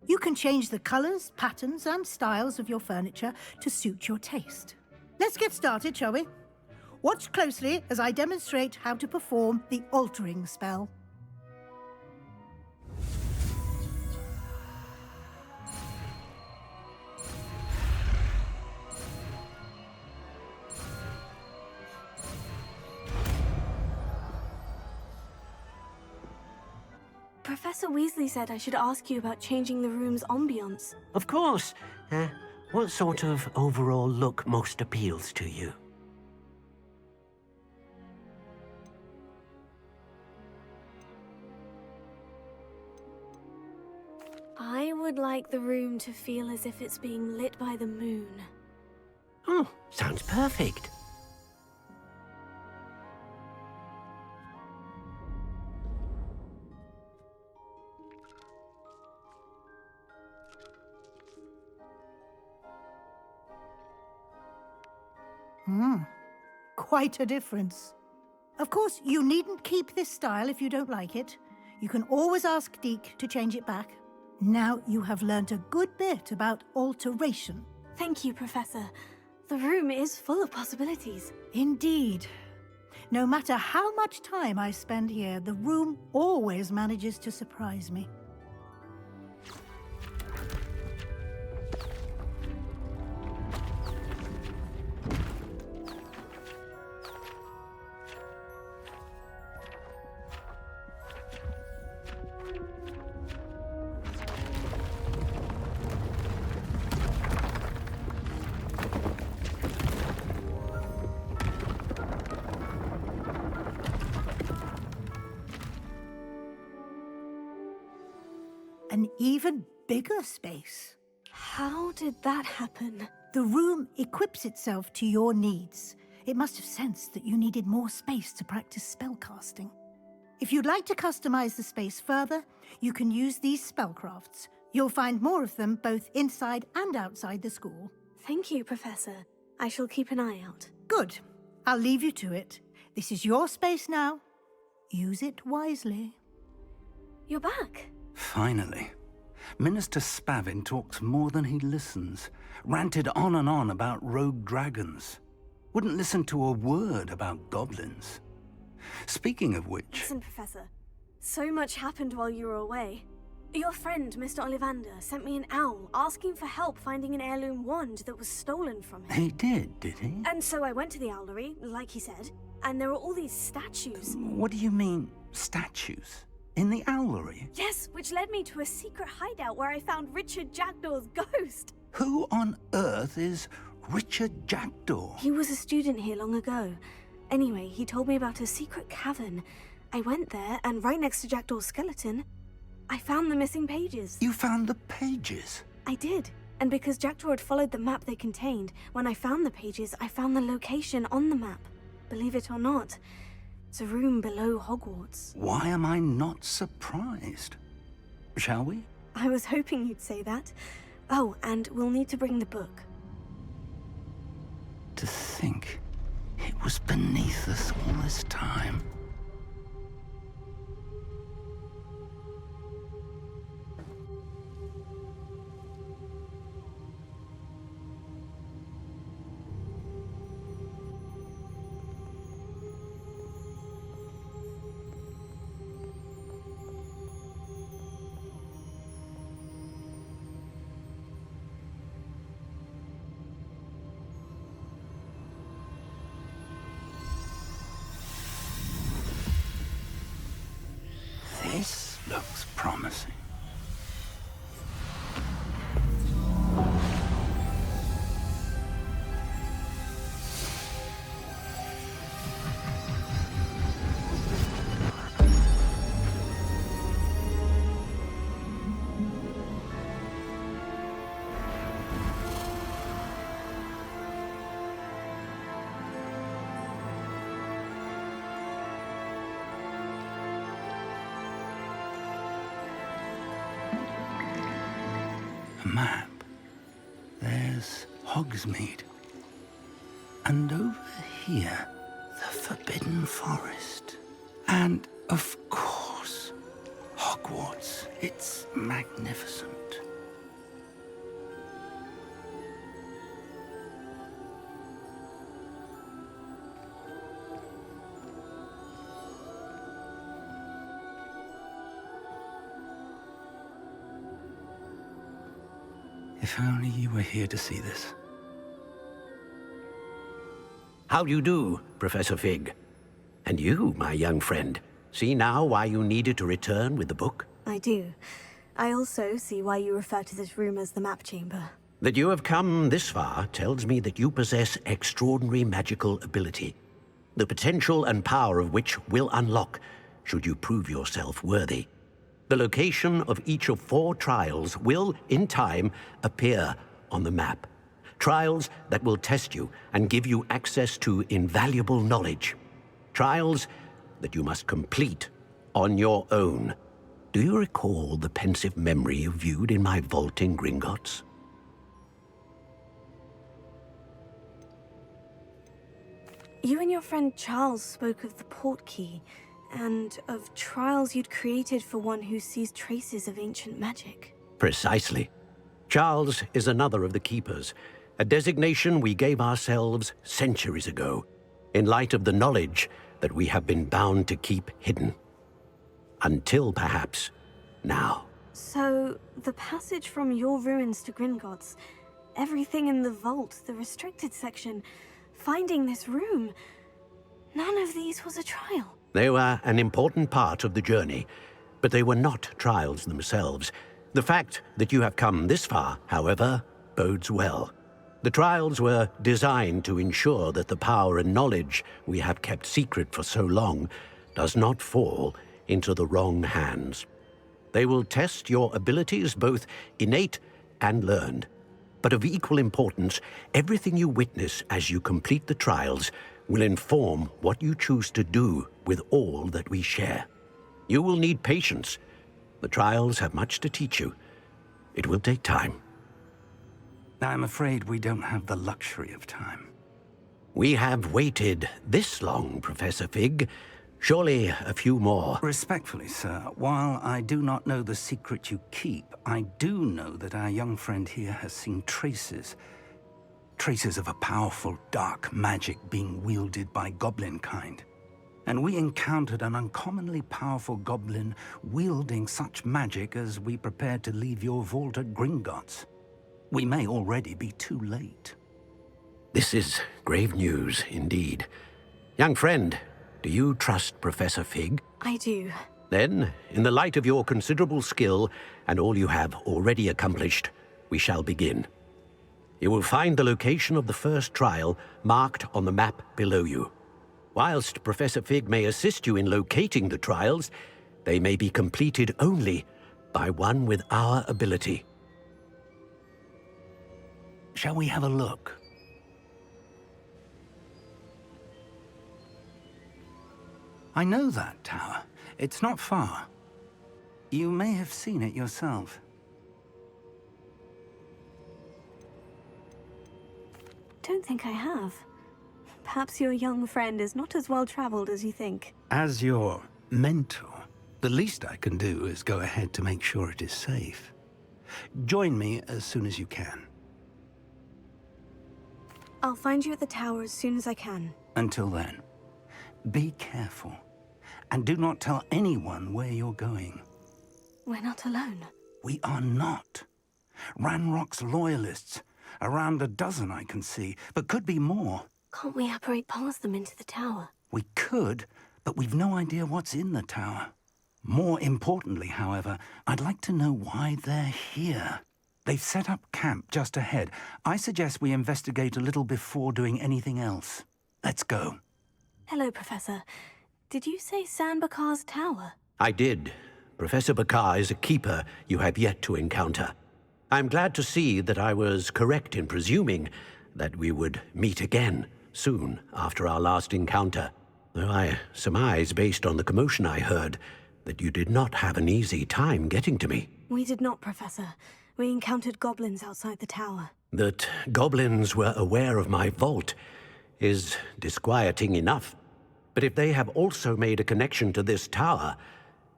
You can change the colors, patterns, and styles of your furniture to suit your taste. Let's get started, shall we? Watch closely as I demonstrate how to perform the altering spell. Professor Weasley said I should ask you about changing the room's ambiance. Of course. What sort of overall look most appeals to you? I would like the room to feel as if it's being lit by the moon. Oh, sounds perfect. Quite a difference. Of course, you needn't keep this style if you don't like it. You can always ask Deke to change it back. Now you have learnt a good bit about alteration. Thank you, Professor. The room is full of possibilities. Indeed. No matter how much time I spend here, the room always manages to surprise me. An even bigger space. How did that happen? The room equips itself to your needs. It must have sensed that you needed more space to practice spellcasting. If you'd like to customize the space further, you can use these spellcrafts. You'll find more of them both inside and outside the school. Thank you, Professor. I shall keep an eye out. Good. I'll leave you to it. This is your space now. Use it wisely. You're back. Finally. Minister Spavin talks more than he listens. Ranted on and on about rogue dragons. Wouldn't listen to a word about goblins. Speaking of which... Listen, Professor. So much happened while you were away. Your friend, Mr. Ollivander, sent me an owl asking for help finding an heirloom wand that was stolen from him. He did he? And so I went to the owlery, like he said, and there were all these statues. What do you mean, statues? In the owlery? Yes, which led me to a secret hideout where I found Richard Jackdaw's ghost. Who on earth is Richard Jackdaw? He was a student here long ago. Anyway, he told me about a secret cavern. I went there, and right next to Jackdaw's skeleton, I found the missing pages. You found the pages? I did. And because Jackdaw had followed the map they contained, when I found the pages, I found the location on the map. Believe it or not, it's a room below Hogwarts. Why am I not surprised? Shall we? I was hoping you'd say that. Oh, and we'll need to bring the book. To think it was beneath us all this time. This looks promising. Map. There's Hogsmeade. And over here, the Forbidden Forest. And, of course, Hogwarts. It's magnificent. If only you were here to see this. How do you do, Professor Fig? And you, my young friend, see now why you needed to return with the book? I do. I also see why you refer to this room as the map chamber. That you have come this far tells me that you possess extraordinary magical ability, the potential and power of which will unlock should you prove yourself worthy. The location of each of 4 trials will, in time, appear on the map. Trials that will test you and give you access to invaluable knowledge. Trials that you must complete on your own. Do you recall the pensive memory you viewed in my vault in Gringotts? You and your friend Charles spoke of the portkey, and of trials you'd created for one who sees traces of ancient magic. Precisely. Charles is another of the Keepers, a designation we gave ourselves centuries ago, in light of the knowledge that we have been bound to keep hidden. Until, perhaps, now. So, the passage from your ruins to Gringotts, everything in the vault, the restricted section, finding this room, none of these was a trial. They were an important part of the journey, but they were not trials themselves. The fact that you have come this far, however, bodes well. The trials were designed to ensure that the power and knowledge we have kept secret for so long does not fall into the wrong hands. They will test your abilities, both innate and learned. But of equal importance, everything you witness as you complete the trials will inform what you choose to do with all that we share. You will need patience. The trials have much to teach you. It will take time. I'm afraid we don't have the luxury of time. We have waited this long, Professor Fig. Surely a few more. Respectfully, sir, while I do not know the secret you keep, I do know that our young friend here has seen traces of a powerful dark magic being wielded by goblin kind. And we encountered an uncommonly powerful goblin wielding such magic as we prepared to leave your vault at Gringotts. We may already be too late. This is grave news indeed. Young friend, do you trust Professor Fig? I do. Then, in the light of your considerable skill and all you have already accomplished, we shall begin. You will find the location of the first trial marked on the map below you. Whilst Professor Fig may assist you in locating the trials, they may be completed only by one with our ability. Shall we have a look? I know that tower. It's not far. You may have seen it yourself. Don't think I have. Perhaps your young friend is not as well-traveled as you think. As your mentor, the least I can do is go ahead to make sure it is safe. Join me as soon as you can. I'll find you at the tower as soon as I can. Until then, be careful. And do not tell anyone where you're going. We're not alone. We are not. Ranrock's loyalists. Around a dozen I can see, but could be more. Can't we apparate past them into the tower? We could, but we've no idea what's in the tower. More importantly, however, I'd like to know why they're here. They've set up camp just ahead. I suggest we investigate a little before doing anything else. Let's go. Hello, Professor. Did you say San Bakar's tower? I did. Professor Bakar is a keeper you have yet to encounter. I'm glad to see that I was correct in presuming that we would meet again soon after our last encounter, though I surmise, based on the commotion I heard, that you did not have an easy time getting to me. We did not, Professor. We encountered goblins outside the tower. That goblins were aware of my vault is disquieting enough. But if they have also made a connection to this tower,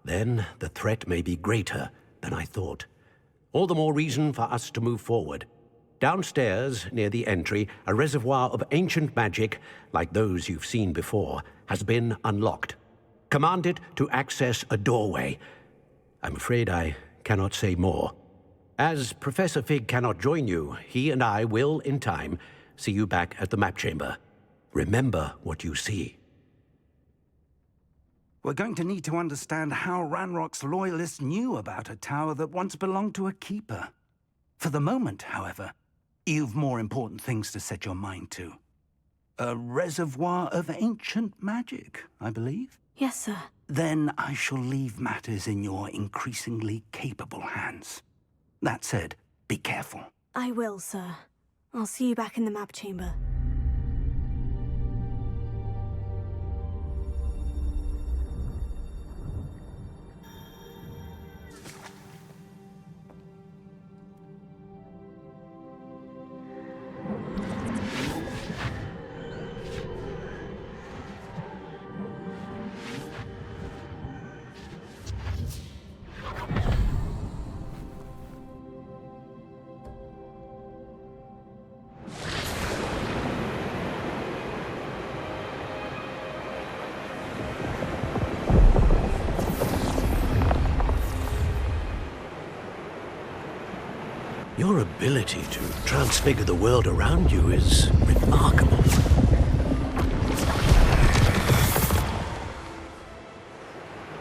then the threat may be greater than I thought. All the more reason for us to move forward. Downstairs, near the entry, a reservoir of ancient magic, like those you've seen before, has been unlocked. Command it to access a doorway. I'm afraid I cannot say more. As Professor Fig cannot join you, he and I will, in time, see you back at the map chamber. Remember what you see. We're going to need to understand how Ranrock's loyalists knew about a tower that once belonged to a keeper. For the moment, however, you've more important things to set your mind to. A reservoir of ancient magic, I believe? Yes, sir. Then I shall leave matters in your increasingly capable hands. That said, be careful. I will, sir. I'll see you back in the map chamber. Your ability to transfigure the world around you is remarkable.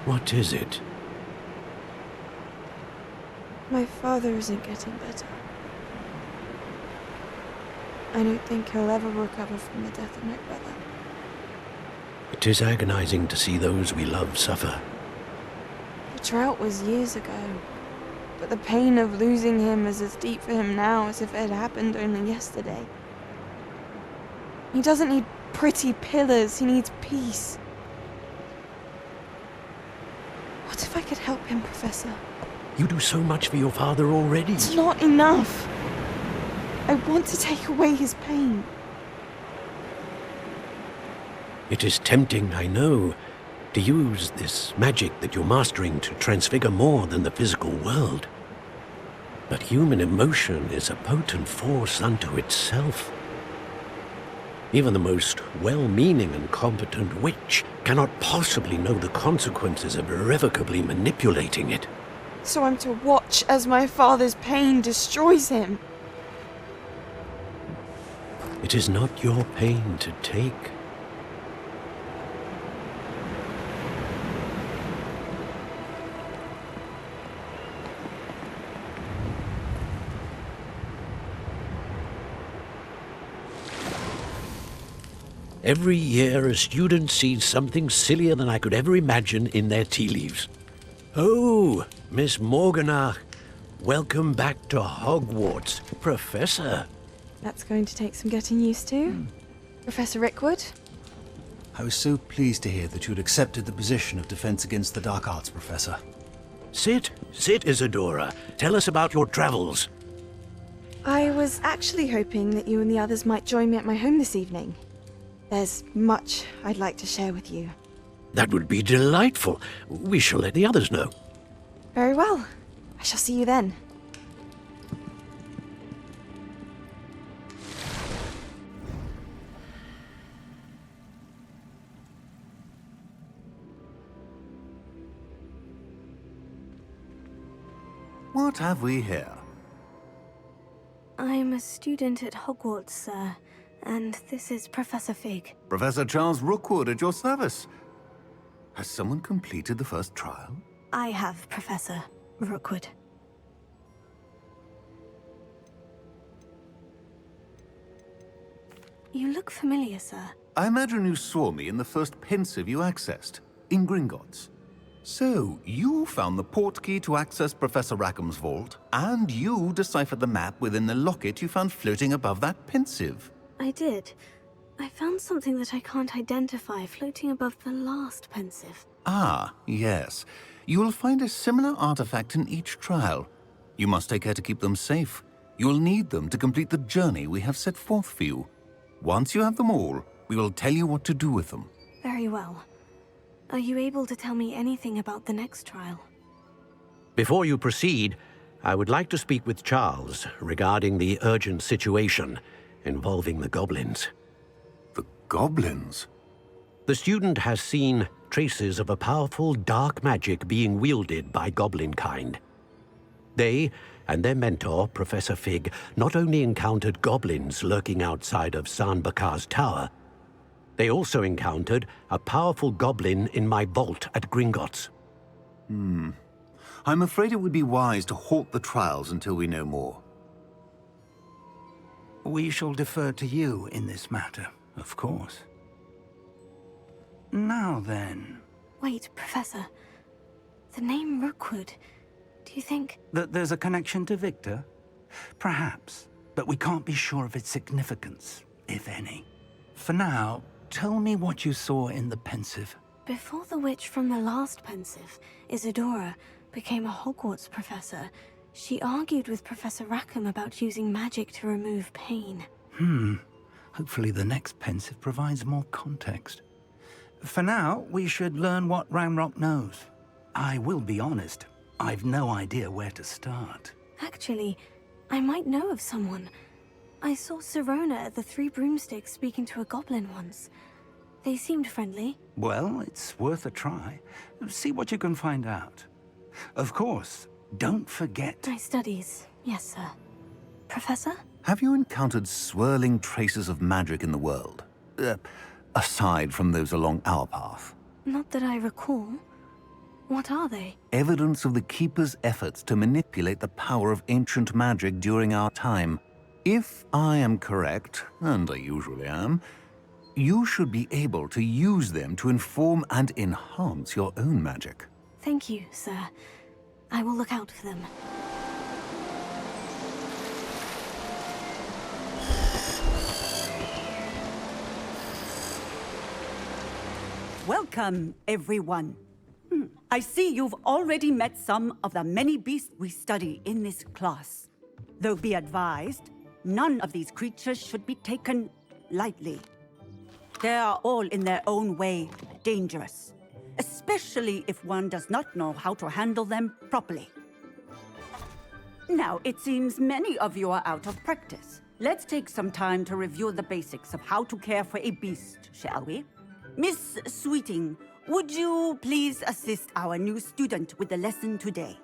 What is it? My father isn't getting better. I don't think he'll ever recover from the death of my brother. It is agonizing to see those we love suffer. The drought was years ago, but the pain of losing him is as deep for him now as if it had happened only yesterday. He doesn't need pretty pillars, he needs peace. What if I could help him, Professor? You do so much for your father already. It's not enough. I want to take away his pain. It is tempting, I know, to use this magic that you're mastering to transfigure more than the physical world. But human emotion is a potent force unto itself. Even the most well-meaning and competent witch cannot possibly know the consequences of irrevocably manipulating it. So I'm to watch as my father's pain destroys him. It is not your pain to take. Every year, a student sees something sillier than I could ever imagine in their tea leaves. Oh, Miss Morganach, welcome back to Hogwarts, Professor. That's going to take some getting used to. Professor Rickwood? I was so pleased to hear that you'd accepted the position of Defense Against the Dark Arts, Professor. Sit, Isadora. Tell us about your travels. I was actually hoping that you and the others might join me at my home this evening. There's much I'd like to share with you. That would be delightful. We shall let the others know. Very well. I shall see you then. What have we here? I'm a student at Hogwarts, sir, and this is Professor Fig. Professor Charles Rookwood at your service. Has someone completed the first trial? I have, Professor Rookwood. You look familiar, sir. I imagine you saw me in the first pensive you accessed, in Gringotts. So, you found the portkey to access Professor Rackham's vault, and you deciphered the map within the locket you found floating above that pensive. I did. I found something that I can't identify floating above the last pensive. Ah, yes. You will find a similar artifact in each trial. You must take care to keep them safe. You will need them to complete the journey we have set forth for you. Once you have them all, we will tell you what to do with them. Very well. Are you able to tell me anything about the next trial? Before you proceed, I would like to speak with Charles regarding the urgent situation involving the goblins. The goblins? The student has seen traces of a powerful dark magic being wielded by goblin kind. They, and their mentor, Professor Fig, not only encountered goblins lurking outside of San Bakar's tower, they also encountered a powerful goblin in my vault at Gringotts. I'm afraid it would be wise to halt the trials until we know more. We shall defer to you in this matter, of course. Now then... Wait, Professor. The name Rookwood. Do you think... That there's a connection to Victor? Perhaps, but we can't be sure of its significance, if any. For now, tell me what you saw in the Pensive. Before the witch from the last Pensive, Isadora, became a Hogwarts professor, she argued with Professor Rackham about using magic to remove pain. Hopefully the next Pensive provides more context. For now, we should learn what Ranrock knows. I will be honest, I've no idea where to start. Actually, I might know of someone. I saw Sirona at the Three Broomsticks speaking to a goblin once. They seemed friendly. Well, it's worth a try. See what you can find out. Of course, don't forget... My studies, yes, sir. Professor? Have you encountered swirling traces of magic in the world? Aside from those along our path? Not that I recall. What are they? Evidence of the Keeper's efforts to manipulate the power of ancient magic during our time. If I am correct, and I usually am, you should be able to use them to inform and enhance your own magic. Thank you, sir. I will look out for them. Welcome, everyone. I see you've already met some of the many beasts we study in this class. Though be advised, none of these creatures should be taken lightly. They are all in their own way dangerous, especially if one does not know how to handle them properly. Now, it seems many of you are out of practice. Let's take some time to review the basics of how to care for a beast, shall we? Miss Sweeting, would you please assist our new student with the lesson today?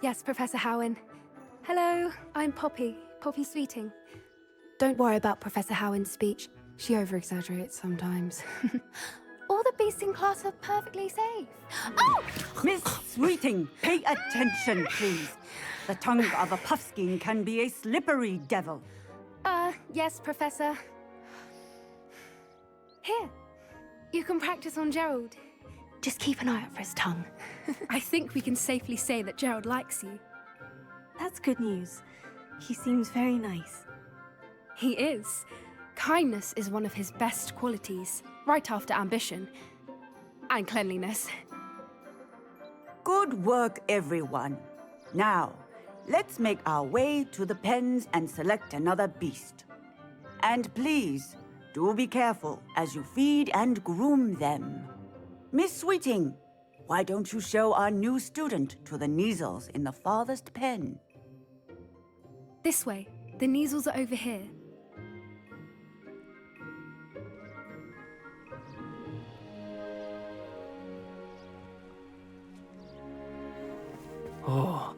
Yes, Professor Howen. Hello, I'm Poppy Sweeting. Don't worry about Professor Howen's speech. She over-exaggerates sometimes. All the beasts in class are perfectly safe. Oh! Miss Sweeting, pay attention, please. The tongue of a puffskein can be a slippery devil. Yes, Professor. Here, you can practice on Gerald. Just keep an eye out for his tongue. I think we can safely say that Gerald likes you. That's good news. He seems very nice. He is. Kindness is one of his best qualities, right after ambition. And cleanliness. Good work, everyone. Now, let's make our way to the pens and select another beast. And please, do be careful as you feed and groom them. Miss Sweeting, why don't you show our new student to the Neasels in the farthest pen? This way. The Neasels are over here. Oh,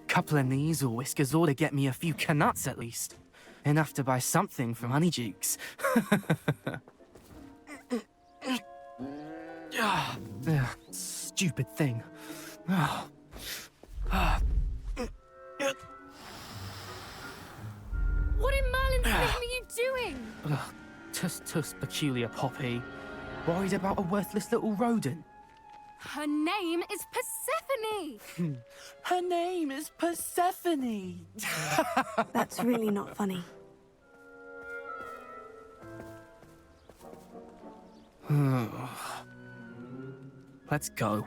couple of Neasel whiskers ought to get me a few canuts at least. Enough to buy something from Honeydukes. Stupid thing. What in Merlin's name are you doing? Tuss, peculiar Poppy. Worried about a worthless little rodent? Her name is Persephone! Her name is Persephone! That's really not funny. Let's go.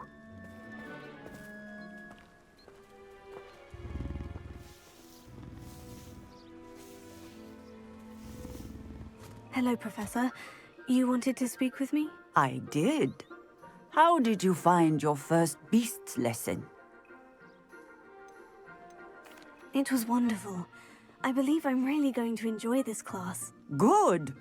Hello, Professor. You wanted to speak with me? I did. How did you find your first beasts lesson? It was wonderful. I believe I'm really going to enjoy this class. Good.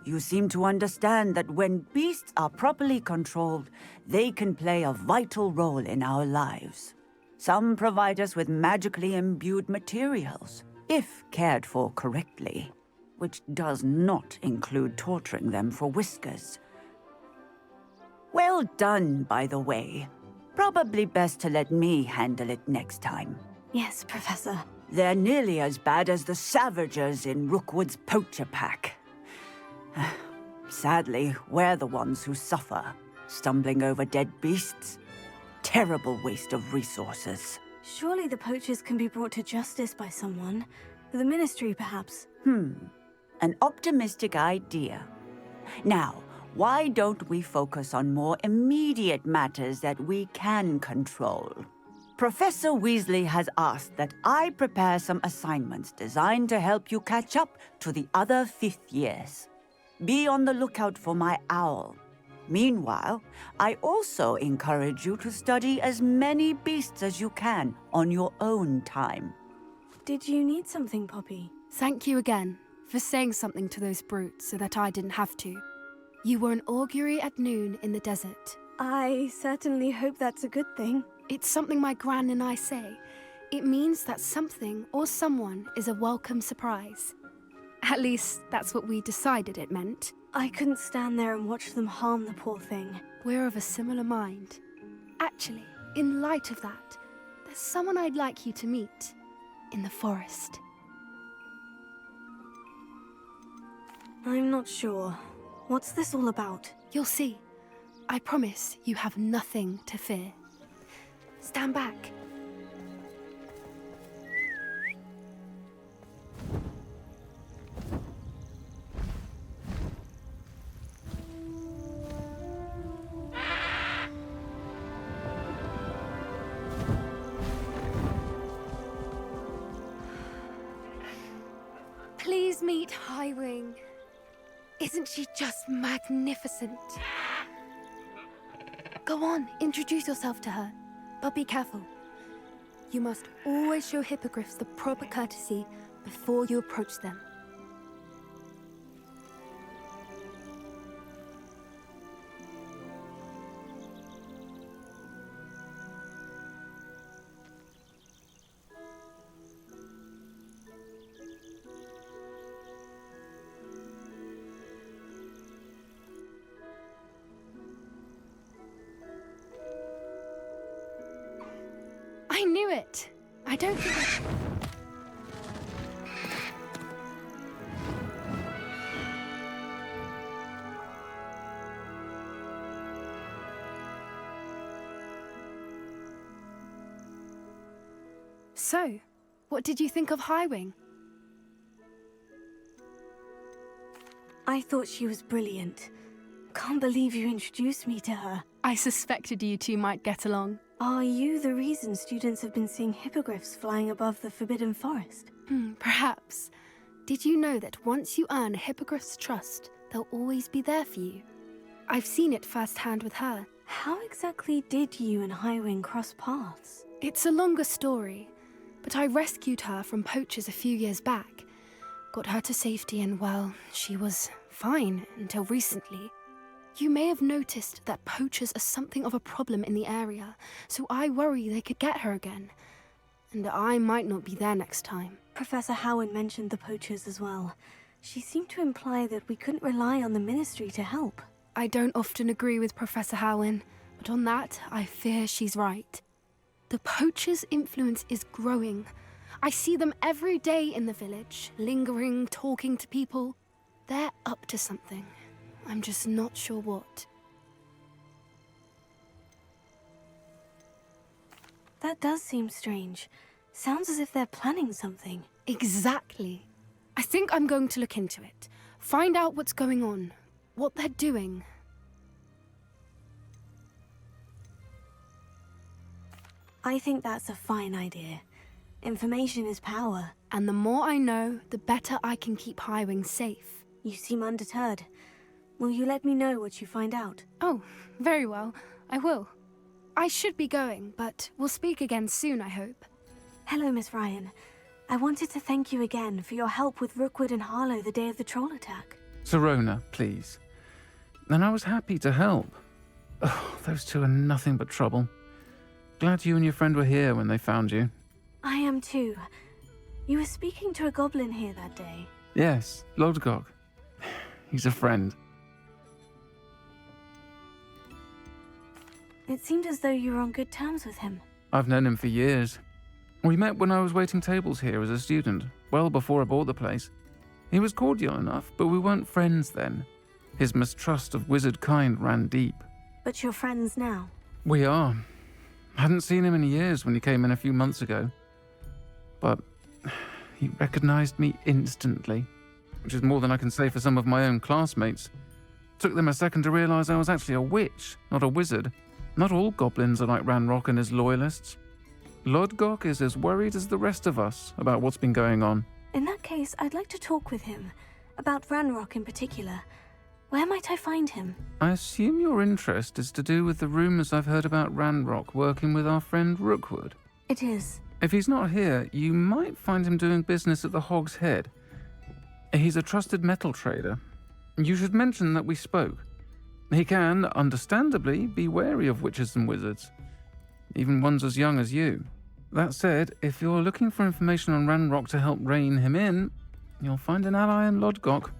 You seem to understand that when beasts are properly controlled, they can play a vital role in our lives. Some provide us with magically imbued materials, if cared for correctly, which does not include torturing them for whiskers. Well done, by the way. Probably best to let me handle it next time. Yes, Professor. They're nearly as bad as the Savagers in Rookwood's poacher pack. Sadly, we're the ones who suffer, stumbling over dead beasts. Terrible waste of resources. Surely the poachers can be brought to justice by someone. The Ministry, perhaps. An optimistic idea. Now, why don't we focus on more immediate matters that we can control? Professor Weasley has asked that I prepare some assignments designed to help you catch up to the other 5th years. Be on the lookout for my owl. Meanwhile, I also encourage you to study as many beasts as you can on your own time. Did you need something, Poppy? Thank you again for saying something to those brutes so that I didn't have to. You were an augury at noon in the desert. I certainly hope that's a good thing. It's something my gran and I say. It means that something or someone is a welcome surprise. At least, that's what we decided it meant. I couldn't stand there and watch them harm the poor thing. We're of a similar mind. Actually, in light of that, there's someone I'd like you to meet in the forest. I'm not sure. What's this all about? You'll see. I promise you have nothing to fear. Stand back. Please meet Highwing. Isn't she just magnificent? Go on, introduce yourself to her. But be careful. You must always show hippogriffs the proper courtesy before you approach them. I knew it. I don't think So, what did you think of Highwing? I thought she was brilliant. Can't believe you introduced me to her. I suspected you two might get along. Are you the reason students have been seeing hippogriffs flying above the Forbidden Forest? Perhaps. Did you know that once you earn a hippogriff's trust, they'll always be there for you? I've seen it firsthand with her. How exactly did you and Highwing cross paths? It's a longer story, but I rescued her from poachers a few years back. Got her to safety and, well, she was fine until recently. You may have noticed that poachers are something of a problem in the area, so I worry they could get her again. And I might not be there next time. Professor Howard mentioned the poachers as well. She seemed to imply that we couldn't rely on the Ministry to help. I don't often agree with Professor Howin, but on that, I fear she's right. The poachers' influence is growing. I see them every day in the village, lingering, talking to people. They're up to something. I'm just not sure what. That does seem strange. Sounds as if they're planning something. Exactly. I think I'm going to look into it. Find out what's going on, what they're doing. I think that's a fine idea. Information is power. And the more I know, the better I can keep Highwing safe. You seem undeterred. Will you let me know what you find out? Oh, very well. I will. I should be going, but we'll speak again soon, I hope. Hello, Miss Ryan. I wanted to thank you again for your help with Rookwood and Harlow the day of the troll attack. Serona, please. And I was happy to help. Oh, those two are nothing but trouble. glad you and your friend were here when they found you. I am too. You were speaking to a goblin here that day. Yes, Lodgok. He's a friend. It seemed as though you were on good terms with him. I've known him for years. We met when I was waiting tables here as a student, well before I bought the place. He was cordial enough, but we weren't friends then. His mistrust of wizard kind ran deep. But you're friends now. We are. Hadn't seen him in years when he came in a few months ago. But he recognized me instantly, which is more than I can say for some of my own classmates. Took them a second to realize I was actually a witch, not a wizard. Not all goblins are like Ranrock and his loyalists. Lodgok is as worried as the rest of us about what's been going on. In that case, I'd like to talk with him. About Ranrock in particular. Where might I find him? I assume your interest is to do with the rumors I've heard about Ranrock working with our friend Rookwood. It is. If he's not here, you might find him doing business at the Hog's Head. He's a trusted metal trader. You should mention that we spoke. He can, understandably, be wary of witches and wizards, even ones as young as you. That said, if you're looking for information on Ranrock to help rein him in, you'll find an ally in Lodgok.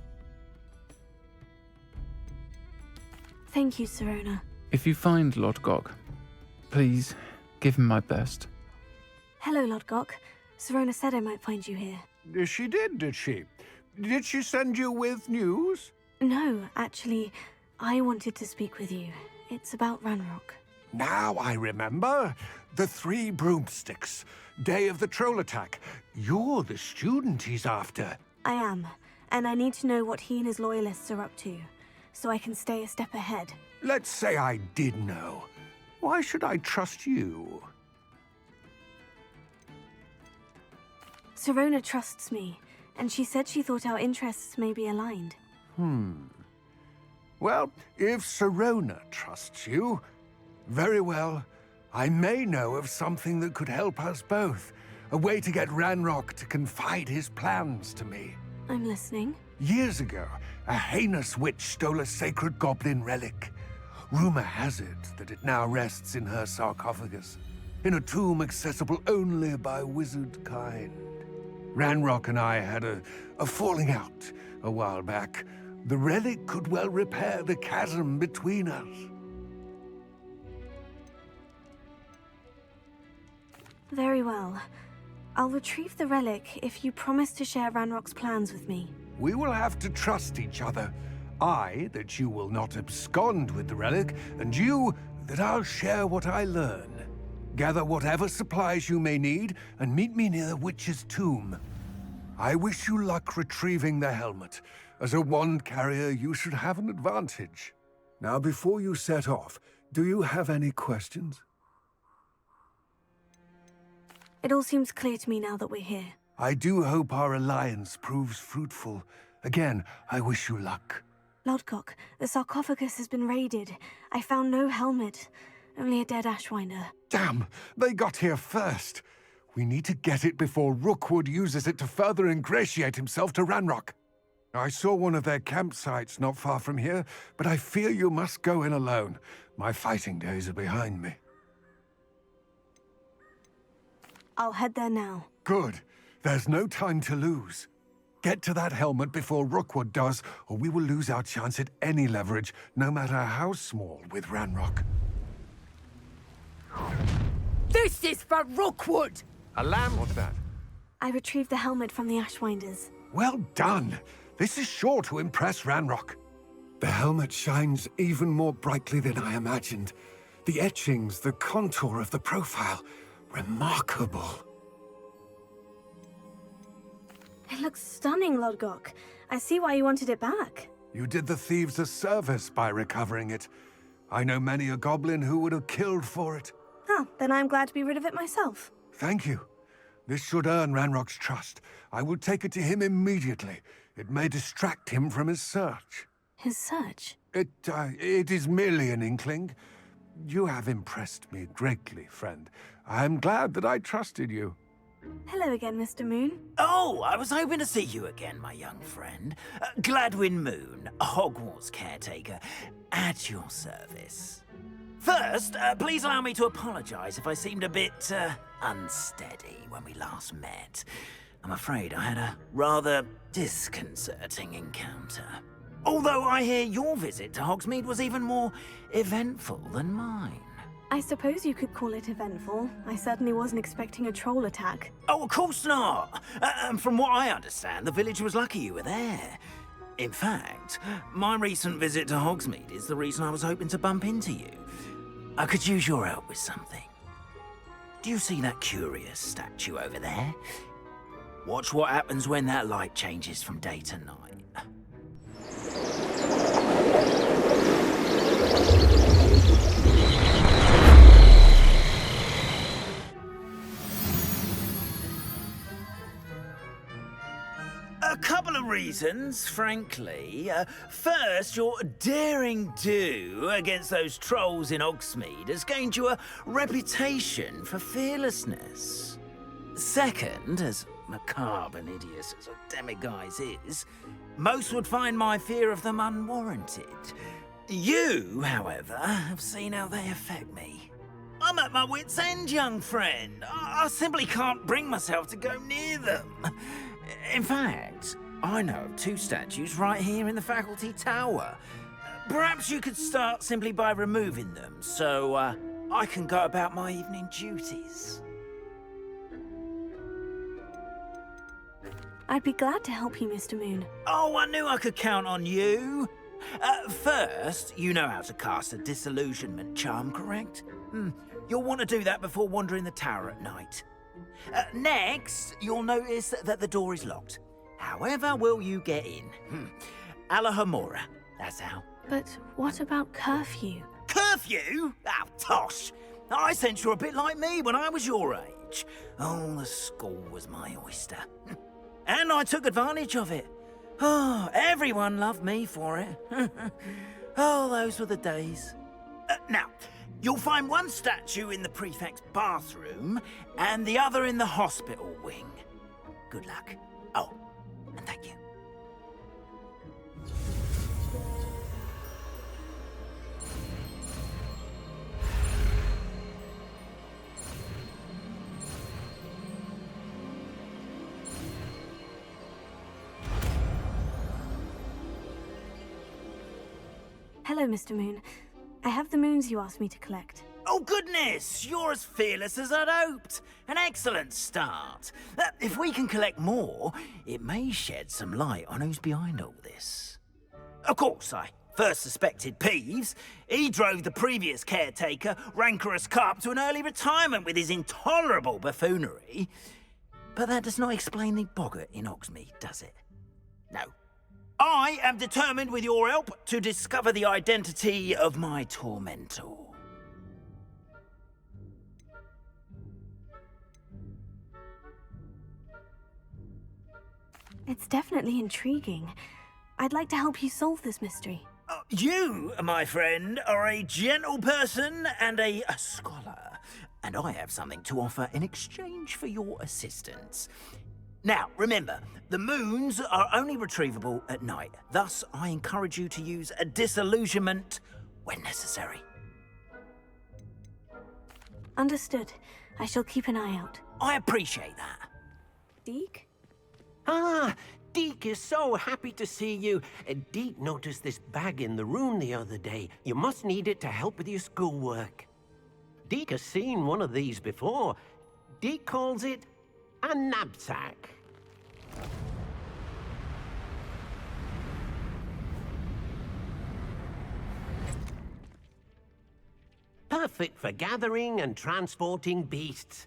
Thank you, Sirona. If you find Lodgok, please give him my best. Hello, Lodgok. Sirona said I might find you here. She did she? Did she send you with news? No, actually, I wanted to speak with you. It's about Ranrock. Now I remember. The 3 broomsticks. Day of the troll attack. You're the student he's after. I am, and I need to know what he and his loyalists are up to, so I can stay a step ahead. Let's say I did know. Why should I trust you? Sirona trusts me, and she said she thought our interests may be aligned. Well, if Sirona trusts you, very well. I may know of something that could help us both. A way to get Ranrock to confide his plans to me. I'm listening. Years ago, a heinous witch stole a sacred goblin relic. Rumor has it that it now rests in her sarcophagus, in a tomb accessible only by wizard kind. Ranrock and I had a falling out a while back. The relic could well repair the chasm between us. Very well. I'll retrieve the relic if you promise to share Ranrock's plans with me. We will have to trust each other. I, that you will not abscond with the relic, and you, that I'll share what I learn. Gather whatever supplies you may need, and meet me near the witch's tomb. I wish you luck retrieving the helmet. As a wand carrier, you should have an advantage. Now, before you set off, do you have any questions? It all seems clear to me now that we're here. I do hope our alliance proves fruitful. Again, I wish you luck. Lodgok, the sarcophagus has been raided. I found no helmet, only a dead Ashwinder. Damn, they got here first. We need to get it before Rookwood uses it to further ingratiate himself to Ranrock. I saw one of their campsites not far from here, but I fear you must go in alone. My fighting days are behind me. I'll head there now. Good. There's no time to lose. Get to that helmet before Rookwood does, or we will lose our chance at any leverage, no matter how small, with Ranrock. This is for Rookwood! A lamb? What's that? I retrieved the helmet from the Ashwinders. Well done! This is sure to impress Ranrock. The helmet shines even more brightly than I imagined. The etchings, the contour of the profile, remarkable. It looks stunning, Lodgok. I see why you wanted it back. You did the thieves a service by recovering it. I know many a goblin who would have killed for it. Ah, then I'm glad to be rid of it myself. Thank you. This should earn Ranrock's trust. I will take it to him immediately. It may distract him from his search. His search? It is merely an inkling. You have impressed me greatly, friend. I am glad that I trusted you. Hello again, Mr. Moon. Oh, I was hoping to see you again, my young friend. Gladwin Moon, Hogwarts caretaker, at your service. First, please allow me to apologize if I seemed a bit unsteady when we last met. I'm afraid I had a rather disconcerting encounter. Although I hear your visit to Hogsmeade was even more eventful than mine. I suppose you could call it eventful. I certainly wasn't expecting a troll attack. Oh, of course not. From what I understand, the village was lucky you were there. In fact, my recent visit to Hogsmeade is the reason I was hoping to bump into you. I could use your help with something. Do you see that curious statue over there? Watch what happens when that light changes from day to night. A couple of reasons, frankly. First, your daring do against those trolls in Hogsmeade has gained you a reputation for fearlessness. Second, as macabre and hideous as a demiguise is, most would find my fear of them unwarranted. You, however, have seen how they affect me. I'm at my wit's end, young friend. I simply can't bring myself to go near them. In fact, I know of 2 statues right here in the faculty tower. Perhaps you could start simply by removing them, so I can go about my evening duties. I'd be glad to help you, Mr. Moon. Oh, I knew I could count on you. First, you know how to cast a disillusionment charm, correct? You'll want to do that before wandering the tower at night. Next, you'll notice that the door is locked. However will you get in? Alahomora, that's how. But what about curfew? Curfew? Oh, tosh! I sense you're a bit like me when I was your age. Oh, the school was my oyster. And I took advantage of it. Oh, everyone loved me for it. Oh, those were the days. Now, you'll find one statue in the prefect's bathroom and the other in the hospital wing. Good luck. Oh, and thank you. Hello, Mr. Moon. I have the moons you asked me to collect. Oh, goodness! You're as fearless as I'd hoped. An excellent start. If we can collect more, it may shed some light on who's behind all this. Of course, I first suspected Peeves. He drove the previous caretaker, Rancorous Carp, to an early retirement with his intolerable buffoonery. But that does not explain the boggart in Hogsmeade, does it? No. I am determined, with your help, to discover the identity of my tormentor. It's definitely intriguing. I'd like to help you solve this mystery. You, my friend, are a gentle person and a scholar, and I have something to offer in exchange for your assistance. Now, remember, the moons are only retrievable at night. Thus, I encourage you to use a disillusionment when necessary. Understood. I shall keep an eye out. I appreciate that. Deek? Ah, Deek is so happy to see you. Deek noticed this bag in the room the other day. You must need it to help with your schoolwork. Deek has seen one of these before. Deek calls it a knapsack. Perfect for gathering and transporting beasts.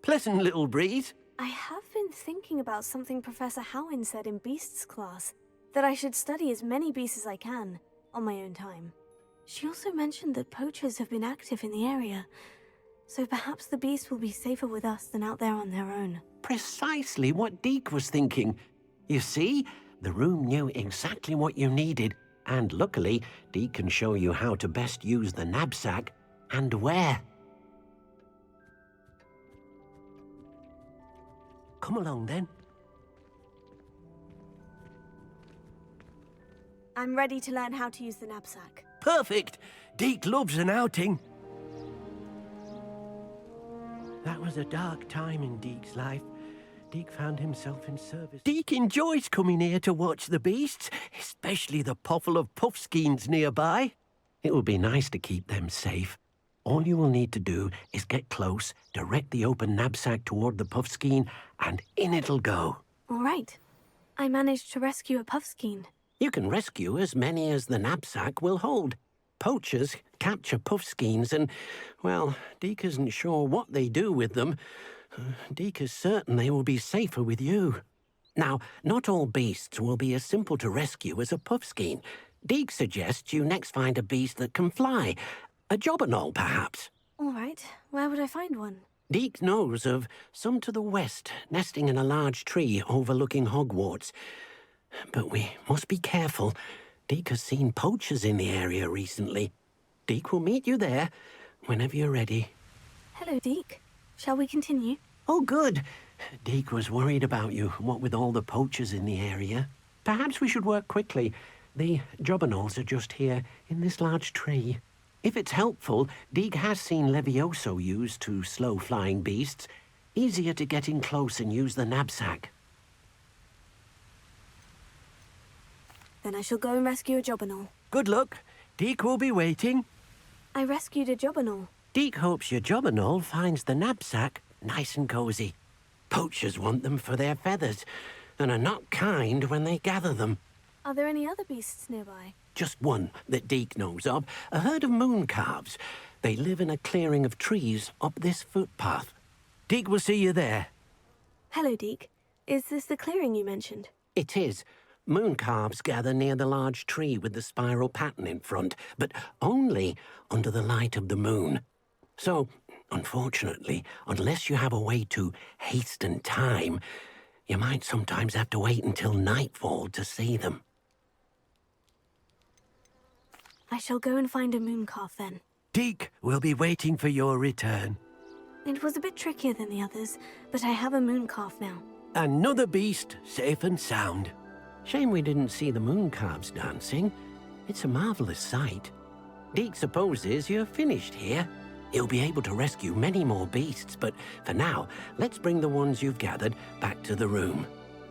Pleasant little breeze. I have been thinking about something Professor Howin said in Beasts class, that I should study as many beasts as I can, on my own time. She also mentioned that poachers have been active in the area, so perhaps the beasts will be safer with us than out there on their own. Precisely what Deek was thinking. You see, the room knew exactly what you needed, and luckily, Deek can show you how to best use the knapsack and where. Come along, then. I'm ready to learn how to use the knapsack. perfect. Deke loves an outing. That was a dark time in Deke's life. Deke found himself in service. Deke enjoys coming here to watch the beasts, especially the poffle of puffskeins nearby. It would be nice to keep them safe. All you will need to do is get close, direct the open knapsack toward the puffskein, and in it'll go. All right. I managed to rescue a puffskein. You can rescue as many as the knapsack will hold. Poachers capture puffskeins and, well, Deke isn't sure what they do with them. Deke is certain they will be safer with you. Now, not all beasts will be as simple to rescue as a puffskein. Deke suggests you next find a beast that can fly. A jobberknoll, perhaps. All right. Where would I find one? Deke knows of some to the west, nesting in a large tree overlooking Hogwarts. But we must be careful. Deke has seen poachers in the area recently. Deke will meet you there whenever you're ready. Hello, Deke. Shall we continue? Oh, good. Deke was worried about you, what with all the poachers in the area. Perhaps we should work quickly. The jobberknolls are just here, in this large tree. If it's helpful, Deke has seen Levioso used to slow flying beasts. Easier to get in close and use the knapsack. Then I shall go and rescue a jobberknoll. Good luck. Deke will be waiting. I rescued a jobberknoll. Deke hopes your jobberknoll finds the knapsack nice and cozy. Poachers want them for their feathers, and are not kind when they gather them. Are there any other beasts nearby? Just one that Deke knows of, a herd of mooncalves. They live in a clearing of trees up this footpath. Deke will see you there. Hello, Deke. Is this the clearing you mentioned? It is. Mooncalves gather near the large tree with the spiral pattern in front, but only under the light of the moon. So, unfortunately, unless you have a way to hasten time, you might sometimes have to wait until nightfall to see them. I shall go and find a mooncalf then. Deke will be waiting for your return. It was a bit trickier than the others, but I have a mooncalf now. Another beast, safe and sound. Shame we didn't see the mooncalves dancing. It's a marvelous sight. Deke supposes you're finished here. He'll be able to rescue many more beasts, but for now, let's bring the ones you've gathered back to the room.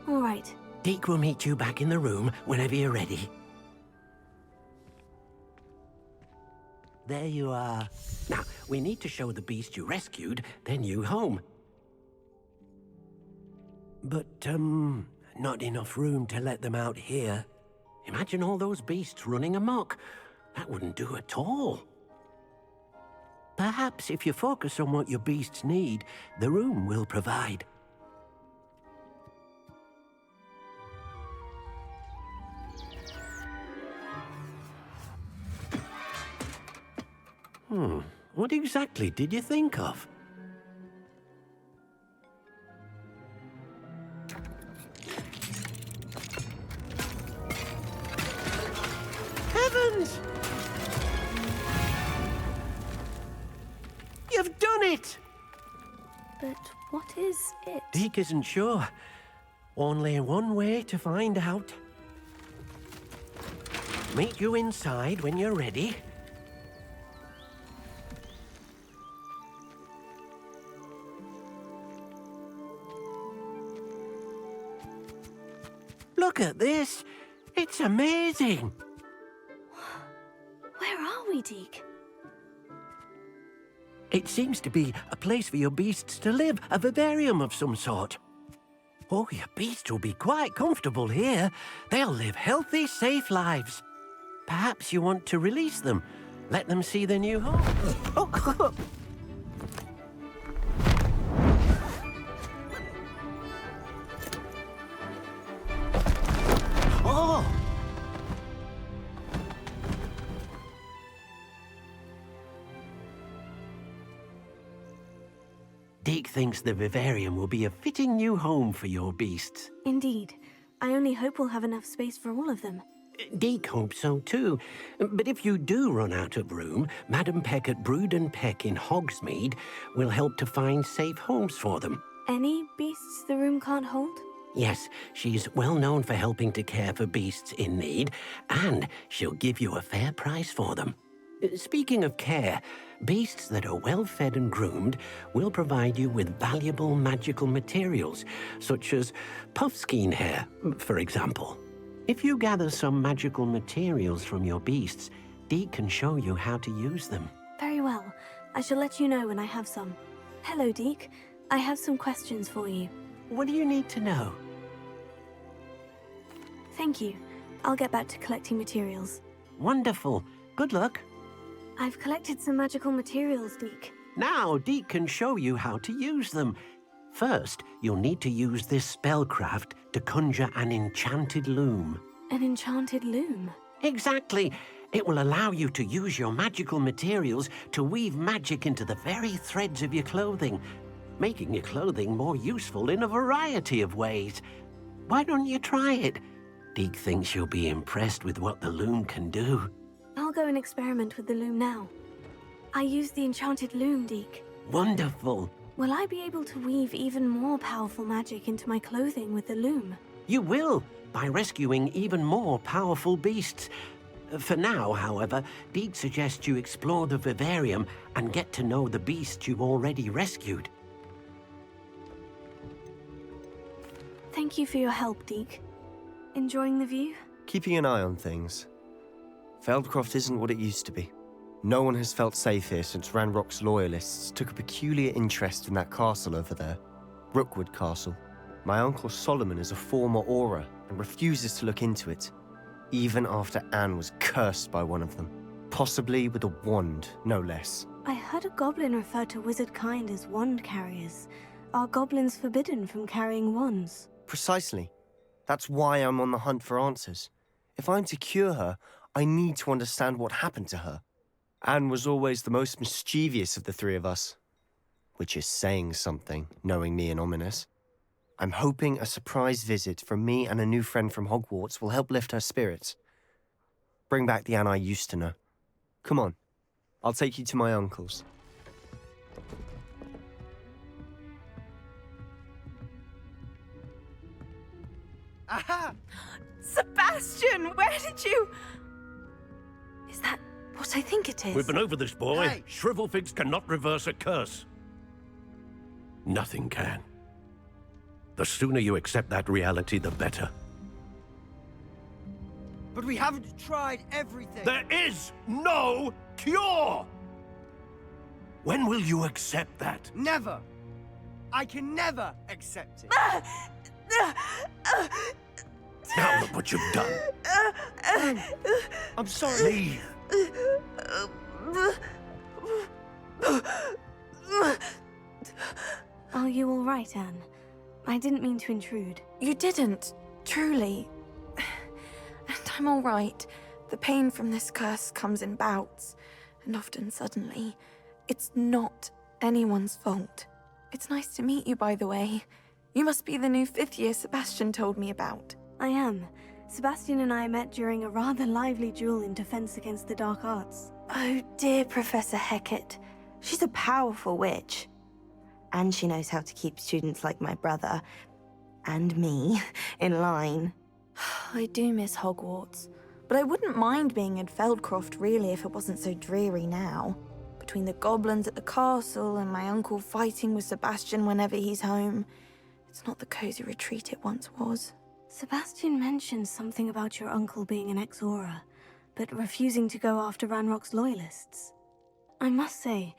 All right. Deke will meet you back in the room whenever you're ready. There you are. Now, we need to show the beast you rescued their new home. But, not enough room to let them out here. Imagine all those beasts running amok. That wouldn't do at all. Perhaps if you focus on what your beasts need, the room will provide. What exactly did you think of? Heavens! You've done it! But what is it? Deke isn't sure. Only one way to find out. Meet you inside when you're ready. Look at this. It's amazing. Where are we, Deke? It seems to be a place for your beasts to live, a vivarium of some sort. Oh, your beasts will be quite comfortable here. They'll live healthy, safe lives. Perhaps you want to release them. Let them see their new home. Oh. Oh! Deke thinks the vivarium will be a fitting new home for your beasts. Indeed. I only hope we'll have enough space for all of them. Deke hopes so too. But if you do run out of room, Madam Peck at Brood and Peck in Hogsmeade will help to find safe homes for them. Any beasts the room can't hold? Yes, she's well known for helping to care for beasts in need, and she'll give you a fair price for them. Speaking of care, beasts that are well fed and groomed will provide you with valuable magical materials, such as puffskein hair, for example. If you gather some magical materials from your beasts, Dee can show you how to use them. Very well. I shall let you know when I have some. Hello, Deke. I have some questions for you. What do you need to know? Thank you. I'll get back to collecting materials. Wonderful. Good luck. I've collected some magical materials, Deke. Now Deke can show you how to use them. First, you'll need to use this spellcraft to conjure an enchanted loom. An enchanted loom? Exactly. It will allow you to use your magical materials to weave magic into the very threads of your clothing, making your clothing more useful in a variety of ways. Why don't you try it? Deke thinks you'll be impressed with what the loom can do. I'll go and experiment with the loom now. I used the enchanted loom, Deke. Wonderful. Will I be able to weave even more powerful magic into my clothing with the loom? You will, by rescuing even more powerful beasts. For now, however, Deke suggests you explore the vivarium and get to know the beasts you've already rescued. Thank you for your help, Deke. Enjoying the view? Keeping an eye on things. Feldcroft isn't what it used to be. No one has felt safe here since Ranrock's loyalists took a peculiar interest in that castle over there, Rookwood Castle. My uncle Solomon is a former Auror and refuses to look into it, even after Anne was cursed by one of them, possibly with a wand, no less. I heard a goblin refer to wizard kind as wand carriers. Are goblins forbidden from carrying wands? Precisely. That's why I'm on the hunt for answers. If I'm to cure her, I need to understand what happened to her. Anne was always the most mischievous of the three of us. Which is saying something, knowing me and Ominous. I'm hoping a surprise visit from me and a new friend from Hogwarts will help lift her spirits. Bring back the Anne I used to know. Come on, I'll take you to my uncle's. Aha! Sebastian, where did you... Is that what I think it is? We've been over this, boy. Hey. Shrivelfigs cannot reverse a curse. Nothing can. The sooner you accept that reality, the better. But we haven't tried everything. There is no cure! When will you accept that? Never. I can never accept it. Now look what you've done. I'm sorry. Leave. Are you all right, Anne? I didn't mean to intrude. You didn't, truly. And I'm all right. The pain from this curse comes in bouts, and often suddenly. It's not anyone's fault. It's nice to meet you, by the way. You must be the new 5th year Sebastian told me about. I am. Sebastian and I met during a rather lively duel in Defense Against the Dark Arts. Oh dear, Professor Hecat. She's a powerful witch. And she knows how to keep students like my brother, and me, in line. I do miss Hogwarts, but I wouldn't mind being in Feldcroft really if it wasn't so dreary now. Between the goblins at the castle and my uncle fighting with Sebastian whenever he's home, it's not the cozy retreat it once was. Sebastian mentioned something about your uncle being an ex-Auror, but refusing to go after Ranrock's loyalists. I must say,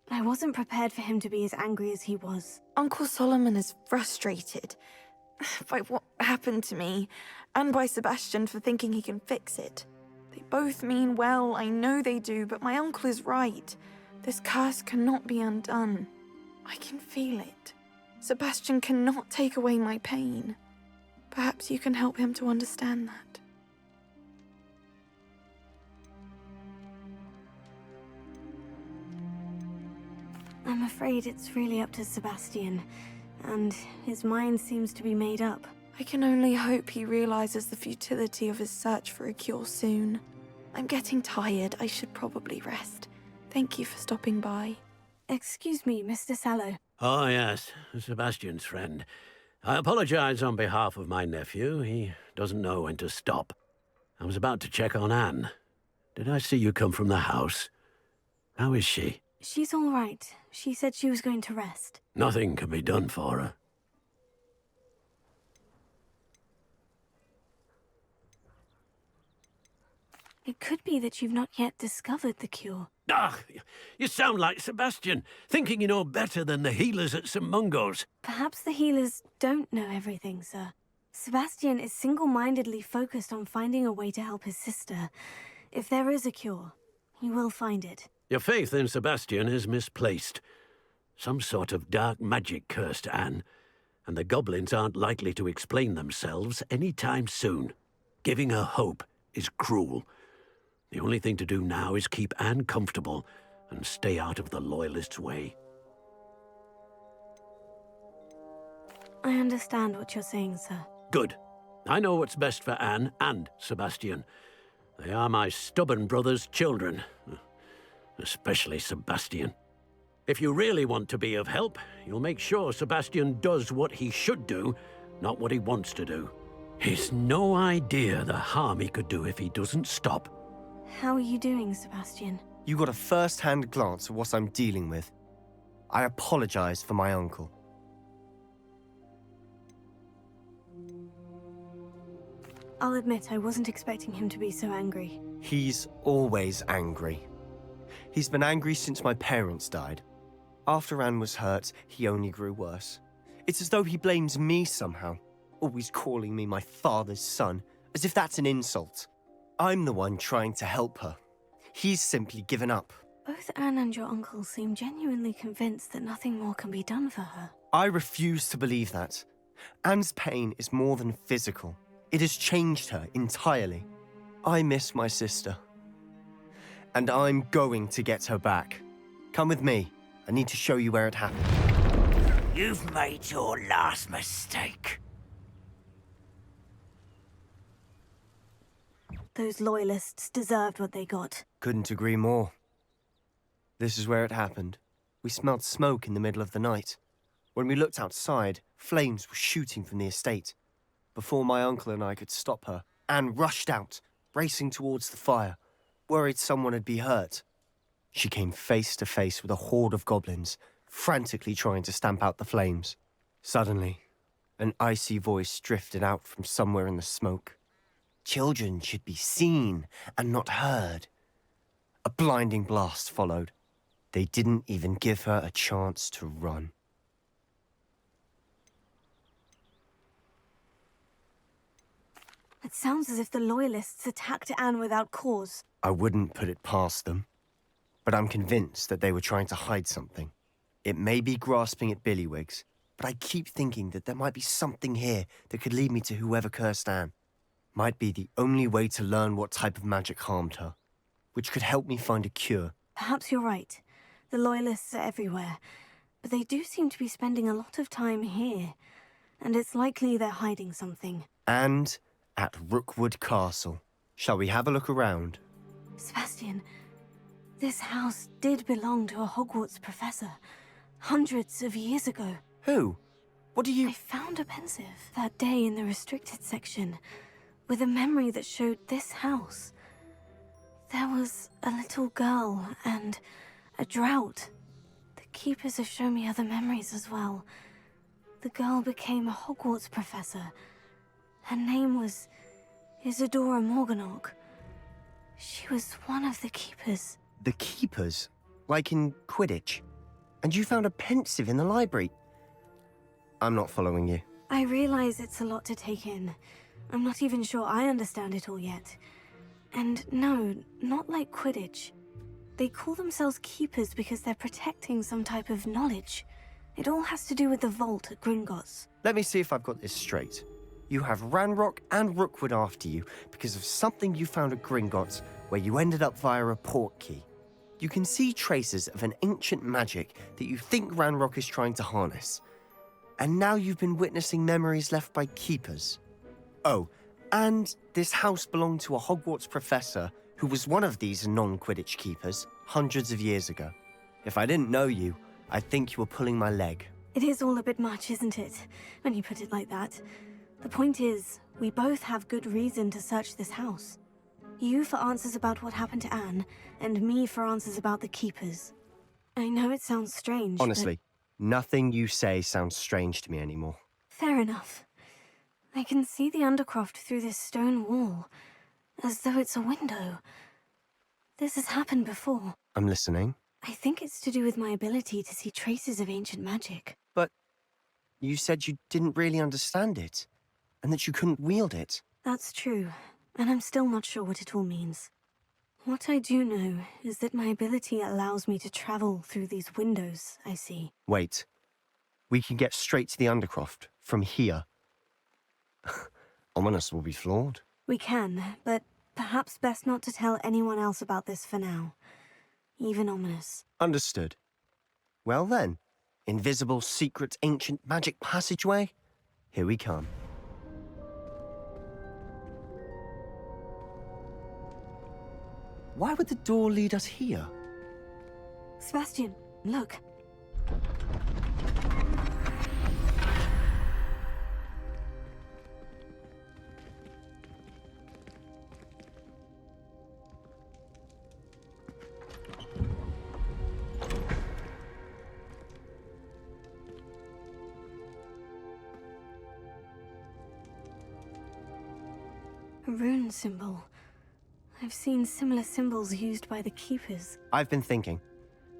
I wasn't prepared for him to be as angry as he was. Uncle Solomon is frustrated by what happened to me, and by Sebastian for thinking he can fix it. They both mean well, I know they do, but my uncle is right. This curse cannot be undone. I can feel it. Sebastian cannot take away my pain. Perhaps you can help him to understand that. I'm afraid it's really up to Sebastian, and his mind seems to be made up. I can only hope he realizes the futility of his search for a cure soon. I'm getting tired. I should probably rest. Thank you for stopping by. Excuse me, Mr. Sallow. Oh, yes, Sebastian's friend. I apologize on behalf of my nephew. He doesn't know when to stop. I was about to check on Anne. Did I see you come from the house? How is she? She's all right. She said she was going to rest. Nothing can be done for her. It could be that you've not yet discovered the cure. Ah, you sound like Sebastian, thinking you know better than the healers at St. Mungo's. Perhaps the healers don't know everything, sir. Sebastian is single-mindedly focused on finding a way to help his sister. If there is a cure, he will find it. Your faith in Sebastian is misplaced. Some sort of dark magic cursed Anne, and the goblins aren't likely to explain themselves any time soon. Giving her hope is cruel. The only thing to do now is keep Anne comfortable and stay out of the Loyalists' way. I understand what you're saying, sir. Good. I know what's best for Anne and Sebastian. They are my stubborn brother's children. Especially Sebastian. If you really want to be of help, you'll make sure Sebastian does what he should do, not what he wants to do. He's no idea the harm he could do if he doesn't stop. How are you doing, Sebastian? You got a first-hand glance at what I'm dealing with. I apologize for my uncle. I'll admit I wasn't expecting him to be so angry. He's always angry. He's been angry since my parents died. After Anne was hurt, he only grew worse. It's as though he blames me somehow, always calling me my father's son, as if that's an insult. I'm the one trying to help her. He's simply given up. Both Anne and your uncle seem genuinely convinced that nothing more can be done for her. I refuse to believe that. Anne's pain is more than physical. It has changed her entirely. I miss my sister. And I'm going to get her back. Come with me. I need to show you where it happened. You've made your last mistake. Those Loyalists deserved what they got. Couldn't agree more. This is where it happened. We smelled smoke in the middle of the night. When we looked outside, flames were shooting from the estate. Before my uncle and I could stop her, Anne rushed out, racing towards the fire, worried someone had been hurt. She came face to face with a horde of goblins, frantically trying to stamp out the flames. Suddenly, an icy voice drifted out from somewhere in the smoke. Children should be seen and not heard. A blinding blast followed. They didn't even give her a chance to run. It sounds as if the Loyalists attacked Anne without cause. I wouldn't put it past them, but I'm convinced that they were trying to hide something. It may be grasping at Billywigs, but I keep thinking that there might be something here that could lead me to whoever cursed Anne. Might be the only way to learn what type of magic harmed her, which could help me find a cure. Perhaps you're right. The Loyalists are everywhere, but they do seem to be spending a lot of time here, and it's likely they're hiding something. And at Rookwood Castle. Shall we have a look around? Sebastian, this house did belong to a Hogwarts professor, hundreds of years ago. Who? What do you... I found a pensive that day in the restricted section, with a memory that showed this house. There was a little girl and a drought. The keepers have shown me other memories as well. The girl became a Hogwarts professor. Her name was Isadora Morganach. She was one of the keepers. The keepers? Like in Quidditch? And you found a pensive in the library? I'm not following you. I realize it's a lot to take in. I'm not even sure I understand it all yet. And no, not like Quidditch. They call themselves keepers because they're protecting some type of knowledge. It all has to do with the vault at Gringotts. Let me see if I've got this straight. You have Ranrock and Rookwood after you because of something you found at Gringotts where you ended up via a portkey. You can see traces of an ancient magic that you think Ranrock is trying to harness. And now you've been witnessing memories left by keepers. Oh, and this house belonged to a Hogwarts professor who was one of these non-Quidditch keepers hundreds of years ago. If I didn't know you, I'd think you were pulling my leg. It is all a bit much, isn't it? When you put it like that. The point is, we both have good reason to search this house. You for answers about what happened to Anne, and me for answers about the Keepers. I know it sounds strange, Honestly, nothing you say sounds strange to me anymore. Fair enough. I can see the Undercroft through this stone wall, as though it's a window. This has happened before. I'm listening. I think it's to do with my ability to see traces of ancient magic. But you said you didn't really understand it, and that you couldn't wield it. That's true, and I'm still not sure what it all means. What I do know is that my ability allows me to travel through these windows I see. Wait. We can get straight to the Undercroft from here. Ominous will be floored. We can, but perhaps best not to tell anyone else about this for now. Even Ominous. Understood. Well then, invisible, secret, ancient magic passageway? Here we come. Why would the door lead us here? Sebastian, look. A rune symbol. I've seen similar symbols used by the Keepers. I've been thinking.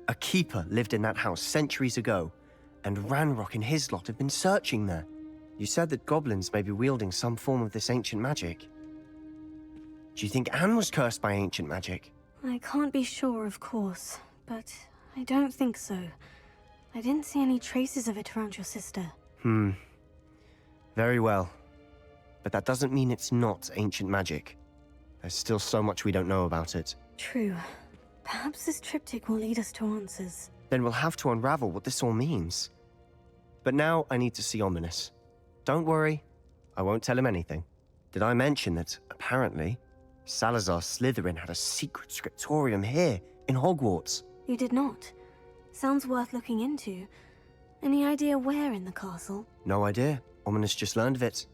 A keeper lived in that house centuries ago, and Ranrock and his lot have been searching there. You said that goblins may be wielding some form of this ancient magic. Do you think Anne was cursed by ancient magic? I can't be sure, of course, but I don't think so. I didn't see any traces of it around your sister. Very well. But that doesn't mean it's not ancient magic. There's still so much we don't know about it. True. Perhaps this triptych will lead us to answers. Then we'll have to unravel what this all means. But now I need to see Ominous. Don't worry, I won't tell him anything. Did I mention that, apparently, Salazar Slytherin had a secret scriptorium here, in Hogwarts? You did not. Sounds worth looking into. Any idea where in the castle? No idea. Ominous just learned of it.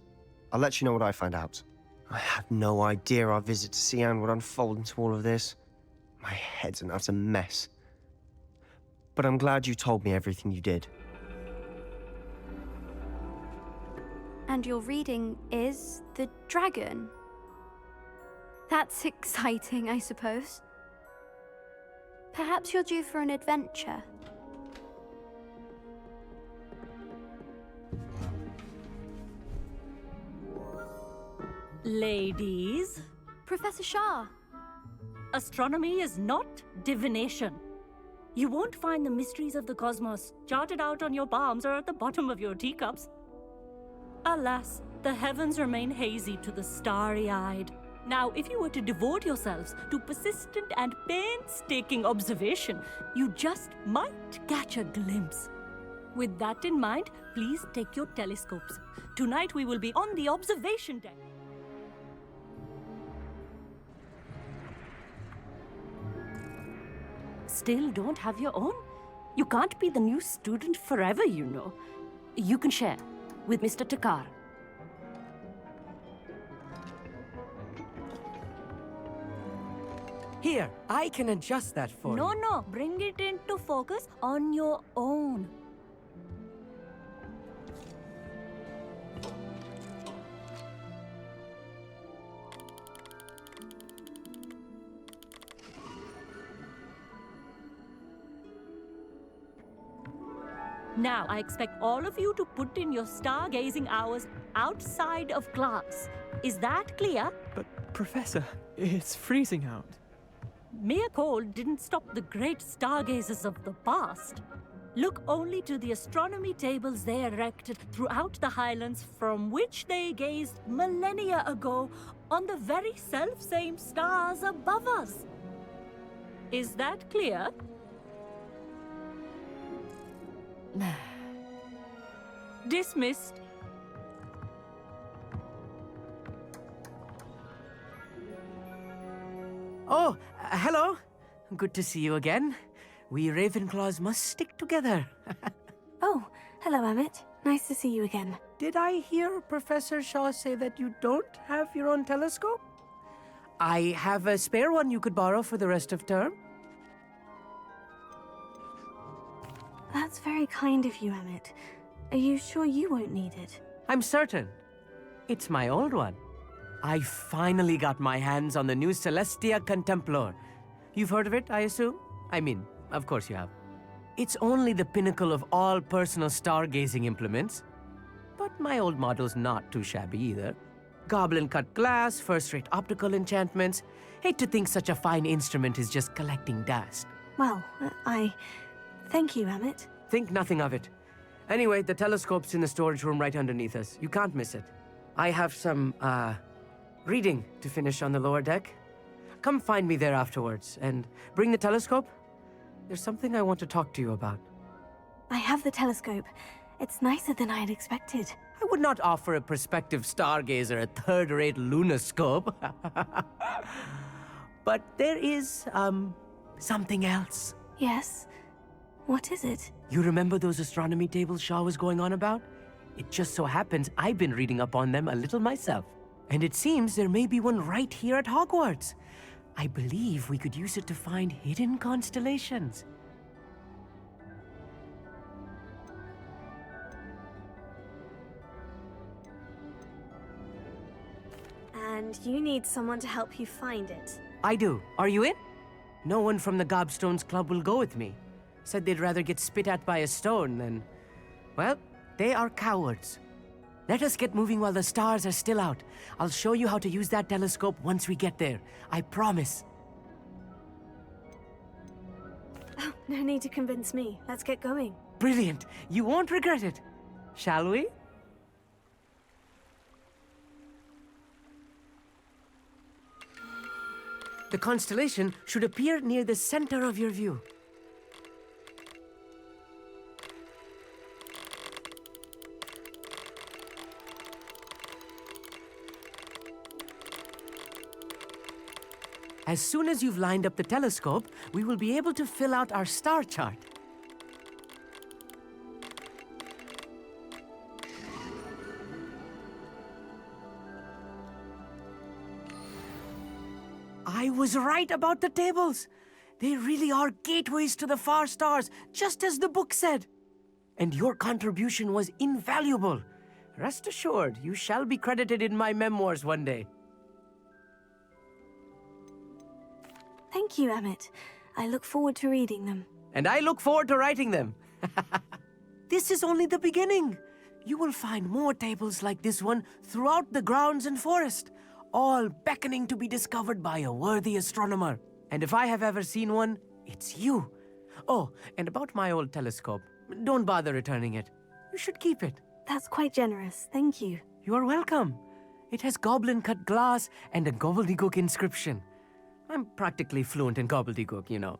I'll let you know what I find out. I had no idea our visit to see Anne would unfold into all of this. My head's an utter mess. But I'm glad you told me everything you did. And your reading is the dragon. That's exciting, I suppose. Perhaps you're due for an adventure. Ladies, Professor Shah. astronomy is not divination. You won't find the mysteries of the cosmos charted out on your palms or at the bottom of your teacups. Alas, the heavens remain hazy to the starry-eyed. Now, if you were to devote yourselves to persistent and painstaking observation, you just might catch a glimpse. With that in mind, please take your telescopes. Tonight we will be on the observation deck. Still don't have your own? You can't be the new student forever, you know. You can share with Mr. Takar. Here, I can adjust that for you. No, bring it into focus on your own. Now, I expect all of you to put in your stargazing hours outside of class. Is that clear? But, Professor, it's freezing out. Mere cold didn't stop the great stargazers of the past. Look only to the astronomy tables they erected throughout the Highlands from which they gazed millennia ago on the very self-same stars above us. Is that clear? Dismissed. Oh, hello. Good to see you again. We Ravenclaws must stick together. Oh, hello, Emmett. Nice to see you again. Did I hear Professor Shaw say that you don't have your own telescope? I have a spare one you could borrow for the rest of term. That's very kind of you, Emmett. Are you sure you won't need it? I'm certain. It's my old one. I finally got my hands on the new Celestia Contemplar. You've heard of it, I assume? I mean, of course you have. It's only the pinnacle of all personal stargazing implements. But my old model's not too shabby either. Goblin-cut glass, first-rate optical enchantments. Hate to think such a fine instrument is just collecting dust. Well, thank you, Emmett. Think nothing of it. Anyway, the telescope's in the storage room right underneath us. You can't miss it. I have some, reading to finish on the lower deck. Come find me there afterwards, and bring the telescope. There's something I want to talk to you about. I have the telescope. It's nicer than I had expected. I would not offer a prospective stargazer a third-rate lunoscope. But there is, something else. Yes? What is it? You remember those astronomy tables Shaw was going on about? It just so happens I've been reading up on them a little myself. And it seems there may be one right here at Hogwarts. I believe we could use it to find hidden constellations. And you need someone to help you find it. I do. Are you in? No one from the Gobstones Club will go with me. Said they'd rather get spit at by a stone than... Well, they are cowards. Let us get moving while the stars are still out. I'll show you how to use that telescope once we get there. I promise. Oh, no need to convince me. Let's get going. Brilliant. You won't regret it. Shall we? The constellation should appear near the center of your view. As soon as you've lined up the telescope, we will be able to fill out our star chart. I was right about the tables. They really are gateways to the far stars, just as the book said. And your contribution was invaluable. Rest assured, you shall be credited in my memoirs one day. Thank you, Emmett. I look forward to reading them. And I look forward to writing them. This is only the beginning. You will find more tables like this one throughout the grounds and forest, all beckoning to be discovered by a worthy astronomer. And if I have ever seen one, it's you. Oh, and about my old telescope, don't bother returning it. You should keep it. That's quite generous. Thank you. You are welcome. It has goblin-cut glass and a gobbledygook inscription. I'm practically fluent in gobbledygook, you know.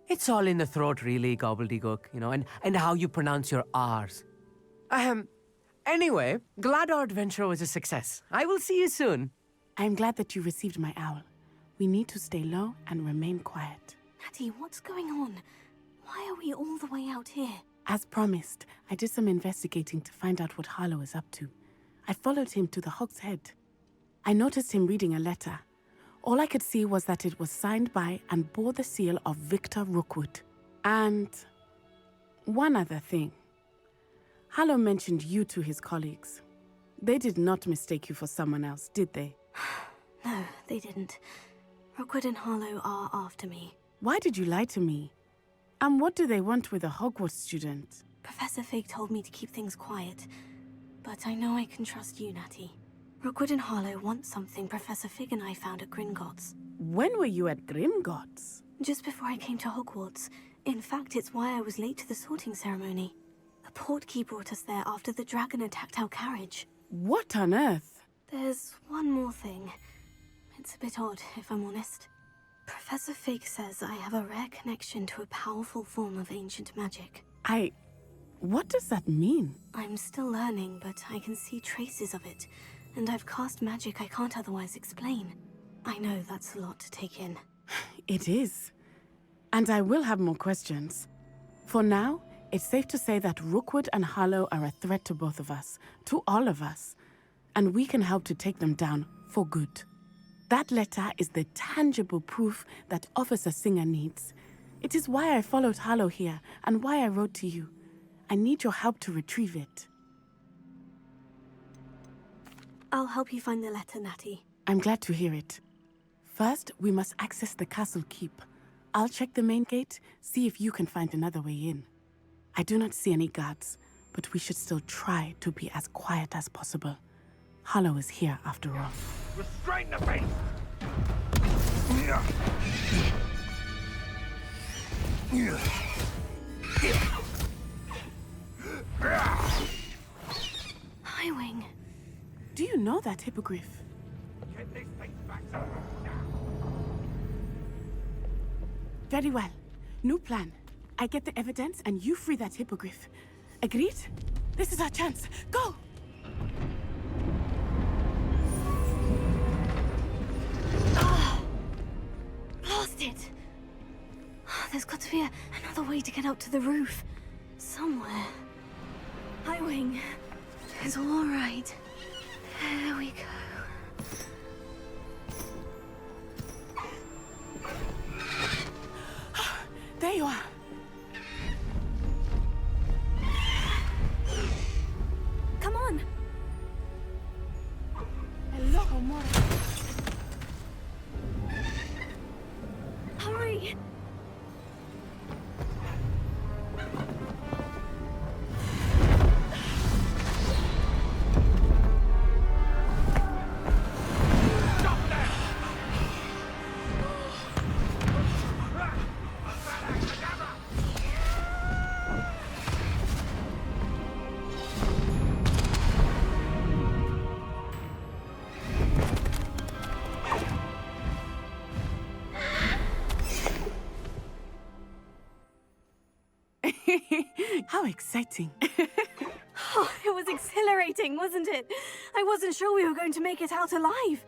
It's all in the throat, really, gobbledygook, you know, and how you pronounce your R's. Anyway, glad our adventure was a success. I will see you soon. I'm glad that you received my owl. We need to stay low and remain quiet. Natty, what's going on? Why are we all the way out here? As promised, I did some investigating to find out what Harlow is up to. I followed him to the Hog's Head. I noticed him reading a letter. All I could see was that it was signed by and bore the seal of Victor Rookwood. And one other thing. Harlow mentioned you to his colleagues. They did not mistake you for someone else, did they? No, they didn't. Rookwood and Harlow are after me. Why did you lie to me? And what do they want with a Hogwarts student? Professor Fig told me to keep things quiet, but I know I can trust you, Natty. Rookwood and Harlow want something Professor Fig and I found at Gringotts. When were you at Gringotts? Just before I came to Hogwarts. In fact, it's why I was late to the sorting ceremony. The portkey brought us there after the dragon attacked our carriage. What on earth? There's one more thing. It's a bit odd, if I'm honest. Professor Fig says I have a rare connection to a powerful form of ancient magic. What does that mean? I'm still learning, but I can see traces of it. And I've cast magic I can't otherwise explain. I know that's a lot to take in. It is. And I will have more questions. For now, It's safe to say that Rookwood and Harlow are a threat to both of us, to all of us, and we can help to take them down for good. That letter is the tangible proof that Officer Singer needs. It is why I followed Harlow here and why I wrote to you. I need your help to retrieve it. I'll help you find the letter, Natty. I'm glad to hear it. First, we must access the castle keep. I'll check the main gate, see if you can find another way in. I do not see any guards, but we should still try to be as quiet as possible. Harlow is here after all. Restrain the beast! Highwing. Do you know that hippogriff? Get this thing back now! Very well. New plan. I get the evidence and you free that hippogriff. Agreed? This is our chance. Go! Lost it! There's got to be another way to get up to the roof. Somewhere. Highwing. It's all right. There we go. There you are. Come on. Hello, Omora. Hurry. How exciting. Oh, it was exhilarating, wasn't it? I wasn't sure we were going to make it out alive.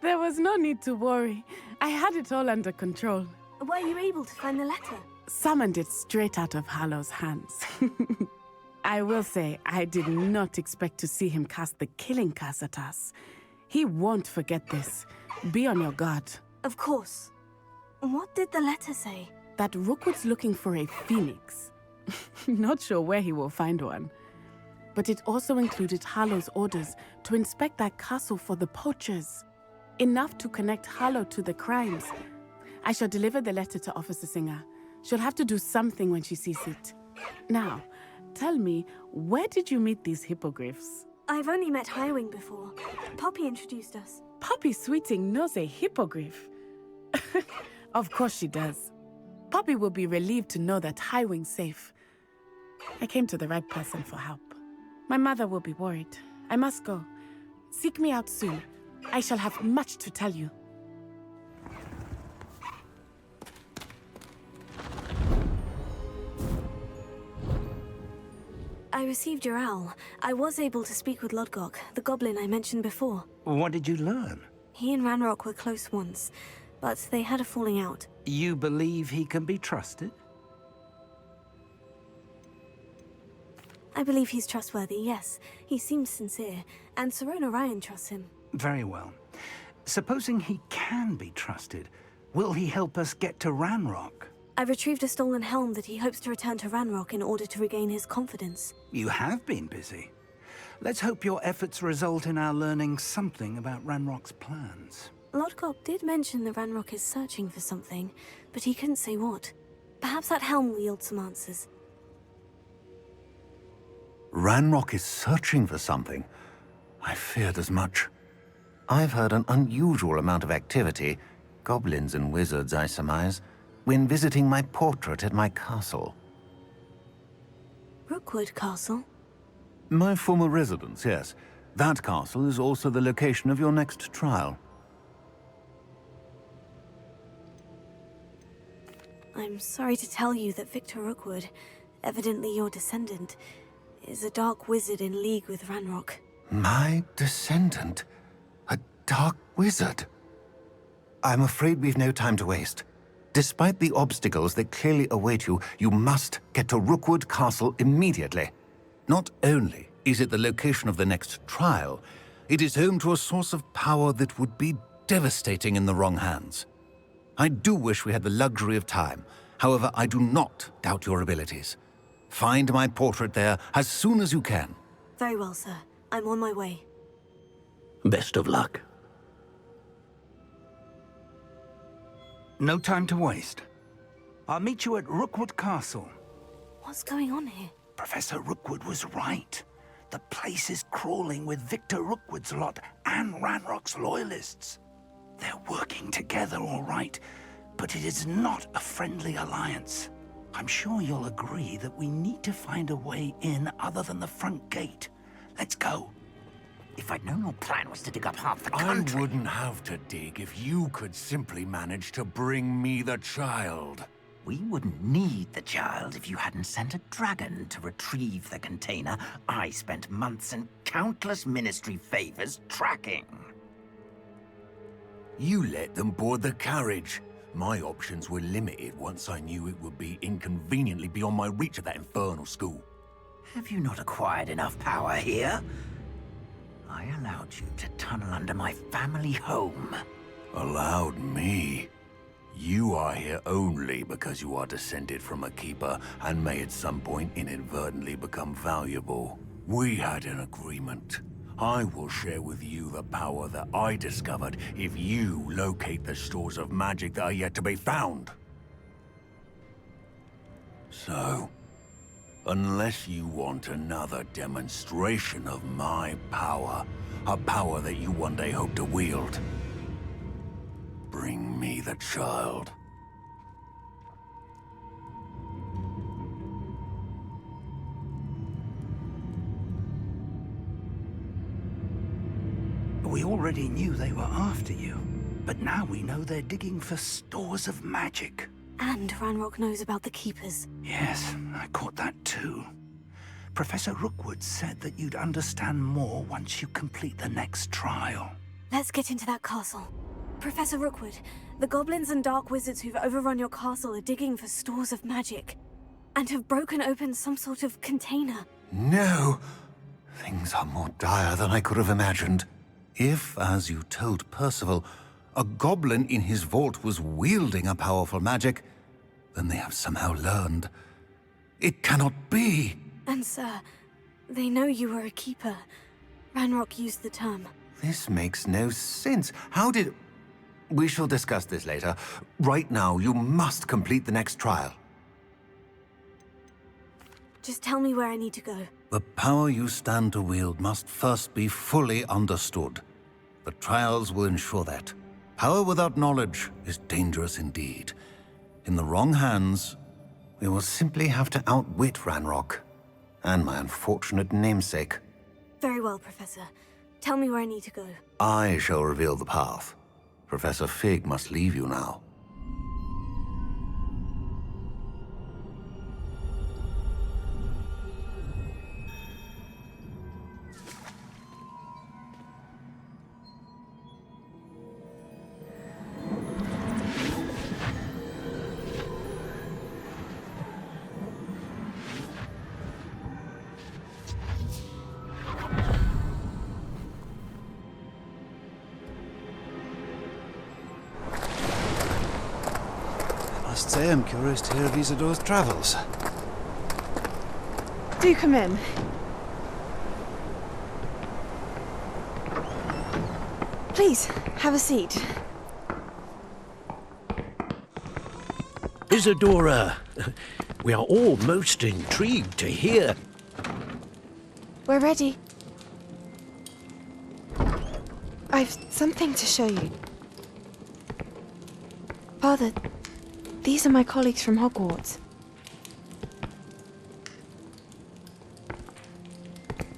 There was no need to worry. I had it all under control. Were you able to find the letter? Summoned it straight out of Harlow's hands. I will say, I did not expect to see him cast the killing curse at us. He won't forget this. Be on your guard. Of course. What did the letter say? That Rookwood's looking for a phoenix. Not sure where he will find one. But it also included Harlow's orders to inspect that castle for the poachers. Enough to connect Harlow to the crimes. I shall deliver the letter to Officer Singer. She'll have to do something when she sees it. Now, tell me, where did you meet these hippogriffs? I've only met Highwing before. Poppy introduced us. Poppy Sweeting knows a hippogriff. Of course she does. Poppy will be relieved to know that Highwing's safe. I came to the right person for help. My mother will be worried. I must go. Seek me out soon. I shall have much to tell you. I received your owl. I was able to speak with Lodgok, the goblin I mentioned before. What did you learn? He and Ranrock were close once, but they had a falling out. You believe he can be trusted? I believe he's trustworthy, yes. He seems sincere, and Serona Ryan trusts him. Very well. Supposing he can be trusted, will he help us get to Ranrock? I retrieved a stolen helm that he hopes to return to Ranrock in order to regain his confidence. You have been busy. Let's hope your efforts result in our learning something about Ranrock's plans. Lodgok did mention that Ranrock is searching for something, but he couldn't say what. Perhaps that helm will yield some answers. Ranrock is searching for something. I feared as much. I've heard an unusual amount of activity, goblins and wizards, I surmise, when visiting my portrait at my castle. Rookwood Castle? My former residence, yes. That castle is also the location of your next trial. I'm sorry to tell you that Victor Rookwood, evidently your descendant, is a dark wizard in league with Ranrock. My descendant? A dark wizard? I'm afraid we've no time to waste. Despite the obstacles that clearly await you, you must get to Rookwood Castle immediately. Not only is it the location of the next trial, it is home to a source of power that would be devastating in the wrong hands. I do wish we had the luxury of time. However, I do not doubt your abilities. Find my portrait there as soon as you can. Very well, sir. I'm on my way. Best of luck. No time to waste. I'll meet you at Rookwood Castle. What's going on here? Professor Rookwood was right. The place is crawling with Victor Rookwood's lot and Ranrock's loyalists. They're working together, all right, but it is not a friendly alliance. I'm sure you'll agree that we need to find a way in other than the front gate. Let's go. If I'd known your plan was to dig up half the I country... wouldn't have to dig if you could simply manage to bring me the child. We wouldn't need the child if you hadn't sent a dragon to retrieve the container I spent months and countless ministry favors tracking. You let them board the carriage. My options were limited once I knew it would be inconveniently beyond my reach at that infernal school. Have you not acquired enough power here? I allowed you to tunnel under my family home. Allowed me? You are here only because you are descended from a keeper and may at some point inadvertently become valuable. We had an agreement. I will share with you the power that I discovered if you locate the stores of magic that are yet to be found. So, unless you want another demonstration of my power, a power that you one day hope to wield, bring me the child. We already knew they were after you, but now we know they're digging for stores of magic. And Ranrock knows about the Keepers. Yes, I caught that too. Professor Rookwood said that you'd understand more once you complete the next trial. Let's get into that castle. Professor Rookwood, the goblins and dark wizards who've overrun your castle are digging for stores of magic, and have broken open some sort of container. No! Things are more dire than I could have imagined. If, as you told Percival, a goblin in his vault was wielding a powerful magic, then they have somehow learned. It cannot be! And sir, they know you were a keeper. Ranrock used the term. This makes no sense. How did... We shall discuss this later. Right now, you must complete the next trial. Just tell me where I need to go. The power you stand to wield must first be fully understood. The trials will ensure that. Power without knowledge is dangerous indeed. In the wrong hands, we will simply have to outwit Ranrock and my unfortunate namesake. Very well, Professor. Tell me where I need to go. I shall reveal the path. Professor Fig must leave you now. I must say I'm curious to hear of Isadore's travels. Do come in. Please, have a seat. Isadora, we are all most intrigued to hear. We're ready. I've something to show you. Father, these are my colleagues from Hogwarts.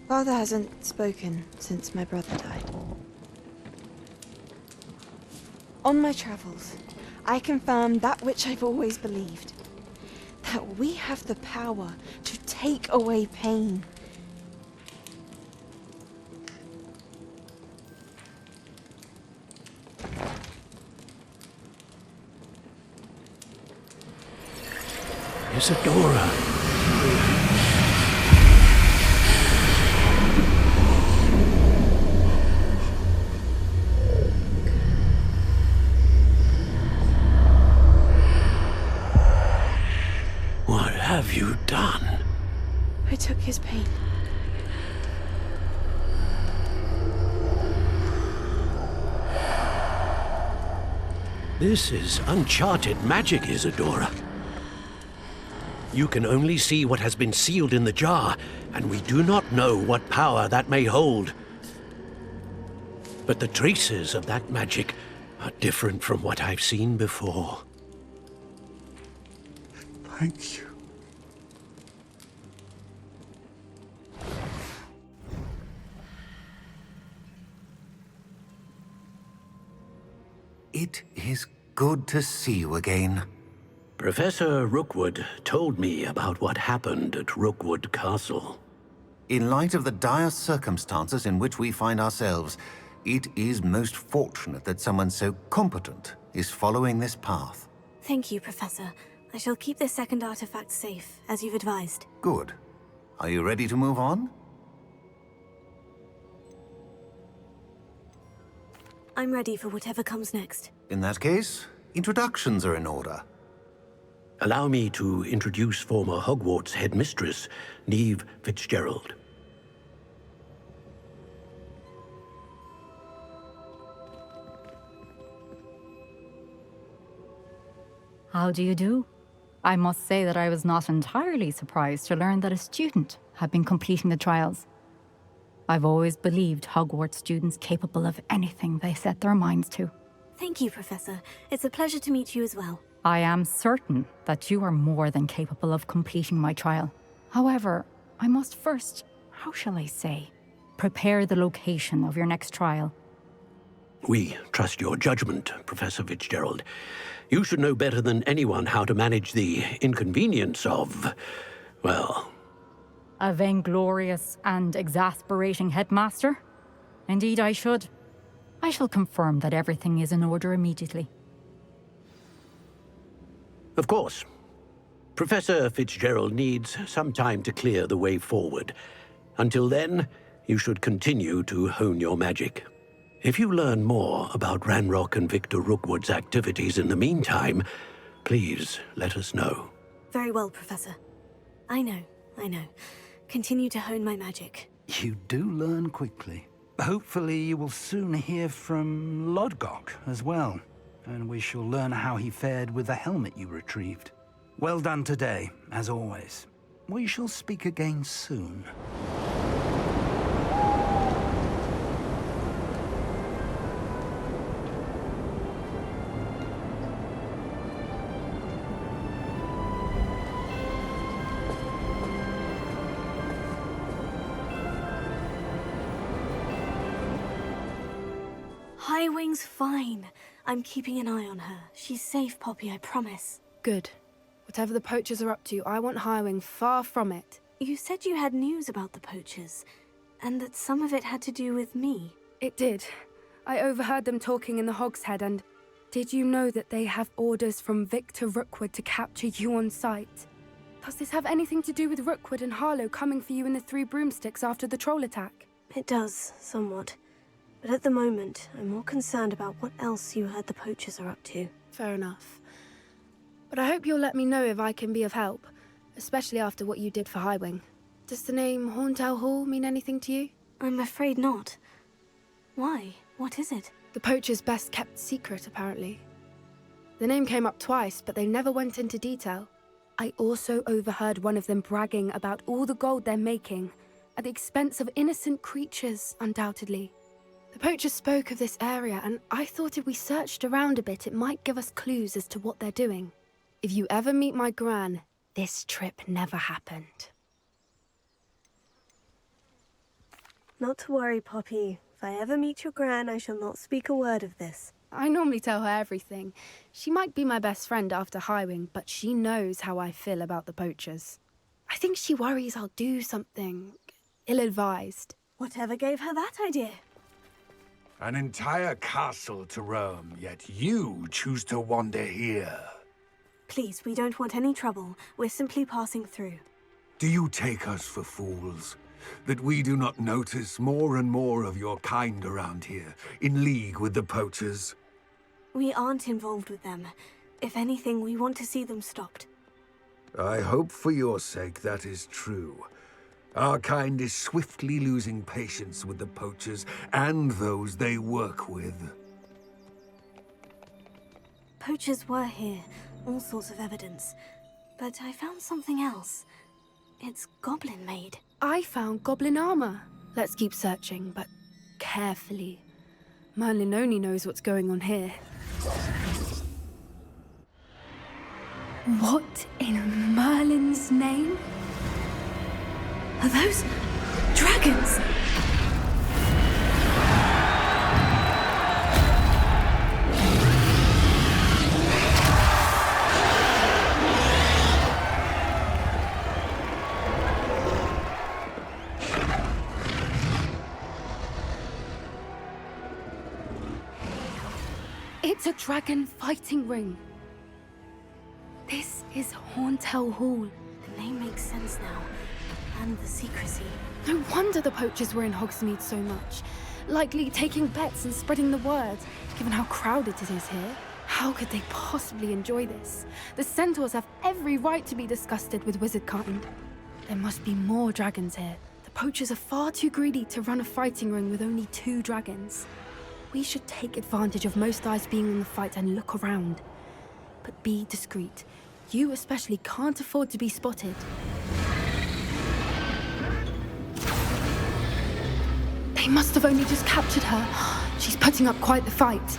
Father hasn't spoken since my brother died. On my travels, I confirmed that which I've always believed. That we have the power to take away pain. Isadora. What have you done? I took his pain. This is uncharted magic, Isadora. You can only see what has been sealed in the jar, and we do not know what power that may hold. But the traces of that magic are different from what I've seen before. Thank you. It is good to see you again. Professor Rookwood told me about what happened at Rookwood Castle. In light of the dire circumstances in which we find ourselves, it is most fortunate that someone so competent is following this path. Thank you, Professor. I shall keep this second artifact safe, as you've advised. Good. Are you ready to move on? I'm ready for whatever comes next. In that case, introductions are in order. Allow me to introduce former Hogwarts headmistress, Neve Fitzgerald. How do you do? I must say that I was not entirely surprised to learn that a student had been completing the trials. I've always believed Hogwarts students capable of anything they set their minds to. Thank you, Professor. It's a pleasure to meet you as well. I am certain that you are more than capable of completing my trial. However, I must first, how shall I say, prepare the location of your next trial. We trust your judgment, Professor Fitzgerald. You should know better than anyone how to manage the inconvenience of, well... A vainglorious and exasperating headmaster? Indeed I should. I shall confirm that everything is in order immediately. Of course. Professor Fitzgerald needs some time to clear the way forward. Until then, you should continue to hone your magic. If you learn more about Ranrock and Victor Rookwood's activities in the meantime, please let us know. Very well, Professor. I know. Continue to hone my magic. You do learn quickly. Hopefully you will soon hear from Lodgok as well, and we shall learn how he fared with the helmet you retrieved. Well done today, as always. We shall speak again soon. Highwing's fine. I'm keeping an eye on her. She's safe, Poppy, I promise. Good. Whatever the poachers are up to, I want Highwing far from it. You said you had news about the poachers, and that some of it had to do with me. It did. I overheard them talking in the Hogshead, and did you know that they have orders from Victor Rookwood to capture you on sight? Does this have anything to do with Rookwood and Harlow coming for you in the Three Broomsticks after the troll attack? It does, somewhat. But at the moment, I'm more concerned about what else you heard the poachers are up to. Fair enough. But I hope you'll let me know if I can be of help, especially after what you did for Highwing. Does the name Horntail Hall mean anything to you? I'm afraid not. Why? What is it? The poachers' best kept secret, apparently. The name came up twice, but they never went into detail. I also overheard one of them bragging about all the gold they're making, at the expense of innocent creatures, undoubtedly. The poachers spoke of this area, and I thought if we searched around a bit, it might give us clues as to what they're doing. If you ever meet my gran, this trip never happened. Not to worry, Poppy. If I ever meet your gran, I shall not speak a word of this. I normally tell her everything. She might be my best friend after Highwing, but she knows how I feel about the poachers. I think she worries I'll do something ill-advised. Whatever gave her that idea? An entire castle to roam, yet you choose to wander here. Please, we don't want any trouble. We're simply passing through. Do you take us for fools? That we do not notice more and more of your kind around here, in league with the poachers? We aren't involved with them. If anything, we want to see them stopped. I hope for your sake that is true. Our kind is swiftly losing patience with the poachers and those they work with. Poachers were here, all sorts of evidence. But I found something else. It's goblin-made. I found goblin armor. Let's keep searching, but carefully. Merlin only knows what's going on here. What in Merlin's name? Are those dragons? It's a dragon fighting ring. This is Horntail Hall. The name makes sense now. And the secrecy. No wonder the poachers were in Hogsmeade so much. Likely taking bets and spreading the word, given how crowded it is here. How could they possibly enjoy this? The centaurs have every right to be disgusted with wizard kind. There must be more dragons here. The poachers are far too greedy to run a fighting ring with only 2 dragons. We should take advantage of most eyes being on the fight and look around. But be discreet. You especially can't afford to be spotted. They must have only just captured her. She's putting up quite the fight.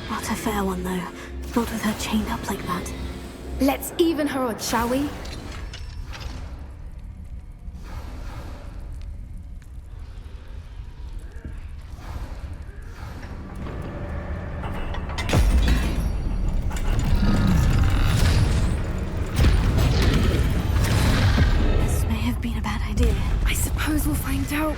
Not a fair one, though. Not with her chained up like that. Let's even her odds, shall we? This may have been a bad idea. I suppose we'll find out.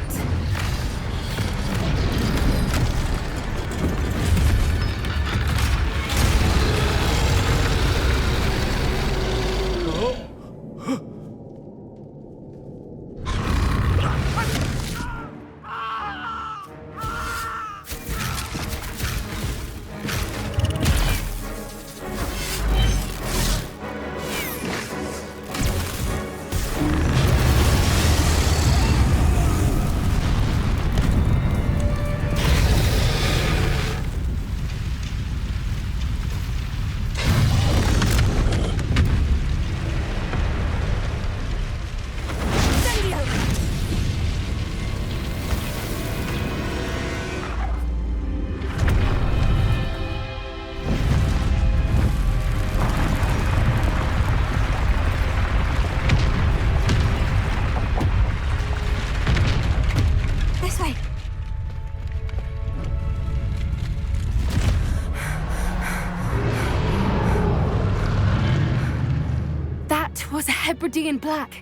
Was a Hebridean black.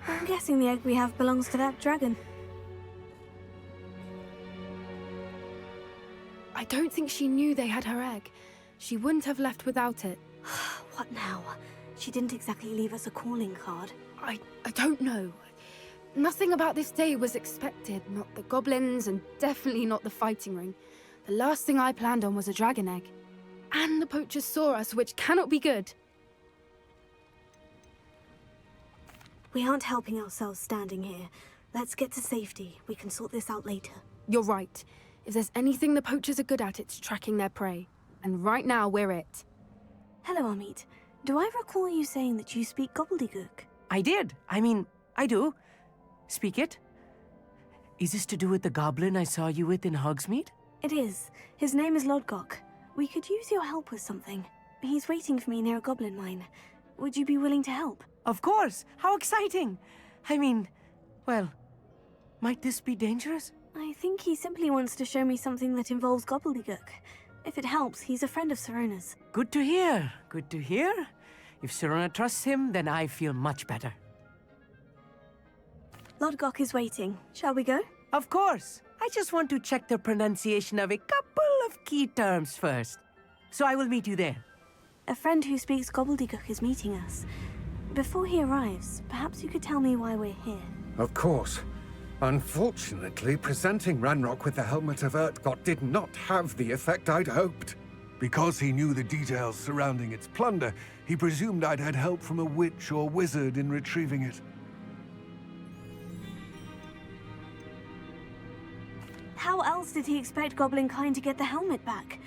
I'm guessing the egg we have belongs to that dragon. I don't think she knew they had her egg. She wouldn't have left without it. What now? She didn't exactly leave us a calling card. I don't know. Nothing about this day was expected. Not the goblins, and definitely not the fighting ring. The last thing I planned on was a dragon egg. And the poachers saw us, which cannot be good. We aren't helping ourselves standing here. Let's get to safety. We can sort this out later. You're right. If there's anything the poachers are good at, it's tracking their prey. And right now, we're it. Hello, Amit. Do I recall you saying that you speak gobbledygook? I did. I do. Speak it. Is this to do with the goblin I saw you with in Hogsmeade? It is. His name is Lodgok. We could use your help with something. He's waiting for me near a goblin mine. Would you be willing to help? Of course! How exciting! Well, might this be dangerous? I think he simply wants to show me something that involves gobbledygook. If it helps, he's a friend of Sirona's. Good to hear. Good to hear. If Sirona trusts him, then I feel much better. Lodgok is waiting. Shall we go? Of course. I just want to check the pronunciation of a couple of key terms first. So I will meet you there. A friend who speaks gobbledygook is meeting us. Before he arrives, perhaps you could tell me why we're here. Of course. Unfortunately, presenting Ranrock with the Helmet of Urtkot did not have the effect I'd hoped. Because he knew the details surrounding its plunder, he presumed I'd had help from a witch or wizard in retrieving it. How else did he expect Goblinkind to get the helmet back?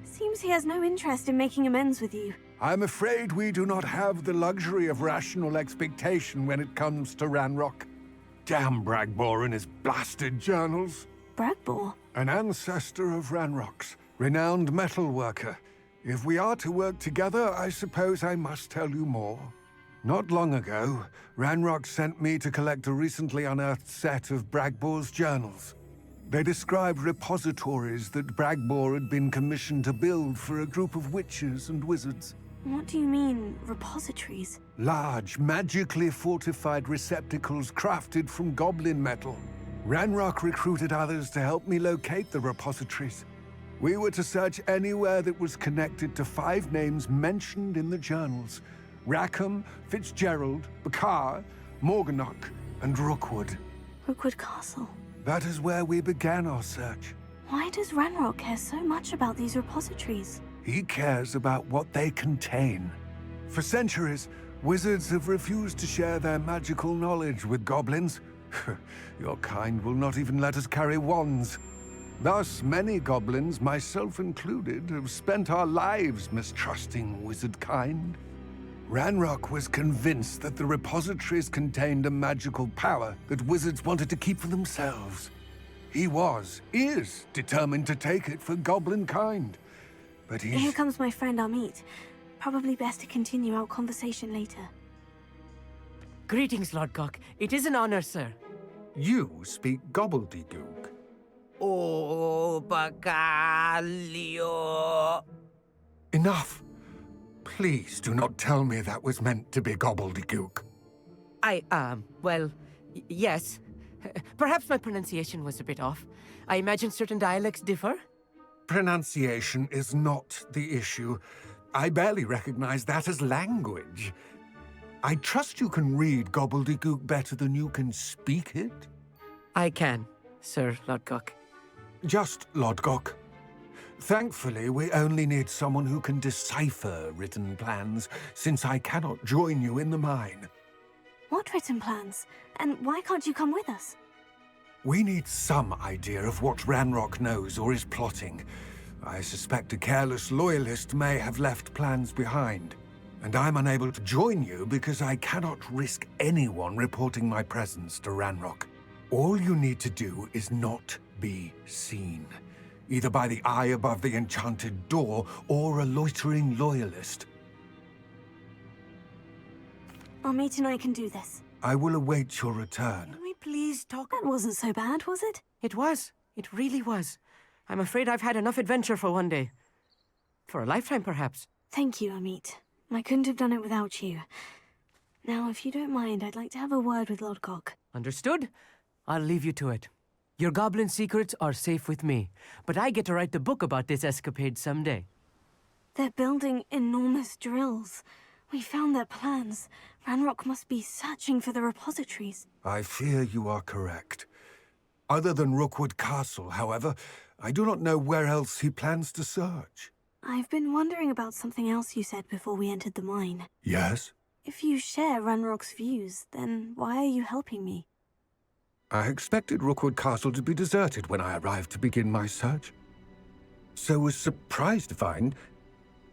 Seems he has no interest in making amends with you. I'm afraid we do not have the luxury of rational expectation when it comes to Ranrock. Damn Bragbor and his blasted journals. Bragbor? An ancestor of Ranrock's, renowned metal worker. If we are to work together, I suppose I must tell you more. Not long ago, Ranrock sent me to collect a recently unearthed set of Bragbor's journals. They described repositories that Bragbor had been commissioned to build for a group of witches and wizards. What do you mean, repositories? Large, magically fortified receptacles crafted from goblin metal. Ranrock recruited others to help me locate the repositories. We were to search anywhere that was connected to 5 names mentioned in the journals: Rackham, Fitzgerald, Bakar, Morganach, and Rookwood. Rookwood Castle. That is where we began our search. Why does Ranrock care so much about these repositories? He cares about what they contain. For centuries, wizards have refused to share their magical knowledge with goblins. Your kind will not even let us carry wands. Thus, many goblins, myself included, have spent our lives mistrusting wizard kind. Ranrock was convinced that the repositories contained a magical power that wizards wanted to keep for themselves. He is determined to take it for goblin kind. But Here comes my friend Amit. Probably best to continue our conversation later. Greetings, Lord Cock. It is an honor, sir. You speak gobbledygook. Oh, Bacalio. Enough. Please do not tell me that was meant to be gobbledygook. Yes. Perhaps my pronunciation was a bit off. I imagine certain dialects differ. Pronunciation is not the issue. I barely recognize that as language. I trust you can read gobbledygook better than you can speak it? I can, Sir Lodgok. Just Lodgok. Thankfully, we only need someone who can decipher written plans, since I cannot join you in the mine. What written plans? And why can't you come with us? We need some idea of what Ranrock knows or is plotting. I suspect a careless loyalist may have left plans behind. And I'm unable to join you because I cannot risk anyone reporting my presence to Ranrock. All you need to do is not be seen. Either by the eye above the enchanted door, or a loitering loyalist. Amit and I can do this. I will await your return. Can we please talk? That wasn't so bad, was it? It was. It really was. I'm afraid I've had enough adventure for one day. For a lifetime, perhaps. Thank you, Amit. I couldn't have done it without you. Now, if you don't mind, I'd like to have a word with Lodgok. Understood? I'll leave you to it. Your goblin secrets are safe with me, but I get to write the book about this escapade someday. They're building enormous drills. We found their plans. Ranrock must be searching for the repositories. I fear you are correct. Other than Rookwood Castle, however, I do not know where else he plans to search. I've been wondering about something else you said before we entered the mine. Yes? If you share Ranrock's views, then why are you helping me? I expected Rookwood Castle to be deserted when I arrived to begin my search. So was surprised to find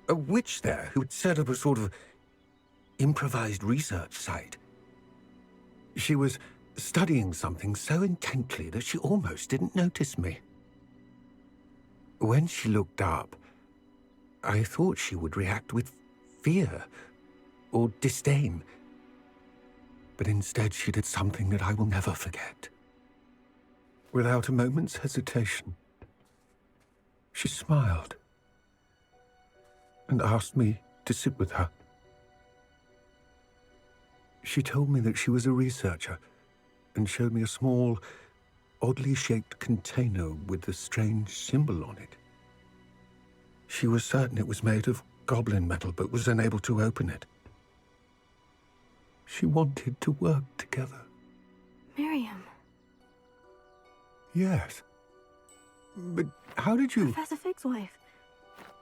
a witch there who had set up a sort of improvised research site. She was studying something so intently that she almost didn't notice me. When she looked up, I thought she would react with fear or disdain. But instead she did something that I will never forget. Without a moment's hesitation, she smiled and asked me to sit with her. She told me that she was a researcher and showed me a small, oddly shaped container with a strange symbol on it. She was certain it was made of goblin metal but was unable to open it. She wanted to work together. Miriam. Yes. But how did you... Professor Fig's wife.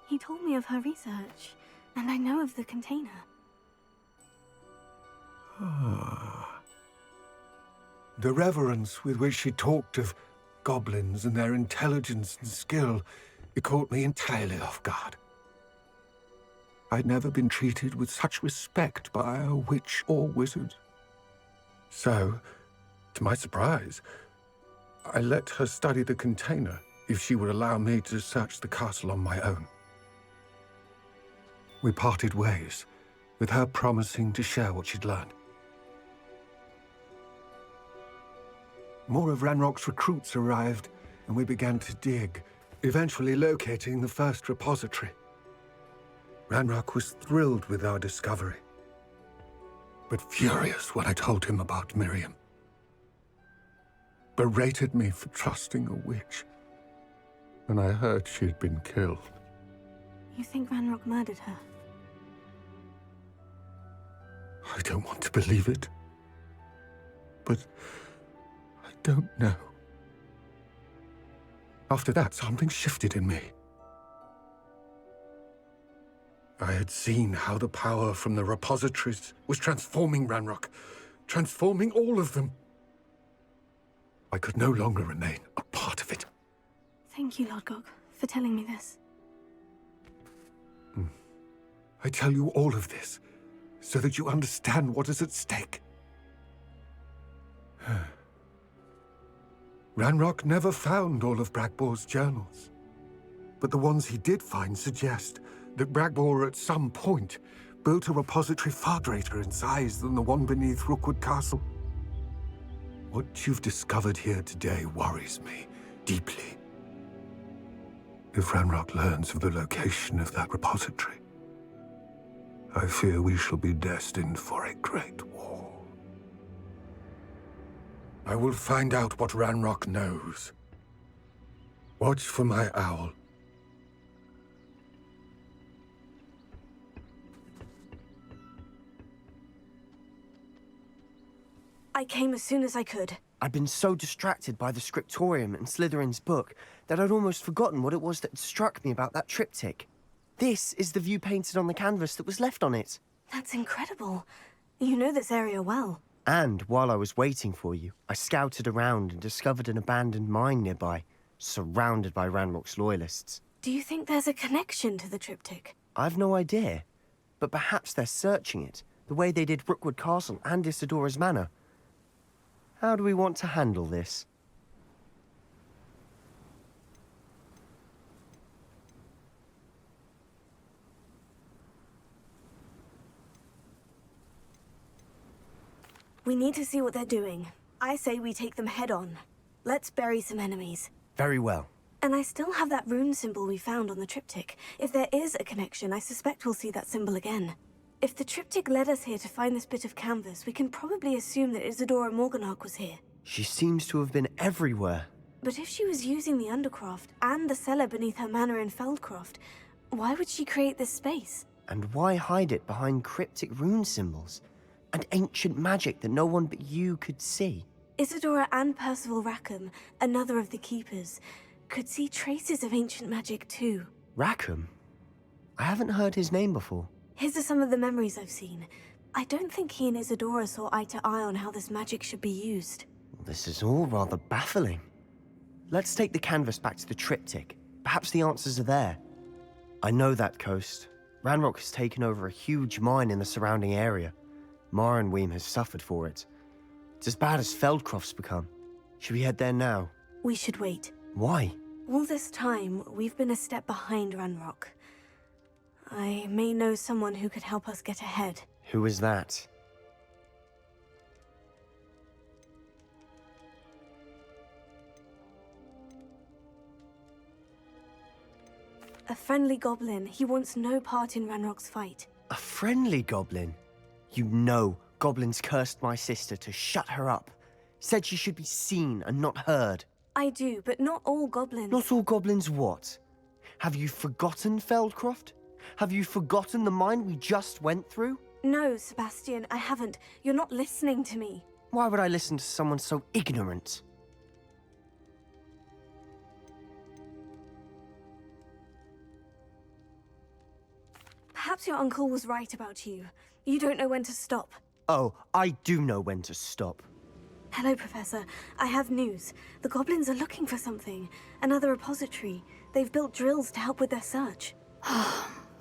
He told me of her research, and I know of the container. Ah. The reverence with which she talked of goblins and their intelligence and skill, it caught me entirely off guard. I'd never been treated with such respect by a witch or wizard. So, to my surprise, I let her study the container if she would allow me to search the castle on my own. We parted ways, with her promising to share what she'd learned. More of Ranrock's recruits arrived, and we began to dig, eventually locating the first repository. Ranrock was thrilled with our discovery, but furious when I told him about Miriam. Berated me for trusting a witch, and I heard she had been killed. You think Ranrock murdered her? I don't want to believe it, but I don't know. After that, something shifted in me. I had seen how the power from the repositories was transforming Ranrock, transforming all of them. I could no longer remain a part of it. Thank you, Lord Gog, for telling me this. I tell you all of this so that you understand what is at stake. Ranrock never found all of Bragbor's journals, but the ones he did find suggest that Bragbor at some point built a repository far greater in size than the one beneath Rookwood Castle. What you've discovered here today worries me deeply. If Ranrock learns of the location of that repository, I fear we shall be destined for a great war. I will find out what Ranrock knows. Watch for my owl. I came as soon as I could. I'd been so distracted by the scriptorium and Slytherin's book that I'd almost forgotten what it was that struck me about that triptych. This is the view painted on the canvas that was left on it. That's incredible. You know this area well. And while I was waiting for you, I scouted around and discovered an abandoned mine nearby, surrounded by Ranrock's loyalists. Do you think there's a connection to the triptych? I've no idea, but perhaps they're searching it, the way they did Rookwood Castle and Isidora's Manor. How do we want to handle this? We need to see what they're doing. I say we take them head on. Let's bury some enemies. Very well. And I still have that rune symbol we found on the triptych. If there is a connection, I suspect we'll see that symbol again. If the triptych led us here to find this bit of canvas, we can probably assume that Isidora Morganach was here. She seems to have been everywhere. But if she was using the Undercroft and the cellar beneath her manor in Feldcroft, why would she create this space? And why hide it behind cryptic rune symbols? And ancient magic that no one but you could see? Isidora and Percival Rackham, another of the Keepers, could see traces of ancient magic too. Rackham? I haven't heard his name before. His are some of the memories I've seen. I don't think he and Isidora saw eye to eye on how this magic should be used. This is all rather baffling. Let's take the canvas back to the triptych. Perhaps the answers are there. I know that coast. Ranrock has taken over a huge mine in the surrounding area. Marrenweem has suffered for it. It's as bad as Feldcroft's become. Should we head there now? We should wait. Why? All this time, we've been a step behind Ranrock. I may know someone who could help us get ahead. Who is that? A friendly goblin. He wants no part in Ranrock's fight. A friendly goblin? You know goblins cursed my sister to shut her up. Said she should be seen and not heard. I do, but not all goblins. Not all goblins what? Have you forgotten Feldcroft? Have you forgotten the mine we just went through? No, Sebastian, I haven't. You're not listening to me. Why would I listen to someone so ignorant? Perhaps your uncle was right about you. You don't know when to stop. Oh, I do know when to stop. Hello, Professor. I have news. The goblins are looking for something. Another repository. They've built drills to help with their search.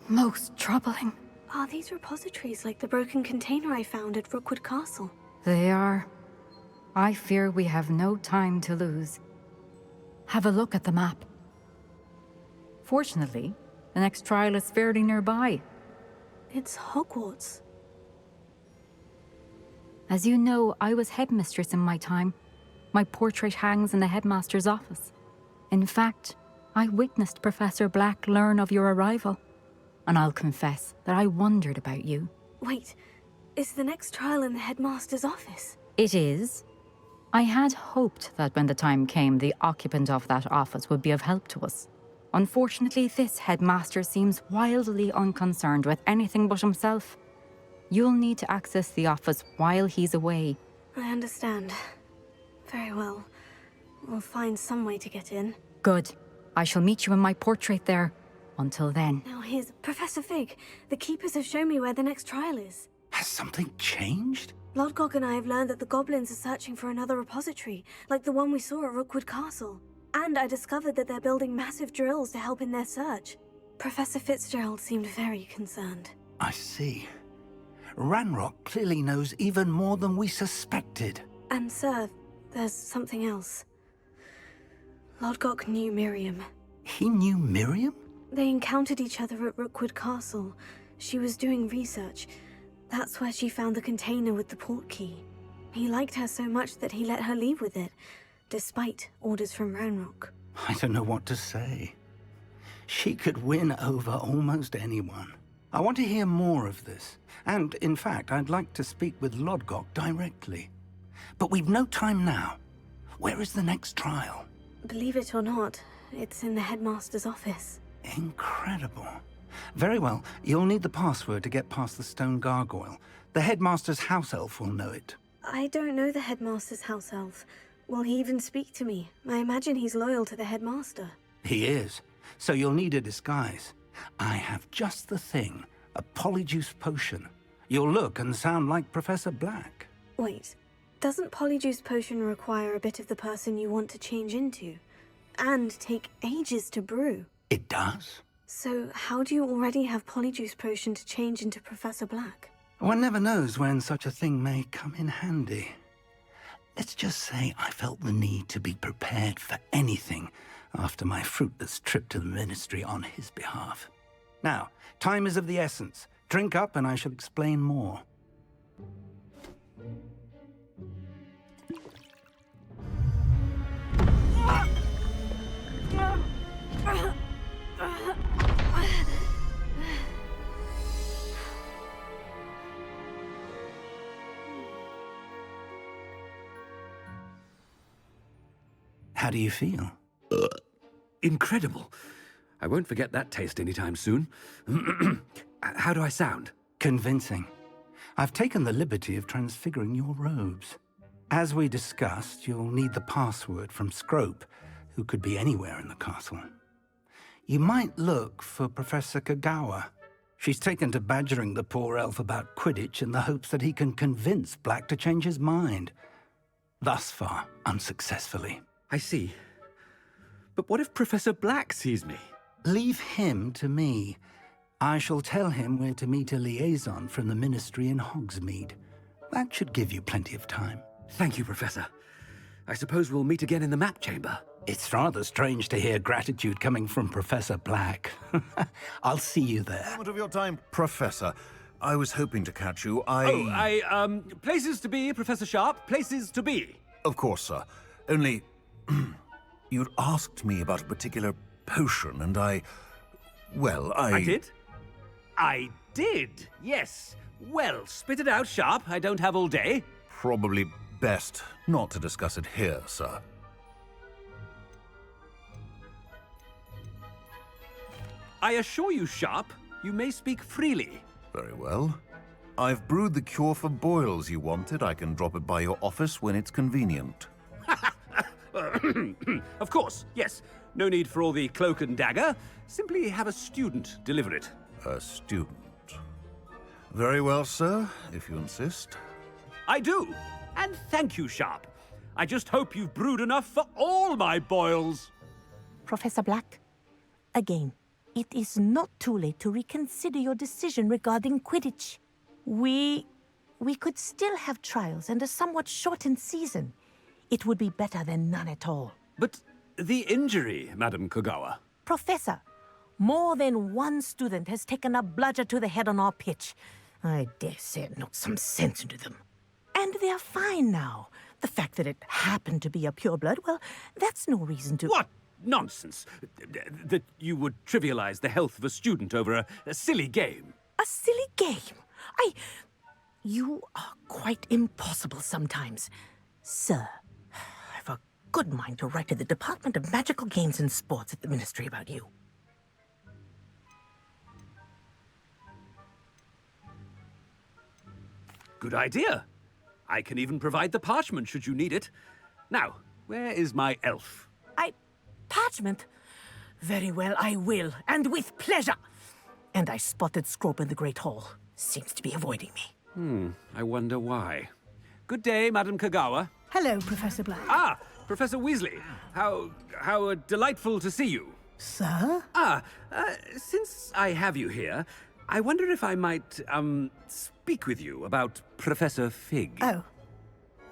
Most troubling. Are these repositories like the broken container I found at Rookwood Castle? They are. I fear we have no time to lose. Have a look at the map. Fortunately, the next trial is fairly nearby. It's Hogwarts. As you know, I was headmistress in my time. My portrait hangs in the headmaster's office. In fact, I witnessed Professor Black learn of your arrival. And I'll confess that I wondered about you. Wait, is the next trial in the headmaster's office? It is. I had hoped that when the time came, the occupant of that office would be of help to us. Unfortunately, this headmaster seems wildly unconcerned with anything but himself. You'll need to access the office while he's away. I understand. Very well. We'll find some way to get in. Good. I shall meet you in my portrait there. Until then. Now here's Professor Fig. The keepers have shown me where the next trial is. Has something changed? Lodgok and I have learned that the goblins are searching for another repository, like the one we saw at Rookwood Castle. And I discovered that they're building massive drills to help in their search. Professor Fitzgerald seemed very concerned. I see. Ranrock clearly knows even more than we suspected. And sir, there's something else. Lodgok knew Miriam. He knew Miriam? They encountered each other at Rookwood Castle. She was doing research. That's where she found the container with the port key. He liked her so much that he let her leave with it, despite orders from Ranrock. I don't know what to say. She could win over almost anyone. I want to hear more of this. And, in fact, I'd like to speak with Lodgok directly. But we've no time now. Where is the next trial? Believe it or not, it's in the headmaster's office. Incredible. Very well, you'll need the password to get past the stone gargoyle. The headmaster's house elf will know it. I don't know the headmaster's house elf. Will he even speak to me? I imagine he's loyal to the headmaster. He is. So you'll need a disguise. I have just the thing. A polyjuice potion. You'll look and sound like Professor Black. Wait, doesn't polyjuice potion require a bit of the person you want to change into? And take ages to brew? It does. So how do you already have polyjuice potion to change into Professor Black? One never knows when such a thing may come in handy. Let's just say I felt the need to be prepared for anything after my fruitless trip to the Ministry on his behalf. Now, time is of the essence. Drink up and I shall explain more. How do you feel? Incredible. I won't forget that taste anytime soon. How do I sound? Convincing. I've taken the liberty of transfiguring your robes. As we discussed, you'll need the password from Scrope, who could be anywhere in the castle. You might look for Professor Kagawa. She's taken to badgering the poor elf about Quidditch in the hopes that he can convince Black to change his mind. Thus far, unsuccessfully. I see. But what if Professor Black sees me? Leave him to me. I shall tell him where to meet a liaison from the Ministry in Hogsmeade. That should give you plenty of time. Thank you, Professor. I suppose we'll meet again in the map chamber. It's rather strange to hear gratitude coming from Professor Black. I'll see you there. Moment of your time, Professor. I was hoping to catch you. Places to be, Professor Sharp. Places to be. Of course, sir. Only, you'd asked me about a particular potion, and I did? I did, yes. Well, spit it out, Sharp. I don't have all day. Probably best not to discuss it here, sir. I assure you, Sharp, You may speak freely. Very well. I've brewed the cure for boils you wanted. I can drop it by your office when it's convenient. Of course, yes. No need for all the cloak and dagger. Simply have a student deliver it. A student. Very well, sir, if you insist. I do. And thank you, Sharp. I just hope you've brewed enough for all my boils. Professor Black, again, it is not too late to reconsider your decision regarding Quidditch. We could still have trials and a somewhat shortened season. It would be better than none at all. But the injury, Madam Kogawa. Professor, more than one student has taken a bludger to the head on our pitch. I dare say it knocked some sense into them. And they're fine now. The fact that it happened to be a pureblood, well, that's no reason to... What nonsense! That you would trivialize the health of a student over a silly game. A silly game? You are quite impossible sometimes. Sir, I've a good mind to write to the Department of Magical Games and Sports at the Ministry about you. Good idea. I can even provide the parchment should you need it. Now, where is my elf? Parchment? Very well, I will, and with pleasure. And I spotted Scrope in the Great Hall. Seems to be avoiding me. I wonder why. Good day, Madam Kogawa. Hello, Professor Black. Ah, Professor Weasley. How delightful to see you. Sir? Since I have you here, I wonder if I might, speak with you about Professor Fig. Oh,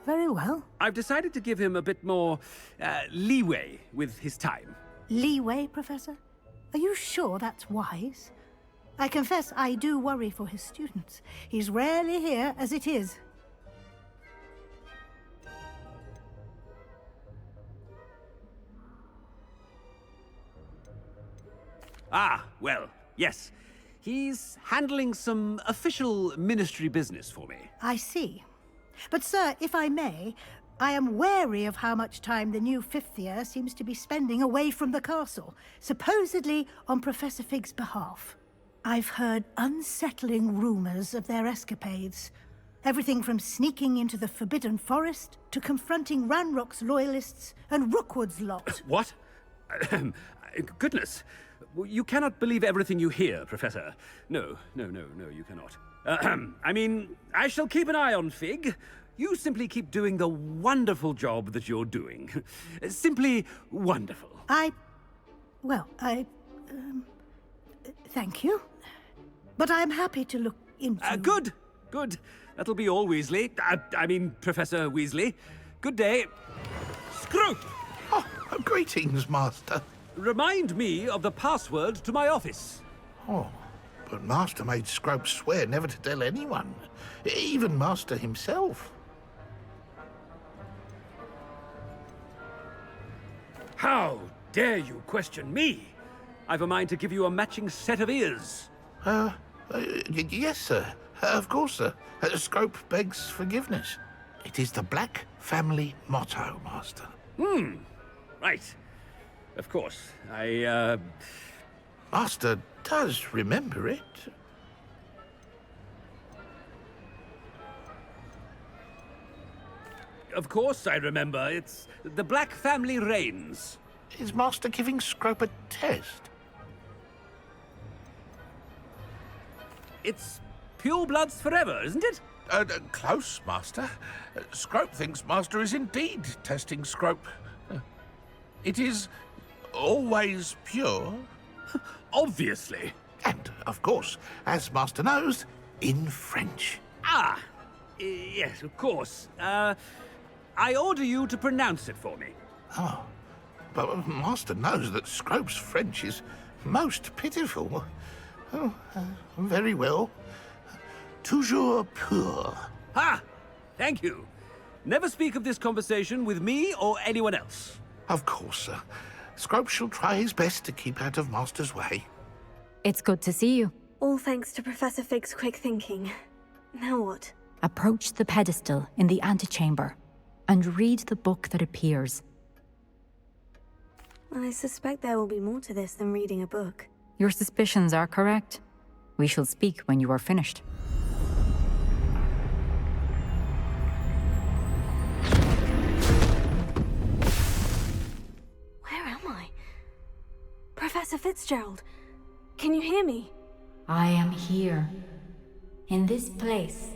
very well. I've decided to give him a bit more, leeway with his time. Leeway, Professor? Are you sure that's wise? I confess I do worry for his students. He's rarely here as it is. Ah, well, yes. He's handling some official ministry business for me. I see. But, sir, if I may, I am wary of how much time the new fifth year seems to be spending away from the castle, supposedly on Professor Fig's behalf. I've heard unsettling rumors of their escapades. Everything from sneaking into the Forbidden Forest to confronting Ranrock's loyalists and Rookwood's lot. What? Goodness. You cannot believe everything you hear, Professor. No, you cannot. I mean, I shall keep an eye on Fig. You simply keep doing the wonderful job that you're doing. Simply wonderful. Thank you. But I'm happy to look into... Good. That'll be all, Weasley. I mean, Professor Weasley. Good day. Scrope! Oh, greetings, Master. Remind me of the password to my office. Oh, but Master made Scrope swear never to tell anyone, even Master himself. How dare you question me? I've a mind to give you a matching set of ears. Yes, sir. Of course, sir. Scrope begs forgiveness. It is the Black family motto, Master. Right. Of course. Master does remember it. Of course I remember. It's the Black family reigns. Is Master giving Scrope a test? It's pure bloods forever, isn't it? Close, Master. Scrope thinks Master is indeed testing Scrope. It is always pure. Obviously. And, of course, as Master knows, in French. Yes, of course. I order you to pronounce it for me. Oh, but Master knows that Scrope's French is most pitiful. Oh, very well. Toujours pur. Thank you. Never speak of this conversation with me or anyone else. Of course, sir. Scrope shall try his best to keep out of Master's way. It's good to see you. All thanks to Professor Fig's quick thinking. Now what? Approach the pedestal in the antechamber and read the book that appears. I suspect there will be more to this than reading a book. Your suspicions are correct. We shall speak when you are finished. Where am I? Professor Fitzgerald, can you hear me? I am here. In this place,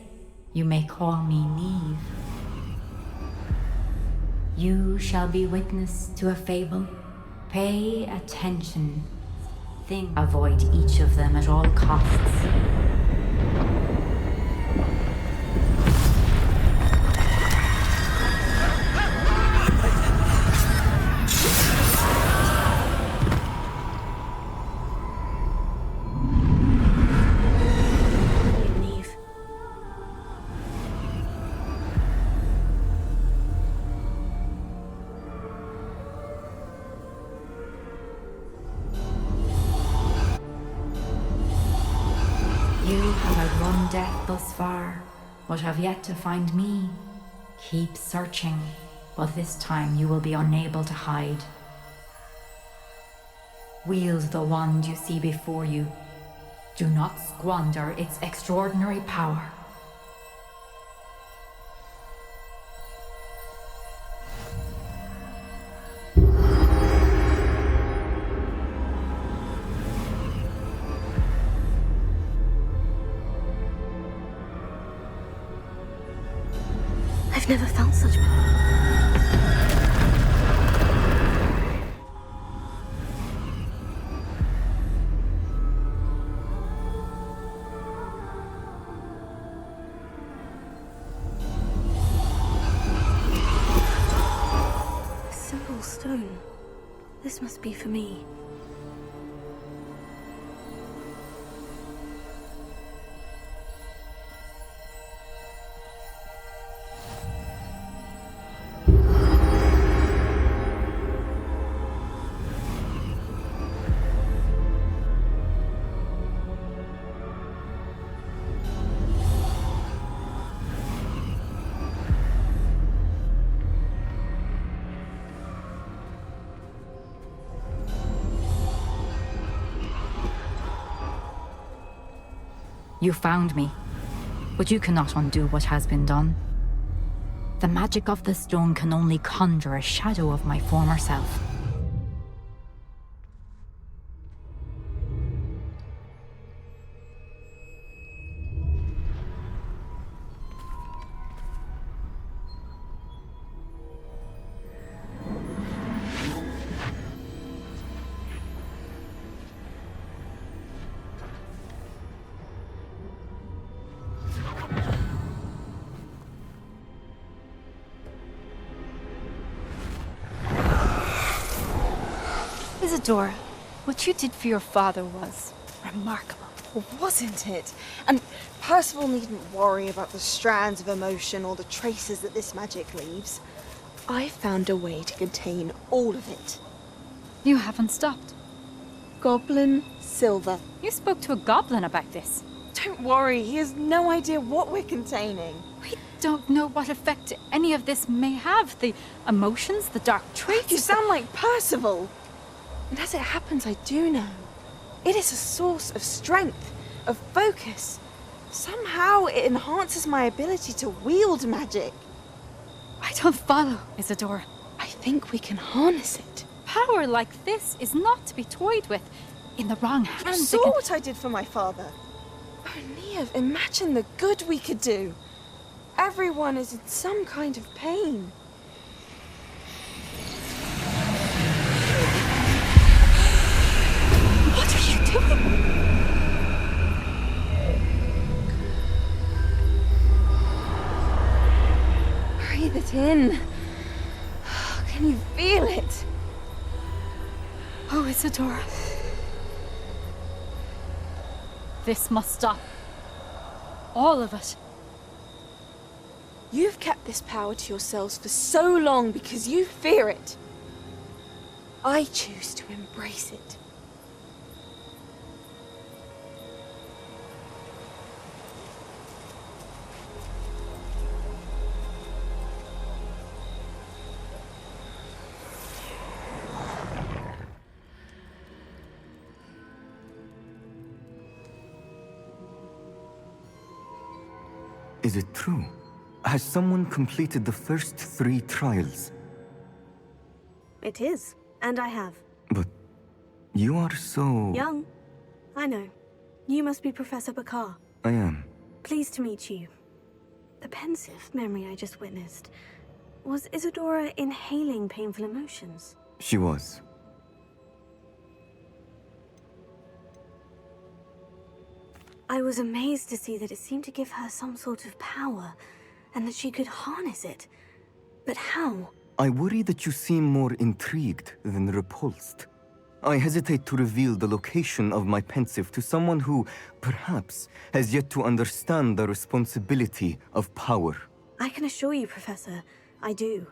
you may call me Neve. You shall be witness to a fable. Pay attention. Avoid each of them at all costs. Neve. You have outrun death thus far, but have yet to find me. Keep searching, but this time you will be unable to hide. Wield the wand you see before you. Do not squander its extraordinary power. I've never felt such power. A simple stone. This must be for me. You found me, but you cannot undo what has been done. The magic of the stone can only conjure a shadow of my former self. Isadora, what you did for your father was remarkable. Wasn't it? And Percival needn't worry about the strands of emotion or the traces that this magic leaves. I found a way to contain all of it. You haven't stopped. Goblin Silver. You spoke to a goblin about this. Don't worry, he has no idea what we're containing. We don't know what effect any of this may have. The emotions, the dark traits. You sound like Percival. And as it happens, I do know. It is a source of strength, of focus. Somehow it enhances my ability to wield magic. I don't follow, Isadora. I think we can harness it. Power like this is not to be toyed with. In the wrong hands. You saw what I did for my father. Oh, Neve, imagine the good we could do. Everyone is in some kind of pain. What are you doing? Breathe it in. Can you feel it? Oh, Isadora. This must stop. All of it. You've kept this power to yourselves for so long because you fear it. I choose to embrace it. Is it true? Has someone completed the first 3 trials? It is, and I have. But you are so... Young. I know. You must be Professor Bakar. I am. Pleased to meet you. The pensive memory I just witnessed. Was Isadora inhaling painful emotions? She was. I was amazed to see that it seemed to give her some sort of power, and that she could harness it. But how? I worry that you seem more intrigued than repulsed. I hesitate to reveal the location of my pensive to someone who, perhaps, has yet to understand the responsibility of power. I can assure you, Professor, I do.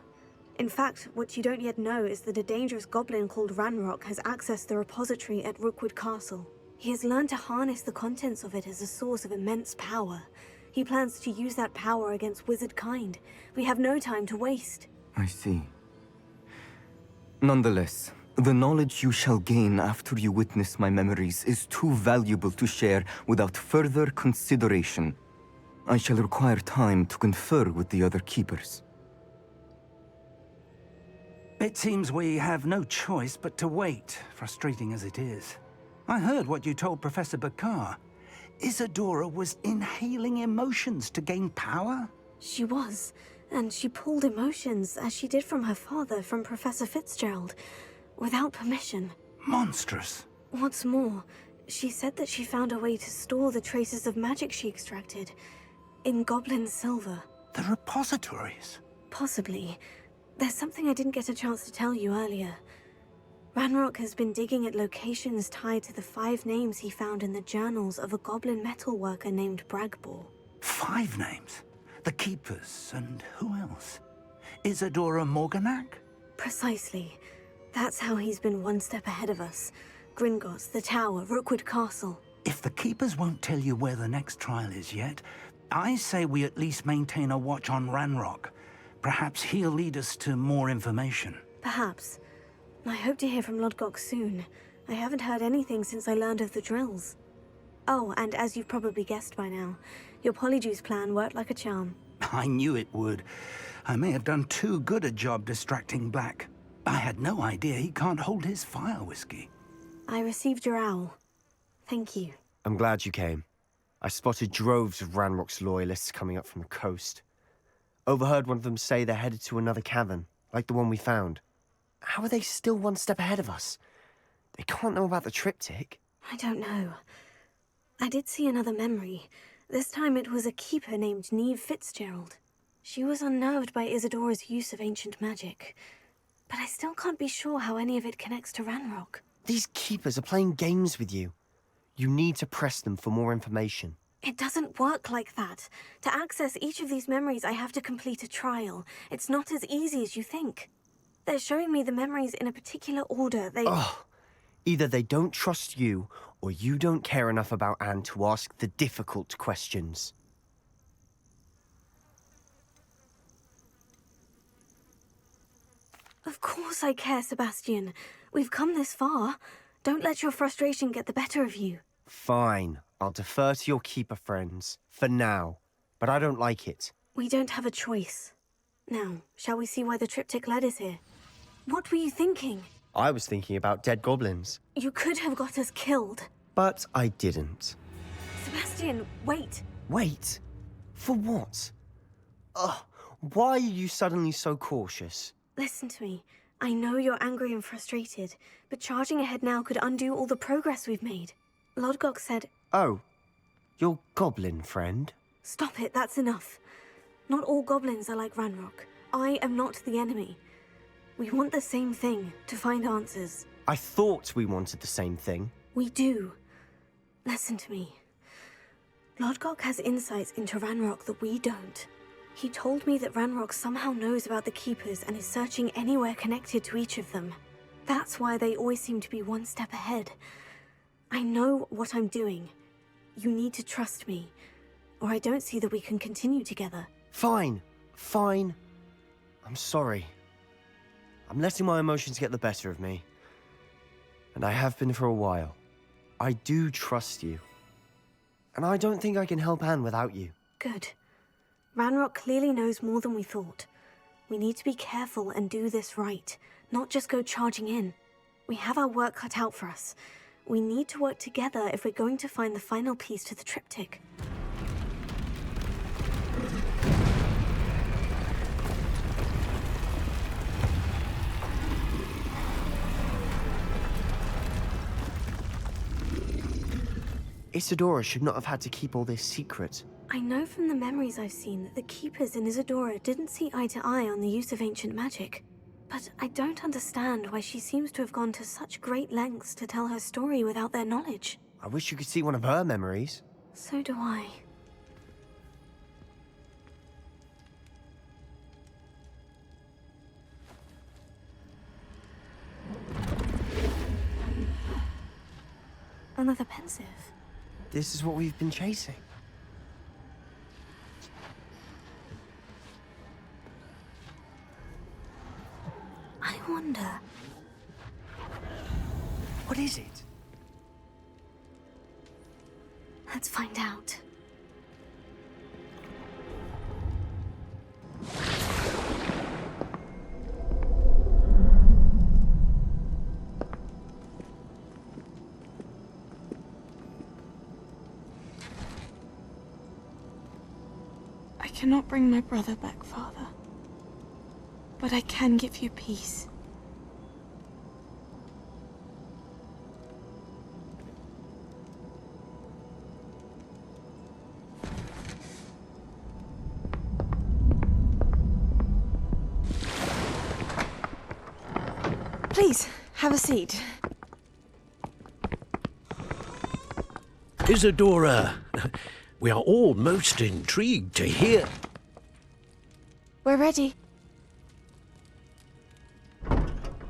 In fact, what you don't yet know is that a dangerous goblin called Ranrock has accessed the repository at Rookwood Castle. He has learned to harness the contents of it as a source of immense power. He plans to use that power against wizard kind. We have no time to waste. I see. Nonetheless, the knowledge you shall gain after you witness my memories is too valuable to share without further consideration. I shall require time to confer with the other keepers. It seems we have no choice but to wait, frustrating as it is. I heard what you told Professor Bakar. Isadora was inhaling emotions to gain power? She was, and she pulled emotions, as she did from her father, from Professor Fitzgerald, without permission. Monstrous. What's more, she said that she found a way to store the traces of magic she extracted in goblin silver. The repositories? Possibly. There's something I didn't get a chance to tell you earlier. Ranrock has been digging at locations tied to the 5 names he found in the journals of a goblin metalworker named Bragbor. 5 names? The Keepers, and who else? Isadora Morganac? Precisely. That's how he's been one step ahead of us. Gringotts, the Tower, Rookwood Castle. If the Keepers won't tell you where the next trial is yet, I say we at least maintain a watch on Ranrock. Perhaps he'll lead us to more information. Perhaps. I hope to hear from Lodgok soon. I haven't heard anything since I learned of the drills. Oh, and as you've probably guessed by now, your polyjuice plan worked like a charm. I knew it would. I may have done too good a job distracting Black. I had no idea he can't hold his fire whiskey. I received your owl. Thank you. I'm glad you came. I spotted droves of Ranrock's loyalists coming up from the coast. Overheard one of them say they're headed to another cavern, like the one we found. How are they still one step ahead of us? They can't know about the triptych. I don't know. I did see another memory. This time it was a keeper named Neve Fitzgerald. She was unnerved by Isadora's use of ancient magic. But I still can't be sure how any of it connects to Ranrock. These keepers are playing games with you. You need to press them for more information. It doesn't work like that. To access each of these memories, I have to complete a trial. It's not as easy as you think. They're showing me the memories in a particular order. Ugh. Either they don't trust you, or you don't care enough about Anne to ask the difficult questions. Of course I care, Sebastian. We've come this far. Don't let your frustration get the better of you. Fine. I'll defer to your keeper friends. For now. But I don't like it. We don't have a choice. Now, shall we see why the triptych led us here? What were you thinking? I was thinking about dead goblins. You could have got us killed. But I didn't. Sebastian, wait. Wait? For what? Ugh. Why are you suddenly so cautious? Listen to me. I know you're angry and frustrated, but charging ahead now could undo all the progress we've made. Lodgok said... Oh, your goblin friend? Stop it, that's enough. Not all goblins are like Ranrock. I am not the enemy. We want the same thing, to find answers. I thought we wanted the same thing. We do. Listen to me. Lodgok has insights into Ranrock that we don't. He told me that Ranrock somehow knows about the Keepers and is searching anywhere connected to each of them. That's why they always seem to be one step ahead. I know what I'm doing. You need to trust me, or I don't see that we can continue together. Fine. Fine. I'm sorry. I'm letting my emotions get the better of me. And I have been for a while. I do trust you. And I don't think I can help Anne without you. Good. Ranrock clearly knows more than we thought. We need to be careful and do this right, not just go charging in. We have our work cut out for us. We need to work together if we're going to find the final piece to the triptych. Isadora should not have had to keep all this secret. I know from the memories I've seen that the Keepers in Isadora didn't see eye to eye on the use of ancient magic. But I don't understand why she seems to have gone to such great lengths to tell her story without their knowledge. I wish you could see one of her memories. So do I. Another pensive. This is what we've been chasing. I wonder... What is it? Let's find out. I cannot bring my brother back, Father. But I can give you peace. Please, have a seat. Isadora, we are all most intrigued to hear. We're ready.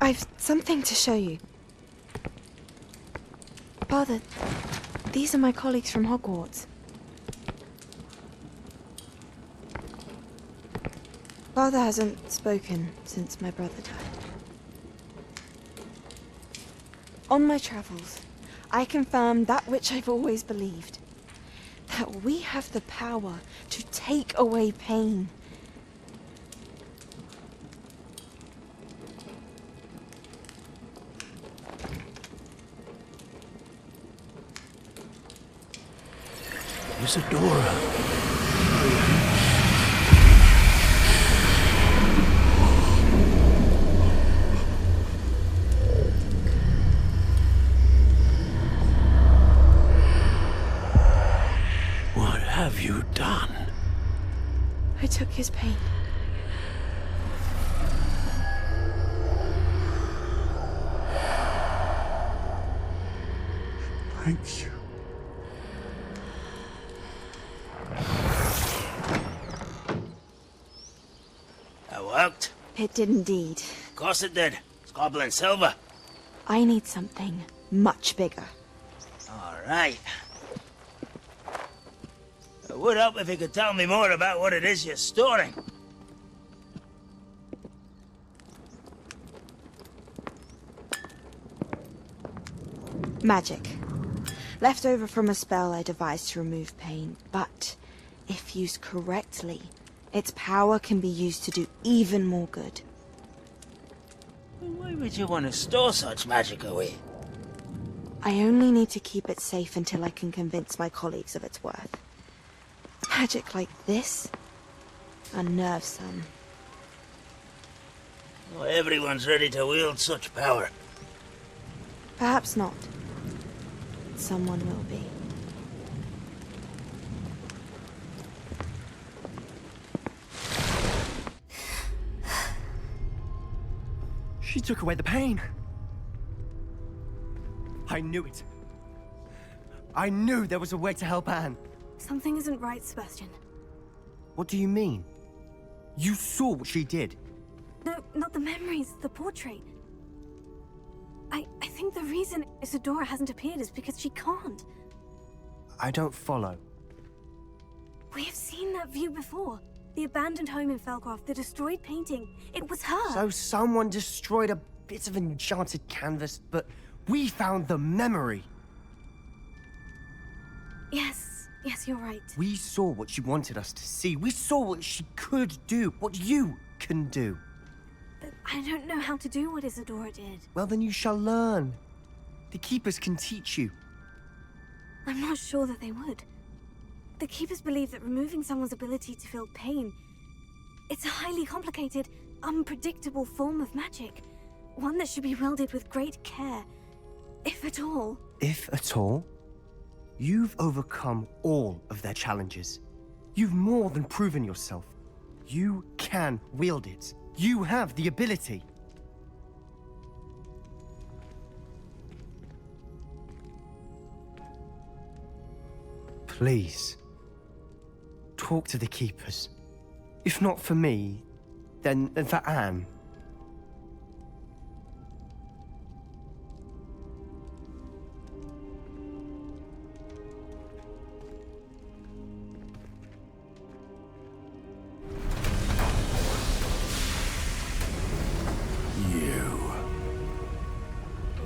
I've something to show you. Father, these are my colleagues from Hogwarts. Father hasn't spoken since my brother died. On my travels, I confirmed that which I've always believed. That we have the power to take away pain. Isadora. What have you done? I took his pain. Thank you. That worked. It did indeed. Of course it did. It's goblin silver. I need something much bigger. All right. It would help if you could tell me more about what it is you're storing. Magic. Left over from a spell I devised to remove pain, but if used correctly, its power can be used to do even more good. Why would you want to store such magic away? I only need to keep it safe until I can convince my colleagues of its worth. Magic like this unnerves some. Not everyone's ready to wield such power. Perhaps not. Someone will be. She took away the pain. I knew it. I knew there was a way to help Anne. Something isn't right, Sebastian. What do you mean? You saw what she did. No, not the memories, the portrait. I think the reason Isadora hasn't appeared is because she can't. I don't follow. We have seen that view before. The abandoned home in Felcroft, the destroyed painting. It was her. So someone destroyed a bit of enchanted canvas, but we found the memory. Yes, Yes, you're right. We saw what she wanted us to see. We saw what she could do, what you can do. But I don't know how to do what Isadora did. Well, then you shall learn. The Keepers can teach you. I'm not sure that they would. The Keepers believe that removing someone's ability to feel pain, it's a highly complicated, unpredictable form of magic. One that should be wielded with great care, if at all. If at all? You've overcome all of their challenges. You've more than proven yourself. You can wield it. You have the ability. Please, talk to the Keepers. If not for me, then for Anne.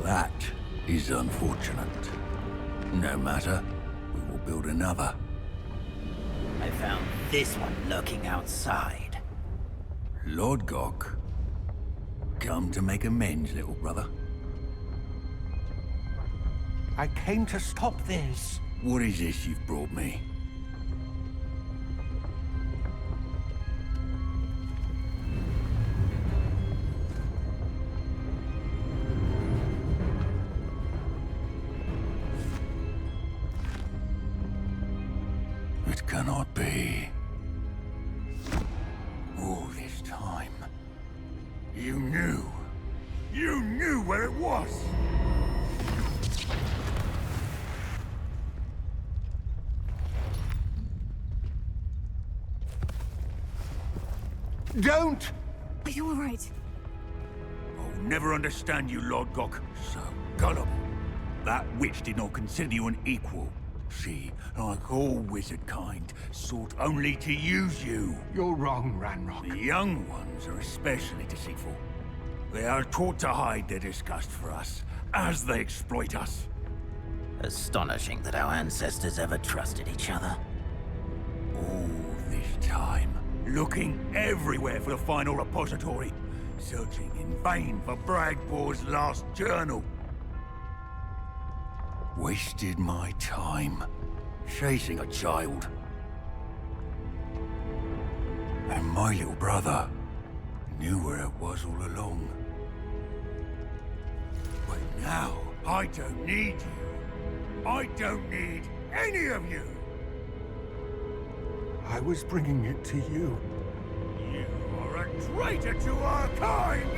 That is unfortunate. No matter, we will build another. I found this one lurking outside. Lord Gok, come to make amends, little brother. I came to stop this. What is this you've brought me? It cannot be. All this time, you knew where it was! Don't! Are you all right? I'll never understand you, Lord Gok. So gullible. That witch did not consider you an equal. She, like all wizard kind, sought only to use you. You're wrong, Ranrock. The young ones are especially deceitful. They are taught to hide their disgust for us, as they exploit us. Astonishing that our ancestors ever trusted each other. All this time, looking everywhere for the final repository, searching in vain for Bragbor's last journal. Wasted my time, chasing a child. And my little brother knew where it was all along. But now, I don't need you. I don't need any of you. I was bringing it to you. You are a traitor to our kind!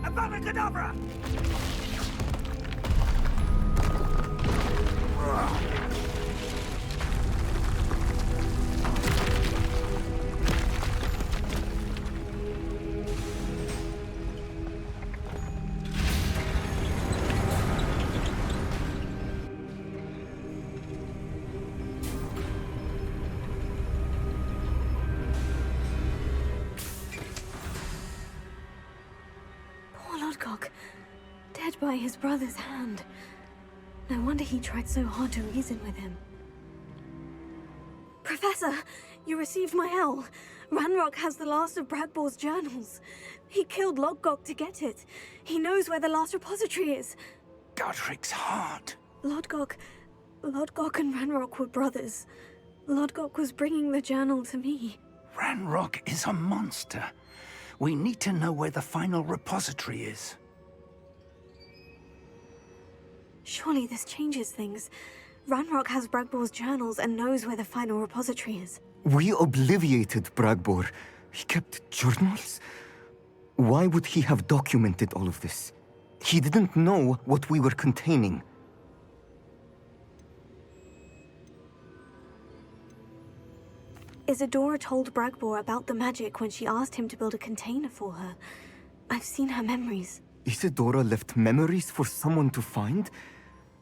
Abracadabra! Poor Lodgok, dead by his brother's hand. No wonder he tried so hard to reason with him. Professor, you received my L. Ranrock has the last of Bragbor's journals. He killed Lodgok to get it. He knows where the last repository is. Godric's heart. Lodgok and Ranrock were brothers. Lodgok was bringing the journal to me. Ranrock is a monster. We need to know where the final repository is. Surely this changes things. Ranrock has Bragbor's journals and knows where the final repository is. We obliviated Bragbor. He kept journals? Why would he have documented all of this? He didn't know what we were containing. Isadora told Bragbor about the magic when she asked him to build a container for her. I've seen her memories. Isadora left memories for someone to find?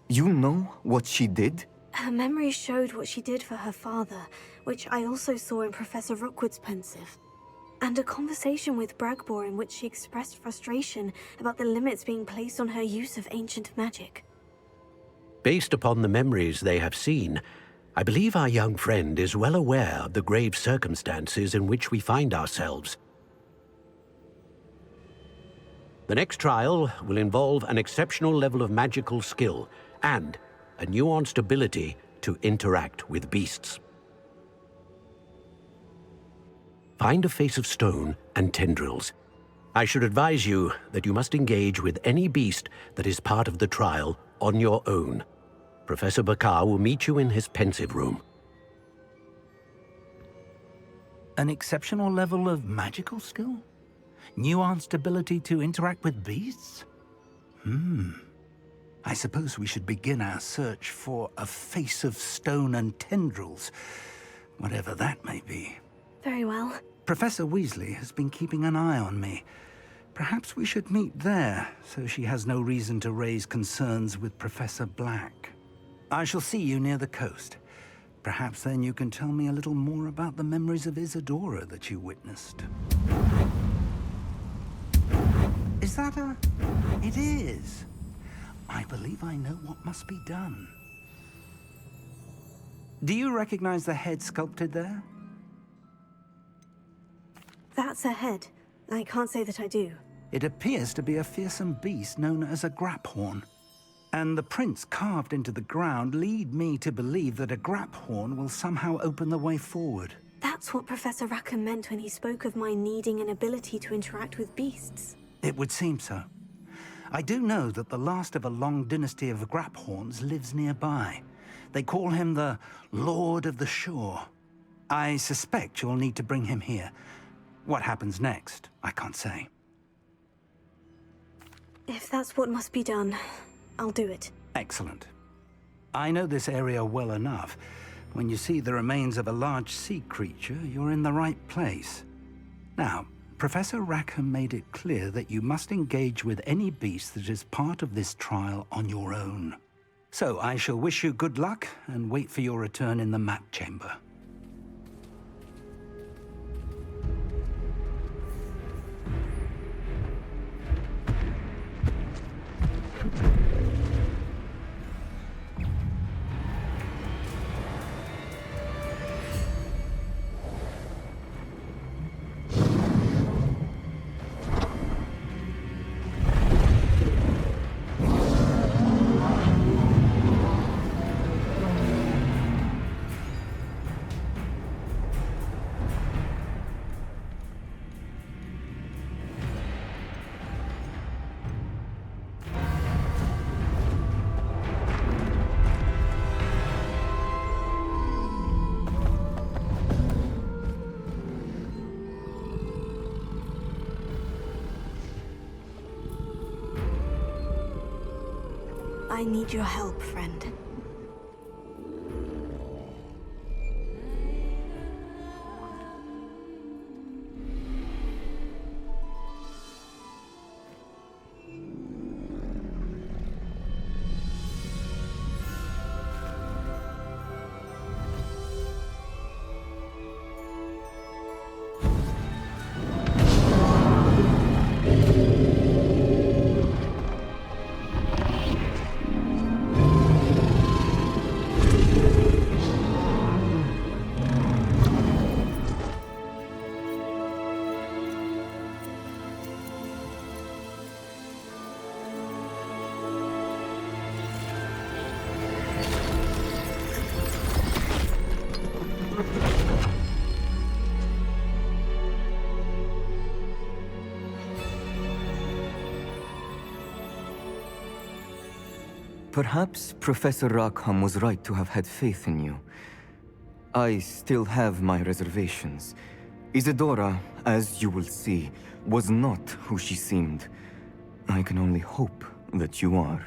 You know what she did? Her memories showed what she did for her father, which I also saw in Professor Rookwood's pensive. And a conversation with Bragbor in which she expressed frustration about the limits being placed on her use of ancient magic. Based upon the memories they have seen, I believe our young friend is well aware of the grave circumstances in which we find ourselves. The next trial will involve an exceptional level of magical skill and a nuanced ability to interact with beasts. Find a face of stone and tendrils. I should advise you that you must engage with any beast that is part of the trial on your own. Professor Bakar will meet you in his pensive room. An exceptional level of magical skill? Nuanced ability to interact with beasts? I suppose we should begin our search for a face of stone and tendrils, whatever that may be. Very well. Professor Weasley has been keeping an eye on me. Perhaps we should meet there, so she has no reason to raise concerns with Professor Black. I shall see you near the coast. Perhaps then you can tell me a little more about the memories of Isadora that you witnessed. Is that a... It is. I believe I know what must be done. Do you recognize the head sculpted there? That's a head. I can't say that I do. It appears to be a fearsome beast known as a graphorn. And the prints carved into the ground lead me to believe that a graphorn will somehow open the way forward. That's what Professor Rackham meant when he spoke of my needing an ability to interact with beasts. It would seem so. I do know that the last of a long dynasty of graphorns lives nearby. They call him the Lord of the Shore. I suspect you'll need to bring him here. What happens next, I can't say. If that's what must be done, I'll do it. Excellent. I know this area well enough. When you see the remains of a large sea creature, you're in the right place. Now, Professor Rackham made it clear that you must engage with any beast that is part of this trial on your own. So I shall wish you good luck and wait for your return in the map chamber. I need your help, friend. Perhaps Professor Rackham was right to have had faith in you. I still have my reservations. Isadora, as you will see, was not who she seemed. I can only hope that you are.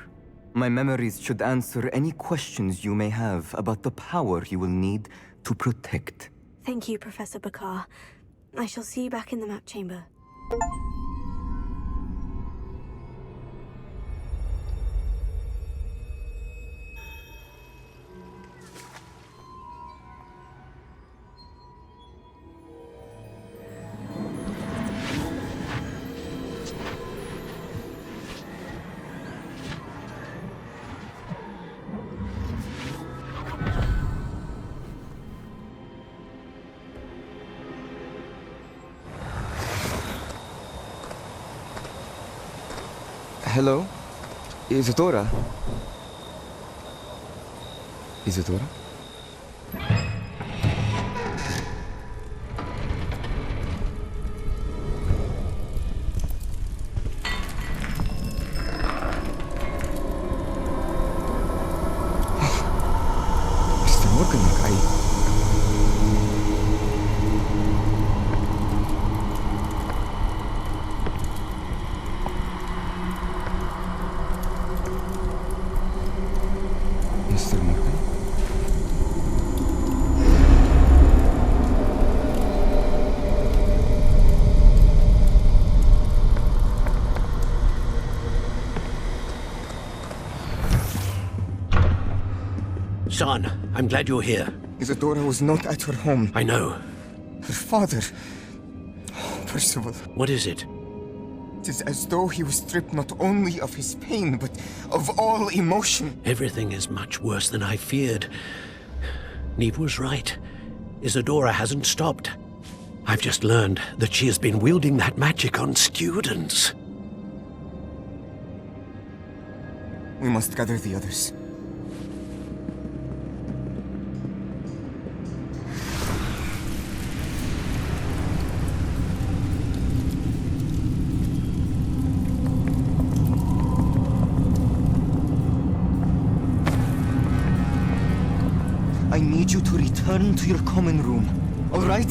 My memories should answer any questions you may have about the power you will need to protect. Thank you, Professor Bakar. I shall see you back in the map chamber. Hello? Isadora? Isadora? Mr. Morgan, Mr. Morgan? Son, I'm glad you're here. Isadora was not at her home. I know. Her father... Percival. What is it? It is as though he was stripped not only of his pain, but of all emotion. Everything is much worse than I feared. Neve was right. Isadora hasn't stopped. I've just learned that she has been wielding that magic on students. We must gather the others. I need you to return to your common room, all right?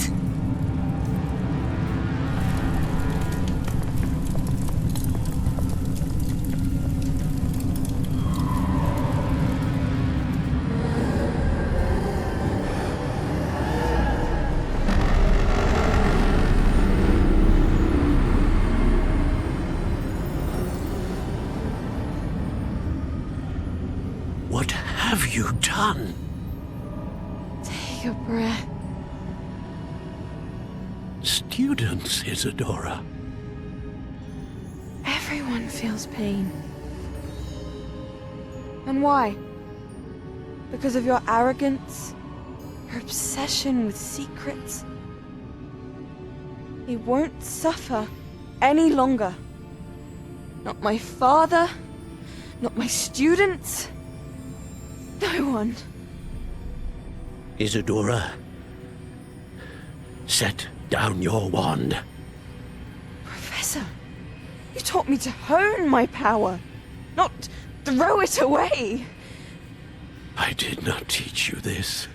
What have you done? Take a breath. Students, Isadora. Everyone feels pain. And why? Because of your arrogance? Your obsession with secrets? He won't suffer any longer. Not my father, not my students, no one. Isadora, set down your wand. Professor, you taught me to hone my power, not throw it away. I did not teach you this.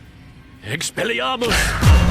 Expelliarmus!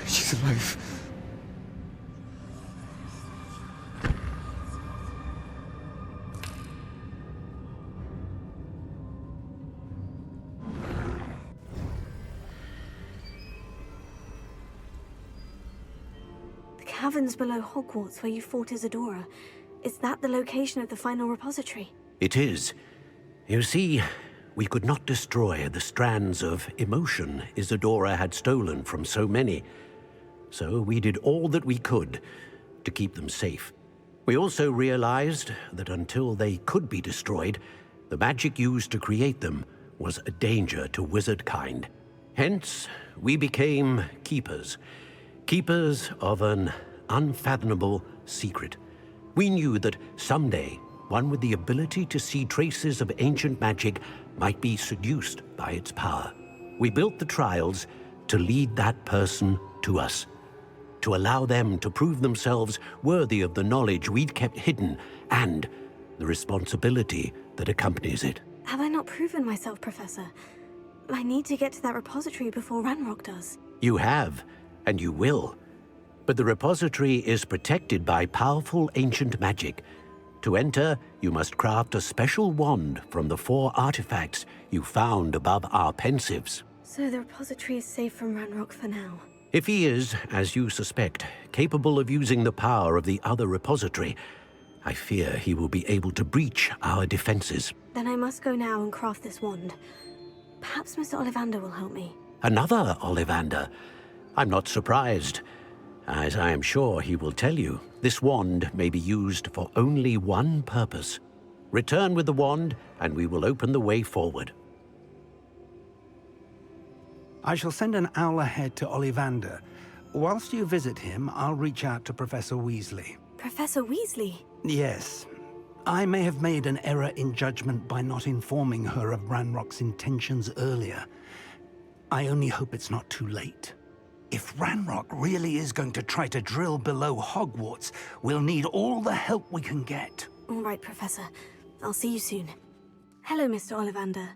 She's alive. The caverns below Hogwarts where you fought Isadora. Is that the location of the final repository? It is. You see, we could not destroy the strands of emotion Isadora had stolen from so many. So we did all that we could to keep them safe. We also realized that until they could be destroyed, the magic used to create them was a danger to wizard kind. Hence, we became keepers. Keepers of an unfathomable secret. We knew that someday, one with the ability to see traces of ancient magic might be seduced by its power. We built the trials to lead that person to us, to allow them to prove themselves worthy of the knowledge we'd kept hidden and the responsibility that accompanies it. Have I not proven myself, Professor? I need to get to that repository before Ranrock does. You have, and you will. But the repository is protected by powerful ancient magic. To enter, you must craft a special wand from the 4 artifacts you found above our pensives. So the repository is safe from Ranrock for now. If he is, as you suspect, capable of using the power of the other repository, I fear he will be able to breach our defenses. Then I must go now and craft this wand. Perhaps Mr. Ollivander will help me. Another Ollivander? I'm not surprised. As I am sure he will tell you, this wand may be used for only one purpose. Return with the wand, and we will open the way forward. I shall send an owl ahead to Ollivander. Whilst you visit him, I'll reach out to Professor Weasley. Professor Weasley? Yes. I may have made an error in judgment by not informing her of Ranrock's intentions earlier. I only hope it's not too late. If Ranrock really is going to try to drill below Hogwarts, we'll need all the help we can get. All right, Professor. I'll see you soon. Hello, Mr. Ollivander.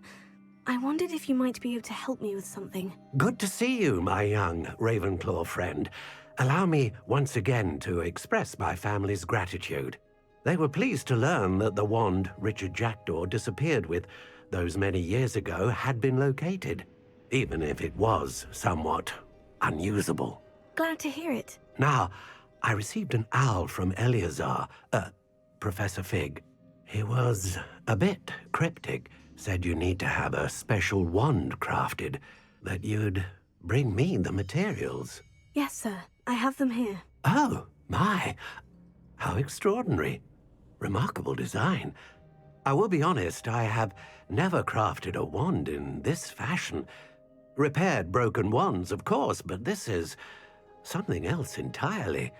I wondered if you might be able to help me with something. Good to see you, my young Ravenclaw friend. Allow me once again to express my family's gratitude. They were pleased to learn that the wand Richard Jackdaw disappeared with those many years ago had been located, even if it was somewhat unusable. Glad to hear it. Now, I received an owl from Eleazar, Professor Fig. He was a bit cryptic, said you need to have a special wand crafted, that you'd bring me the materials. Yes, sir. I have them here. Oh, my. How extraordinary. Remarkable design. I will be honest, I have never crafted a wand in this fashion. Repaired broken wands, of course, but this is something else entirely.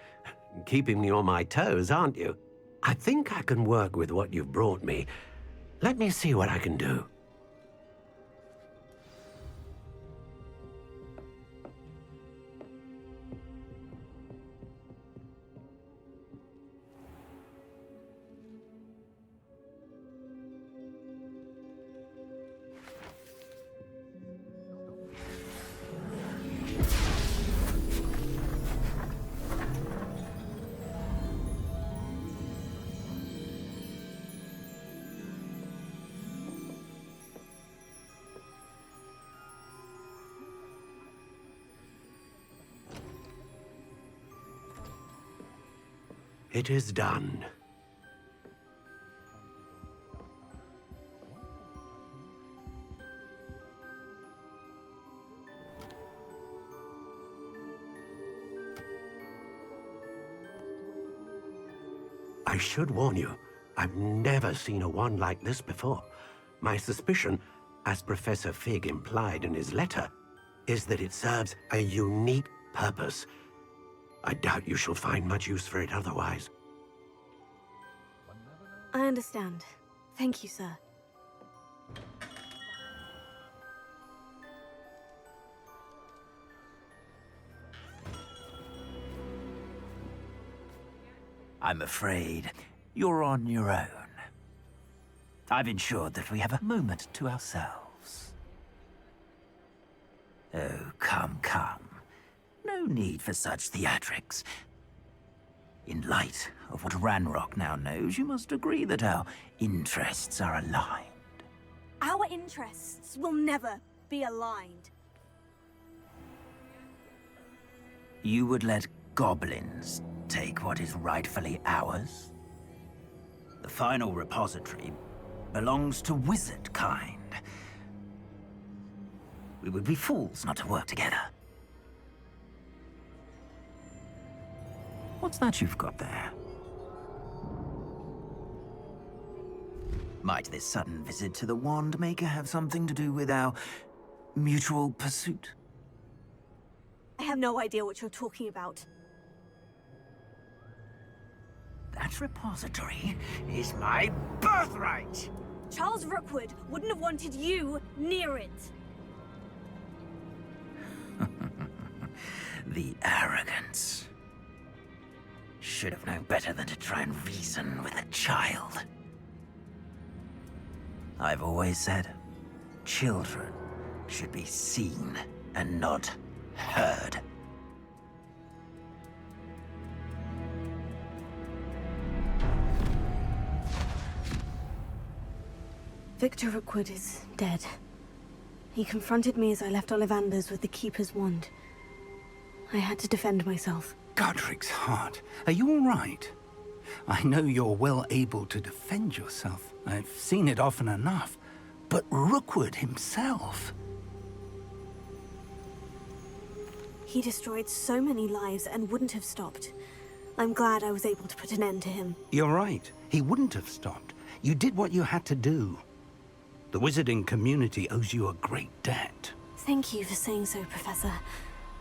Keeping me on my toes, aren't you? I think I can work with what you've brought me. Let me see what I can do. It is done. I should warn you, I've never seen a wand like this before. My suspicion, as Professor Fig implied in his letter, is that it serves a unique purpose. I doubt you shall find much use for it otherwise. I understand. Thank you, sir. I'm afraid you're on your own. I've ensured that we have a moment to ourselves. Oh, come, come. No need for such theatrics. In light of what Ranrock now knows, you must agree that our interests are aligned. Our interests will never be aligned. You would let goblins take what is rightfully ours? The final repository belongs to wizard kind. We would be fools not to work together. What's that you've got there? Might this sudden visit to the Wand Maker have something to do with our mutual pursuit? I have no idea what you're talking about. That repository is my birthright! Charles Rookwood wouldn't have wanted you near it. The arrogance. Should have known better than to try and reason with a child. I've always said, children should be seen and not heard. Victor Rookwood is dead. He confronted me as I left Ollivander's with the Keeper's wand. I had to defend myself. Godric's heart. Are you all right? I know you're well able to defend yourself. I've seen it often enough. But Rookwood himself... He destroyed so many lives and wouldn't have stopped. I'm glad I was able to put an end to him. You're right. He wouldn't have stopped. You did what you had to do. The wizarding community owes you a great debt. Thank you for saying so, Professor.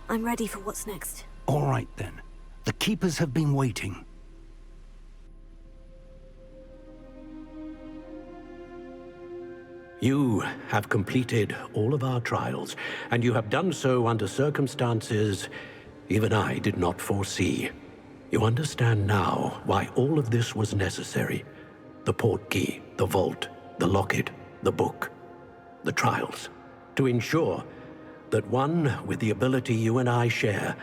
I'm ready for what's next. All right, then. The Keepers have been waiting. You have completed all of our trials, and you have done so under circumstances even I did not foresee. You understand now why all of this was necessary. The portkey, the vault, the locket, the book, the trials. To ensure that one with the ability you and I share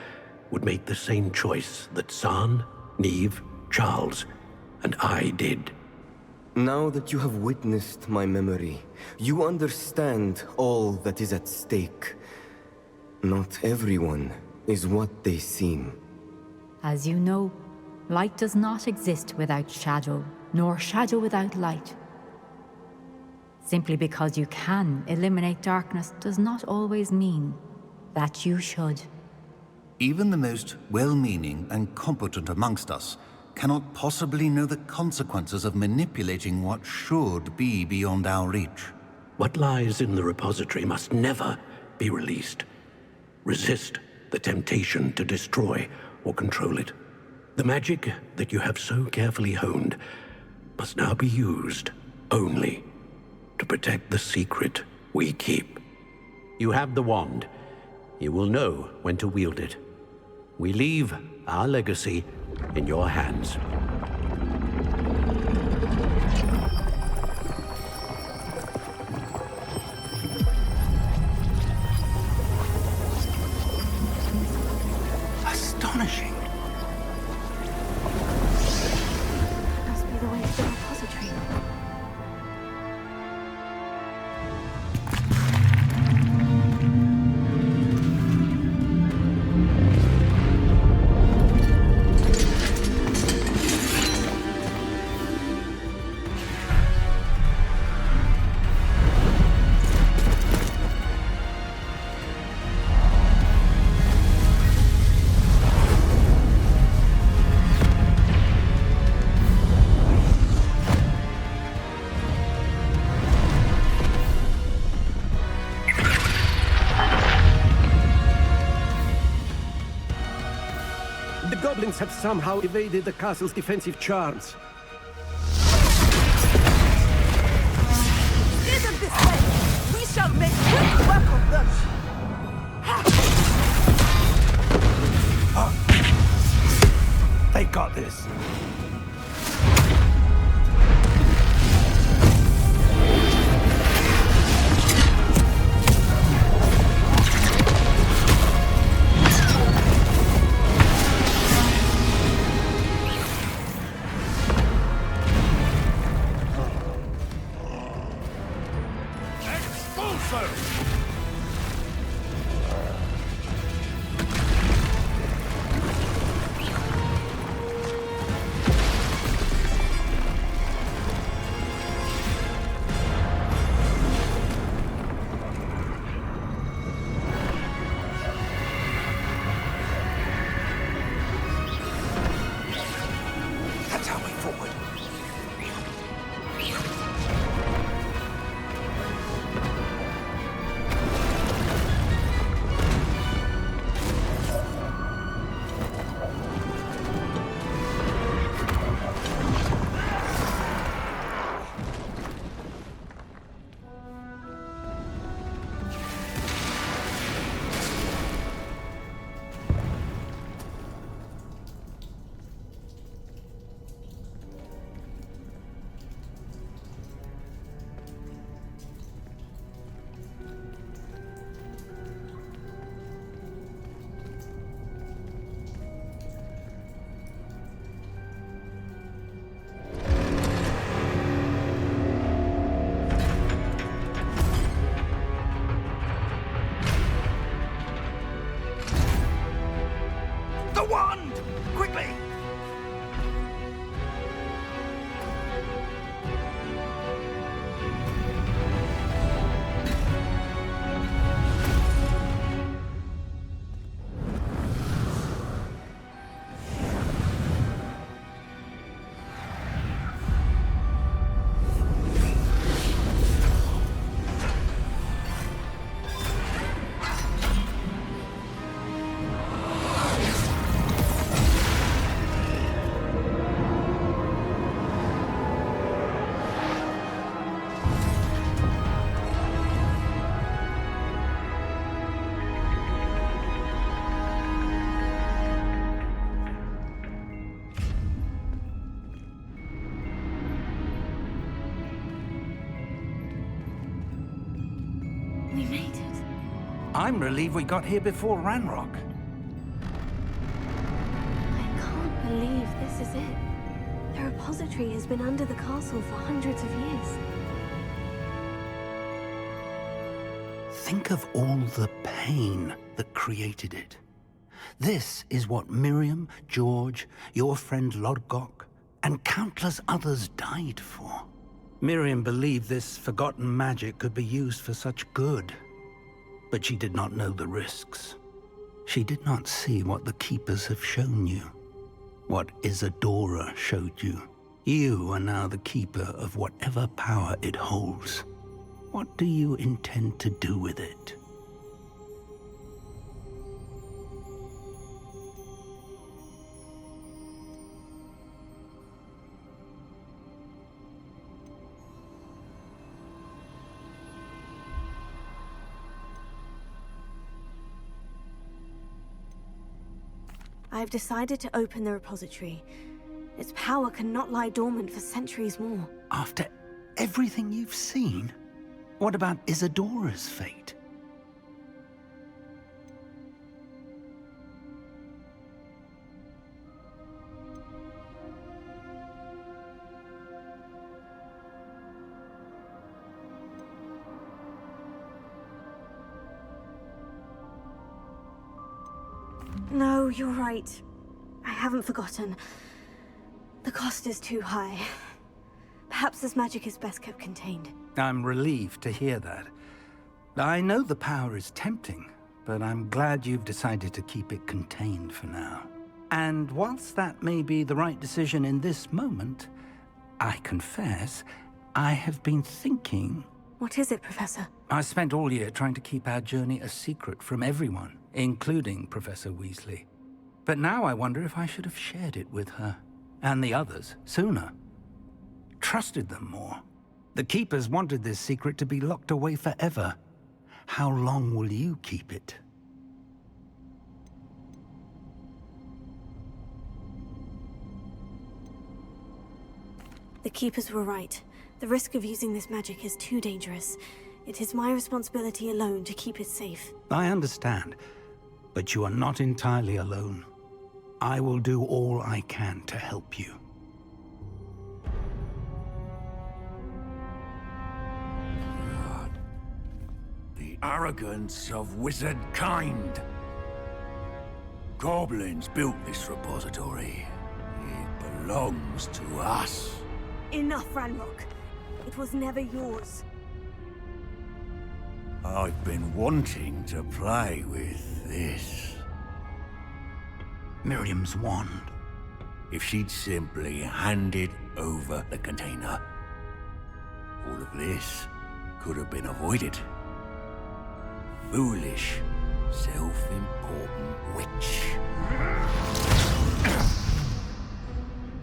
would make the same choice that San, Neve, Charles, and I did. Now that you have witnessed my memory, you understand all that is at stake. Not everyone is what they seem. As you know, light does not exist without shadow, nor shadow without light. Simply because you can eliminate darkness does not always mean that you should. Even the most well-meaning and competent amongst us cannot possibly know the consequences of manipulating what should be beyond our reach. What lies in the repository must never be released. Resist the temptation to destroy or control it. The magic that you have so carefully honed must now be used only to protect the secret we keep. You have the wand. You will know when to wield it. We leave our legacy in your hands. Astonishing. Must be the way to the repository. The goblins have somehow evaded the castle's defensive charms. Get them this way! We shall make quick work of them! They got this. That's our way forward. I'm relieved we got here before Ranrock. I can't believe this is it. The repository has been under the castle for hundreds of years. Think of all the pain that created it. This is what Miriam, George, your friend Lodgok, and countless others died for. Miriam believed this forgotten magic could be used for such good. But she did not know the risks. She did not see what the Keepers have shown you. What Isadora showed you. You are now the Keeper of whatever power it holds. What do you intend to do with it? I've decided to open the repository. Its power cannot lie dormant for centuries more. After everything you've seen? What about Isadora's fate? No, you're right. I haven't forgotten. The cost is too high. Perhaps this magic is best kept contained. I'm relieved to hear that. I know the power is tempting, but I'm glad you've decided to keep it contained for now. And whilst that may be the right decision in this moment, I confess, I have been thinking... What is it, Professor? I spent all year trying to keep our journey a secret from everyone, including Professor Weasley. But now I wonder if I should have shared it with her, and the others, sooner. Trusted them more. The Keepers wanted this secret to be locked away forever. How long will you keep it? The Keepers were right. The risk of using this magic is too dangerous. It is my responsibility alone to keep it safe. I understand, but you are not entirely alone. I will do all I can to help you. The arrogance of wizard kind. Goblins built this repository. It belongs to us. Enough, Ranrock. It was never yours. I've been wanting to play with this. Miriam's wand. If she'd simply handed over the container, all of this could have been avoided. Foolish, self-important witch.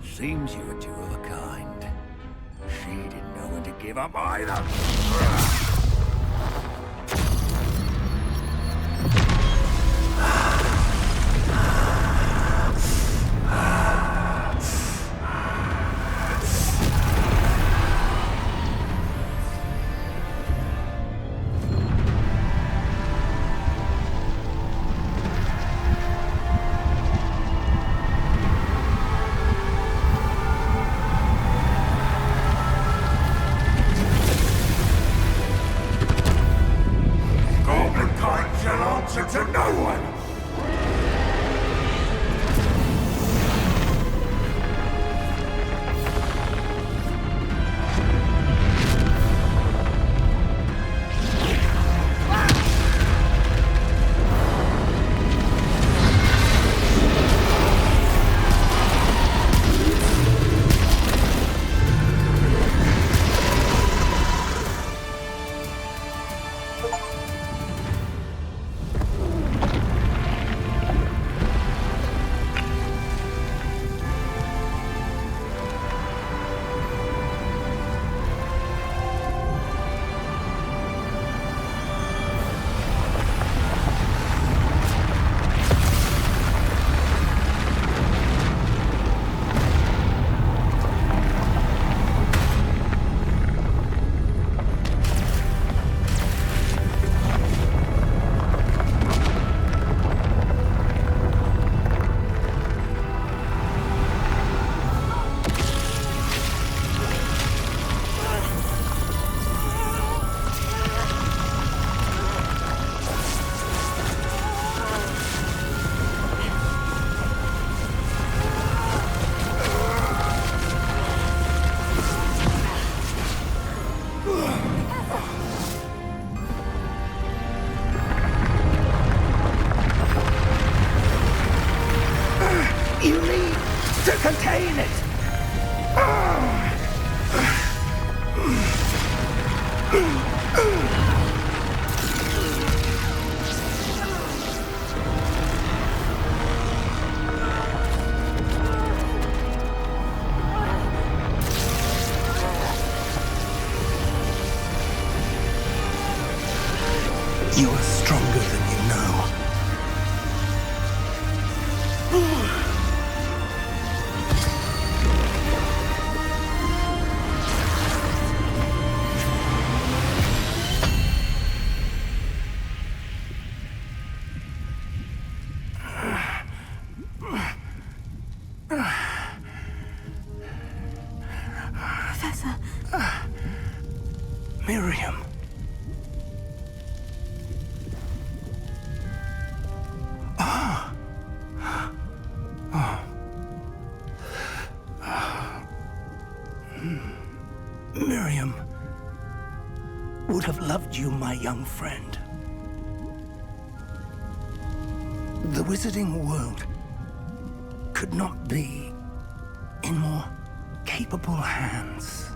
Seems you were two of a kind. She didn't know when to give up either. You are stronger than you know. Professor. Miriam. Miriam would have loved you, my young friend. The wizarding world could not be in more capable hands.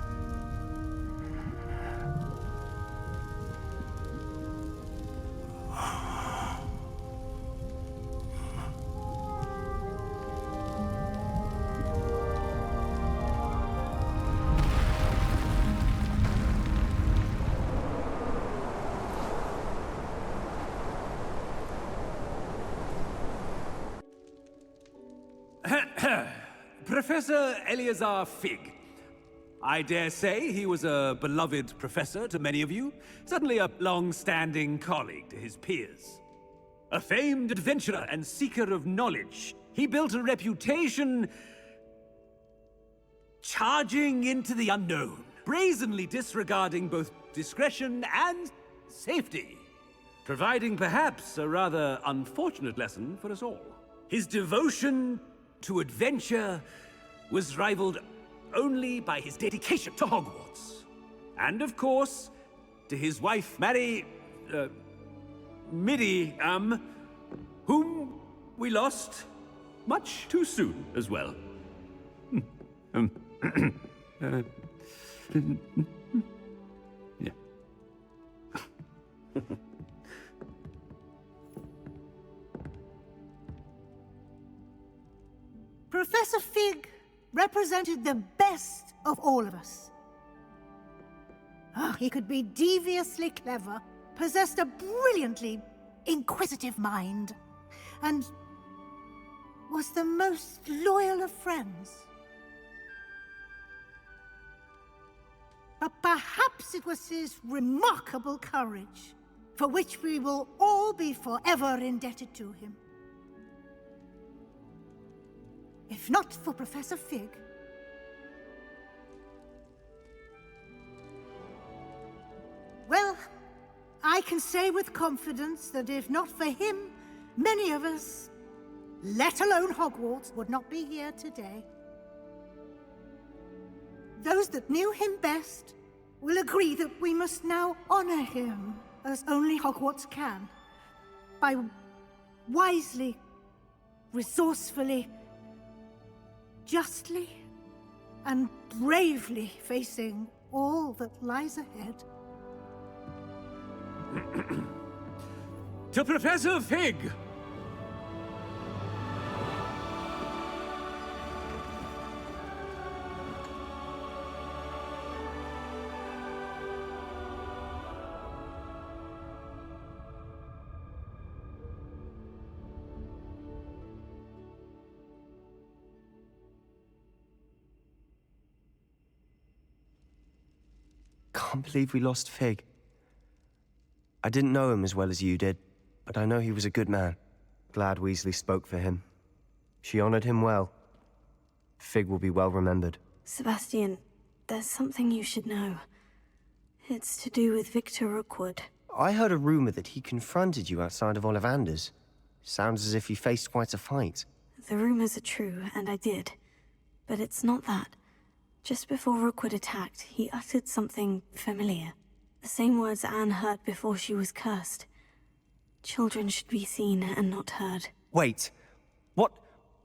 Professor Eleazar Fig. I dare say he was a beloved professor to many of you, certainly a long-standing colleague to his peers. A famed adventurer and seeker of knowledge, he built a reputation charging into the unknown, brazenly disregarding both discretion and safety, providing perhaps a rather unfortunate lesson for us all. His devotion to adventure was rivaled only by his dedication to Hogwarts. And of course, to his wife, Midi, whom we lost much too soon as well. Yeah. Professor Fig represented the best of all of us. He could be deviously clever, possessed a brilliantly inquisitive mind, and was the most loyal of friends. But perhaps it was his remarkable courage, for which we will all be forever indebted to him. If not for Professor Fig, well, I can say with confidence that if not for him, many of us, let alone Hogwarts, would not be here today. Those that knew him best will agree that we must now honor him as only Hogwarts can, by wisely, resourcefully, justly and bravely facing all that lies ahead. To Professor Fig! Can't believe we lost Fig. I didn't know him as well as you did, but I know he was a good man. Glad Weasley spoke for him. She honored him well. Fig will be well remembered. Sebastian, there's something you should know. It's to do with Victor Rookwood. I heard a rumor that he confronted you outside of Ollivander's. Sounds as if you faced quite a fight. The rumors are true, and I did. But it's not that. Just before Rookwood attacked, he uttered something familiar. The same words Anne heard before she was cursed. Children should be seen and not heard. Wait. What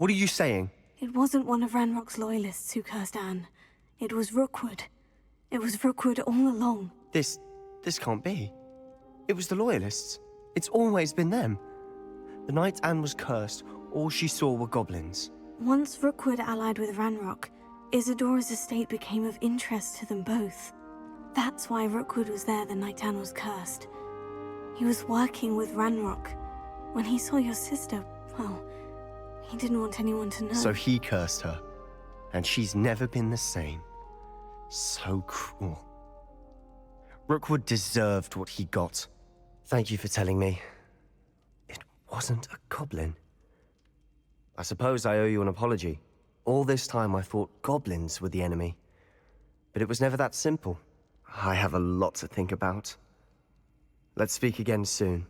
are you saying? It wasn't one of Ranrock's loyalists who cursed Anne. It was Rookwood. It was Rookwood all along. This can't be. It was the loyalists. It's always been them. The night Anne was cursed, all she saw were goblins. Once Rookwood allied with Ranrock, Isadora's estate became of interest to them both. That's why Rookwood was there the night Anne was cursed. He was working with Ranrock. When he saw your sister, well, he didn't want anyone to know. So he cursed her, and she's never been the same. So cruel. Rookwood deserved what he got. Thank you for telling me. It wasn't a goblin. I suppose I owe you an apology. All this time I thought goblins were the enemy. But it was never that simple. I have a lot to think about. Let's speak again soon.